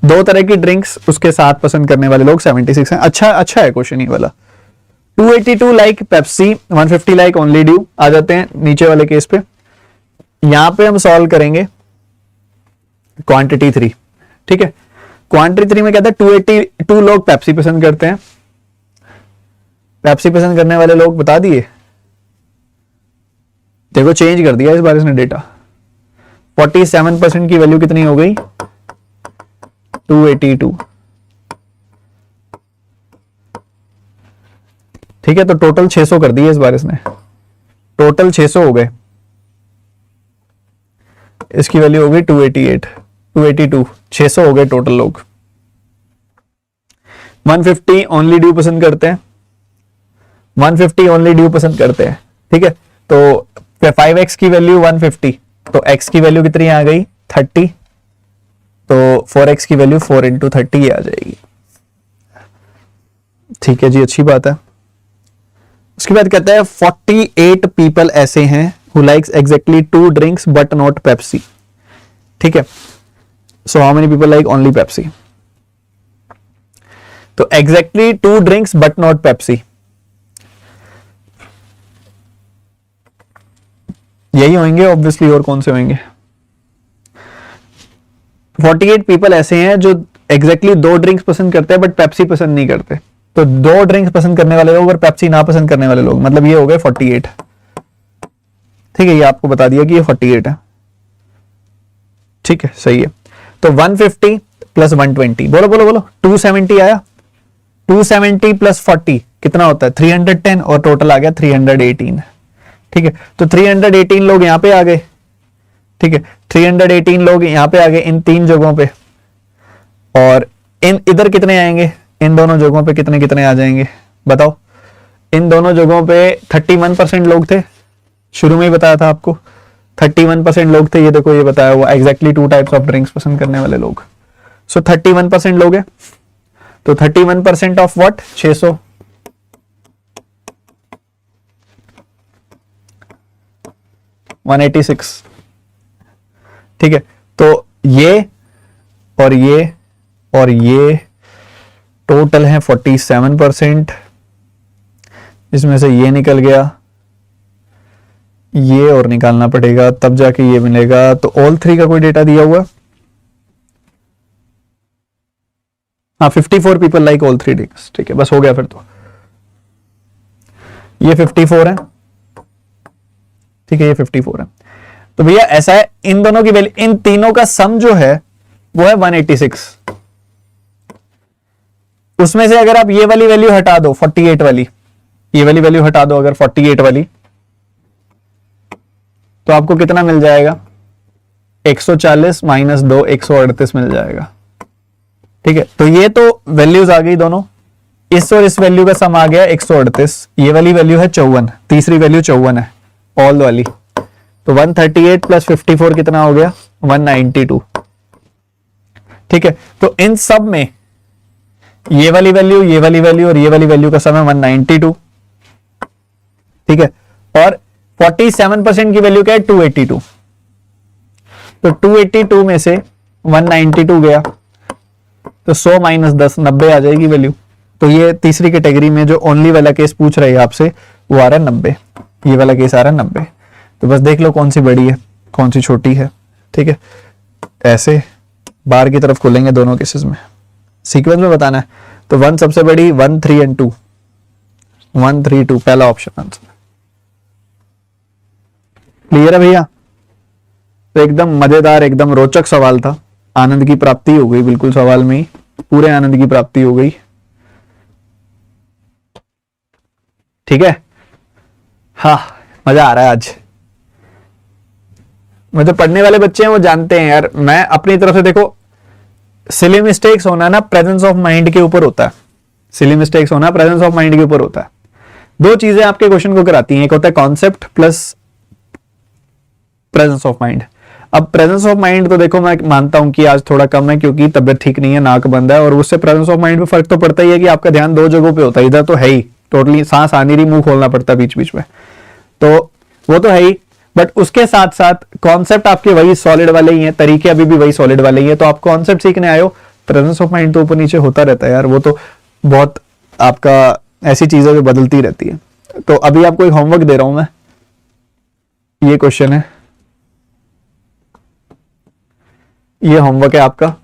2 तरह की ड्रिंक्स उसके साथ पसंद करने वाले लोग 76 हैं। अच्छा है क्वेश्चन ये वाला। 282 like Pepsi, 150 like only Dew. आ जाते हैं नीचे वाले केस पे। यहां पे हम सॉल्व करेंगे क्वांटिटी 3, ठीक है। क्वांटिटी 3 में कहता है 282 लोग पेप्सी पसंद करते हैं, पेप्सी पसंद करने वाले लोग बता दिए। देखो चेंज कर दिया इस बार इसने डेटा। 47% की वैल्यू कितनी हो गई? 282। ठीक है, तो टोटल 600 कर दिए इस बार इसने, टोटल 600 हो गए। इसकी वैल्यू हो गई 288, 282, 600 हो गए टोटल लोग। 150 ओनली ड्यू पसंद करते हैं, 150 ओनली ड्यू पसंद करते हैं। ठीक है, तो 5x की वैल्यू 150, तो x की वैल्यू कितनी आ गई? 30, तो 4x की वैल्यू 4 इंटू 30 आ जाएगी। ठीक है जी, अच्छी बात है। उसके बाद कहता है 48 पीपल ऐसे हैं who likes exactly 2 drinks but not Pepsi। ठीक है, so how many people like only Pepsi? तो exactly 2 drinks but not Pepsi, यही होंगे ऑब्वियसली, और कौन से होंगे? 48 पीपल ऐसे हैं जो एग्जैक्टली 2 ड्रिंक्स पसंद करते हैं बट पेप्सी पसंद नहीं करते। तो 2 ड्रिंक्स पसंद करने वाले लोग और पेप्सी ना पसंद करने वाले लोग, मतलब ये हो गए 48। ठीक है, ये आपको बता दिया कि ये 48 है। ठीक है, सही है। तो 150 प्लस 120, बोलो बोलो बोलो, 270 आया। 270 प्लस 40 कितना होता है? 310, और टोटल आ गया 318। ठीक है, तो 318 लोग यहां पे आ गए। ठीक है, 318 लोग यहां पे आ गए इन 3 जगहों पे, और इन इधर कितने आएंगे? इन दोनों जगहों पे कितने कितने आ जाएंगे बताओ? इन दोनों जगहों पे 31% लोग थे, शुरू में ही बताया था आपको, 31% लोग थे। ये देखो, ये बताया हुआ एग्जैक्टली 2 टाइप्स ऑफ ड्रिंक्स पसंद करने वाले लोग। सो 31% लोग हैं, तो 31% ऑफ व्हाट? 600। 186। ठीक है, तो ये और ये और ये टोटल है 47%, इसमें से ये निकल गया, ये और निकालना पड़ेगा तब जाके ये मिलेगा। तो ऑल 3 का कोई डेटा दिया हुआ? हाँ, 54 पीपल लाइक ऑल 3 ड्रिंक्स। ठीक है, बस हो गया फिर तो। ये 54 है। ठीक है, ये 54 है। तो भैया ऐसा है, इन दोनों की वैल्यू, इन तीनों का सम जो है वो है 186। उसमें से अगर आप ये वाली वैल्यू हटा दो, 48 वाली, ये वाली वैल्यू हटा दो अगर 48 वाली, तो आपको कितना मिल जाएगा? 140 माइनस 2, 138 मिल जाएगा। ठीक है, तो ये तो वैल्यूज आ गई दोनों, इस और इस वैल्यू का सम आ गया 138। ये वाली वैल्यू है 54, तीसरी वैल्यू 54 है ऑल वाली। तो 138 प्लस 54 कितना हो गया? 192। ठीक है, तो इन सब में ये वाली वैल्यू, ये वाली वैल्यू और ये वाली वैल्यू का सम है 192। ठीक है, और 47% की वैल्यू क्या है? 282। तो 282 में से 192 गया, तो 100 माइनस 10, 90 आ जाएगी वैल्यू। तो ये तीसरी कैटेगरी में जो ओनली वाला केस पूछ रहे हैं आपसे, वो आ रहा है 90। ये वाला केस आ रहा है 90। तो बस देख लो कौन सी बड़ी है, कौन सी छोटी है। ठीक है, ऐसे बाहर की तरफ खुलेंगे दोनों केसेस में, सीक्वेंस में बताना है। तो 1 सबसे बड़ी, 1, 3 एंड 2, 1, 3, 2 पहला ऑप्शन आंसर। क्लियर है भैया? तो एकदम मजेदार, एकदम रोचक सवाल था। आनंद की प्राप्ति हो गई, बिल्कुल सवाल में ही पूरे आनंद की प्राप्ति हो गई। ठीक है, हाँ मजा आ रहा है आज। मतलब पढ़ने वाले बच्चे हैं वो जानते हैं यार, मैं अपनी तरफ से देखो, सिली मिस्टेक्स होना ना प्रेजेंस ऑफ माइंड के ऊपर होता है। सिली मिस्टेक्स होना प्रेजेंस ऑफ माइंड के ऊपर होता है। 2 चीजें आपके क्वेश्चन को कराती हैं, एक होता है concept plus presence of mind. अब प्रेजेंस ऑफ माइंड तो देखो मैं मानता हूं कि आज थोड़ा कम है क्योंकि तबियत ठीक नहीं है, नाक बंद है, और उससे प्रेजेंस ऑफ माइंड में फर्क तो पड़ता ही है कि आपका ध्यान 2 जगहों पे होता है। इधर तो है ही टोटली, सांस आनी रही, मुंह खोलना पड़ता है बीच बीच में, तो वो तो है ही। बट उसके साथ साथ कॉन्सेप्ट आपके वही सॉलिड वाले ही हैं, तरीके अभी भी वही सॉलिड वाले ही हैं। तो आप कॉन्सेप्ट सीखने आए हो, प्रेजेंस ऑफ माइंड तो ऊपर नीचे होता रहता है यार, वो तो बहुत आपका ऐसी चीजें जो बदलती रहती है। तो अभी आपको एक होमवर्क दे रहा हूं मैं, ये क्वेश्चन है, ये होमवर्क है आपका।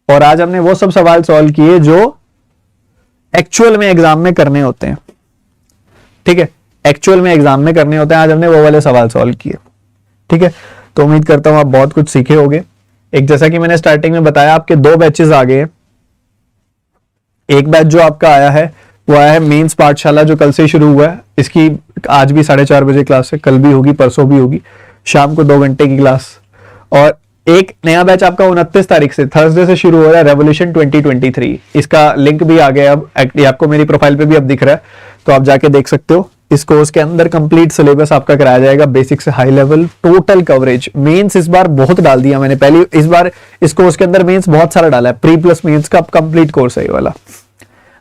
और आज हमने वो सब सवाल सॉल्व किए जो एक्चुअल में एग्जाम में करने होते हैं, ठीक है, एक्चुअल में एग्जाम में करने होते हैं। आज हमने वो वाले सवाल सॉल्व किए, ठीक है। तो उम्मीद करता हूं आप बहुत कुछ सीखे होंगे। एक जैसा कि मैंने स्टार्टिंग में बताया, आपके 2 बैचेस आ गए। एक बैच जो आपका आया है वो आया है मेंस पाठशाला, जो कल से शुरू हुआ है। इसकी आज भी 4:30 बजे क्लास है, कल भी होगी, परसों भी होगी, शाम को 2 घंटे की क्लास। और एक नया बैच आपका 29 तारीख से थर्सडे से शुरू हो रहा है, रेवोल्यूशन 2023। इसका लिंक भी आ गया, अब आपको मेरी प्रोफाइल पे भी अब दिख रहा है, तो आप जाके देख सकते हो। इस कोर्स के अंदर कंप्लीट सिलेबस आपका कराया जाएगा, बेसिक से high level, total coverage. Mains इस बार बहुत डाल दिया मैंने, पहले इस बार इस कोर्स के अंदर मेंस बहुत सारा डाला है, प्री प्लस मेंस का कंप्लीट कोर्स है ये वाला।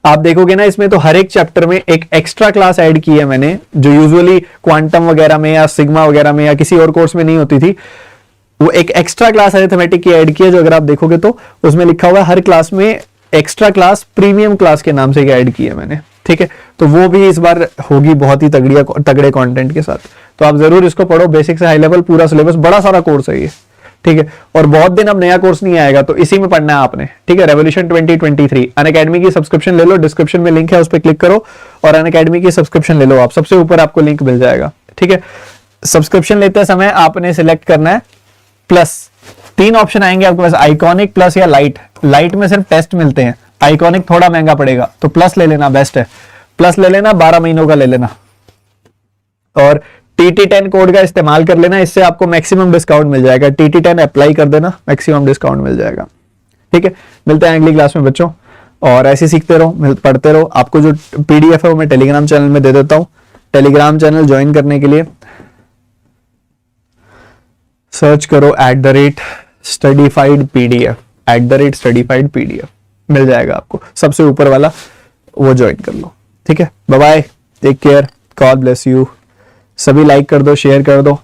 आप देखोगे ना, इसमें तो हर एक चैप्टर में एक एक्स्ट्रा क्लास ऐड की है मैंने, जो यूजुअली क्वांटम वगैरह में या सिग्मा वगैरह में या किसी और कोर्स में नहीं होती थी। वो एक एक्स्ट्रा क्लास अरिथमेटिक की ऐड की है, जो अगर आप देखोगे तो उसमें लिखा हुआ है हर क्लास में एक्स्ट्रा क्लास प्रीमियम क्लास के नाम से ऐड की है मैंने, ठीक है। तो वो भी इस बार होगी बहुत ही तगड़े कंटेंट के साथ। तो आप जरूर इसको पढ़ो, बेसिक से हाई लेवल पूरा सिलेबस, बड़ा सारा कोर्स है ये, ठीक है। और बहुत दिन अब नया कोर्स नहीं आएगा, तो इसी में पढ़ना है आपने, ठीक है। रेवोल्यूशन 2023 अनअकैडमी की सब्सक्रिप्शन ले लो, डिस्क्रिप्शन में लिंक है, उस पर क्लिक करो और अनअकैडमी की सब्सक्रिप्शन ले लो आप, सबसे ऊपर आपको लिंक मिल जाएगा, ठीक है। सब्सक्रिप्शन लेते समय आपने सिलेक्ट करना है प्लस। 3 ऑप्शन आएंगे आपके पास, आइकॉनिक, प्लस या लाइट। लाइट में सिर्फ टेस्ट मिलते हैं, आइकॉनिक थोड़ा महंगा पड़ेगा, तो प्लस ले लेना, बेस्ट है। प्लस ले लेना, 12 महीनों का ले लेना, और TT10 कोड का इस्तेमाल कर लेना, इससे आपको मैक्सिमम डिस्काउंट मिल जाएगा। TT10 अप्लाई कर देना, मैक्सिमम डिस्काउंट मिल जाएगा, ठीक है। मिलते हैं अगली क्लास में बच्चों, और ऐसे सीखते रहो, पढ़ते रहो। आपको जो PDF है वो मैं टेलीग्राम चैनल में दे देता हूं। टेलीग्राम चैनल ज्वाइन करने के लिए सर्च करो @studyfied PDF, @studyfied PDF मिल जाएगा आपको, सबसे ऊपर वाला, वो ज्वाइन कर लो, ठीक है। Bye bye, take care, God bless you. सभी लाइक कर दो, शेयर कर दो।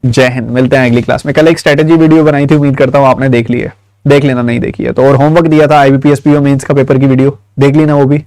जय हिंद। मिलते हैं अगली क्लास में। कल एक स्ट्रेटेजी वीडियो बनाई थी, उम्मीद करता हूं आपने देख ली है, देख लेना नहीं देखी है तो। और होमवर्क दिया था IBPS PO मेंस का पेपर की वीडियो, देख लेना वो भी।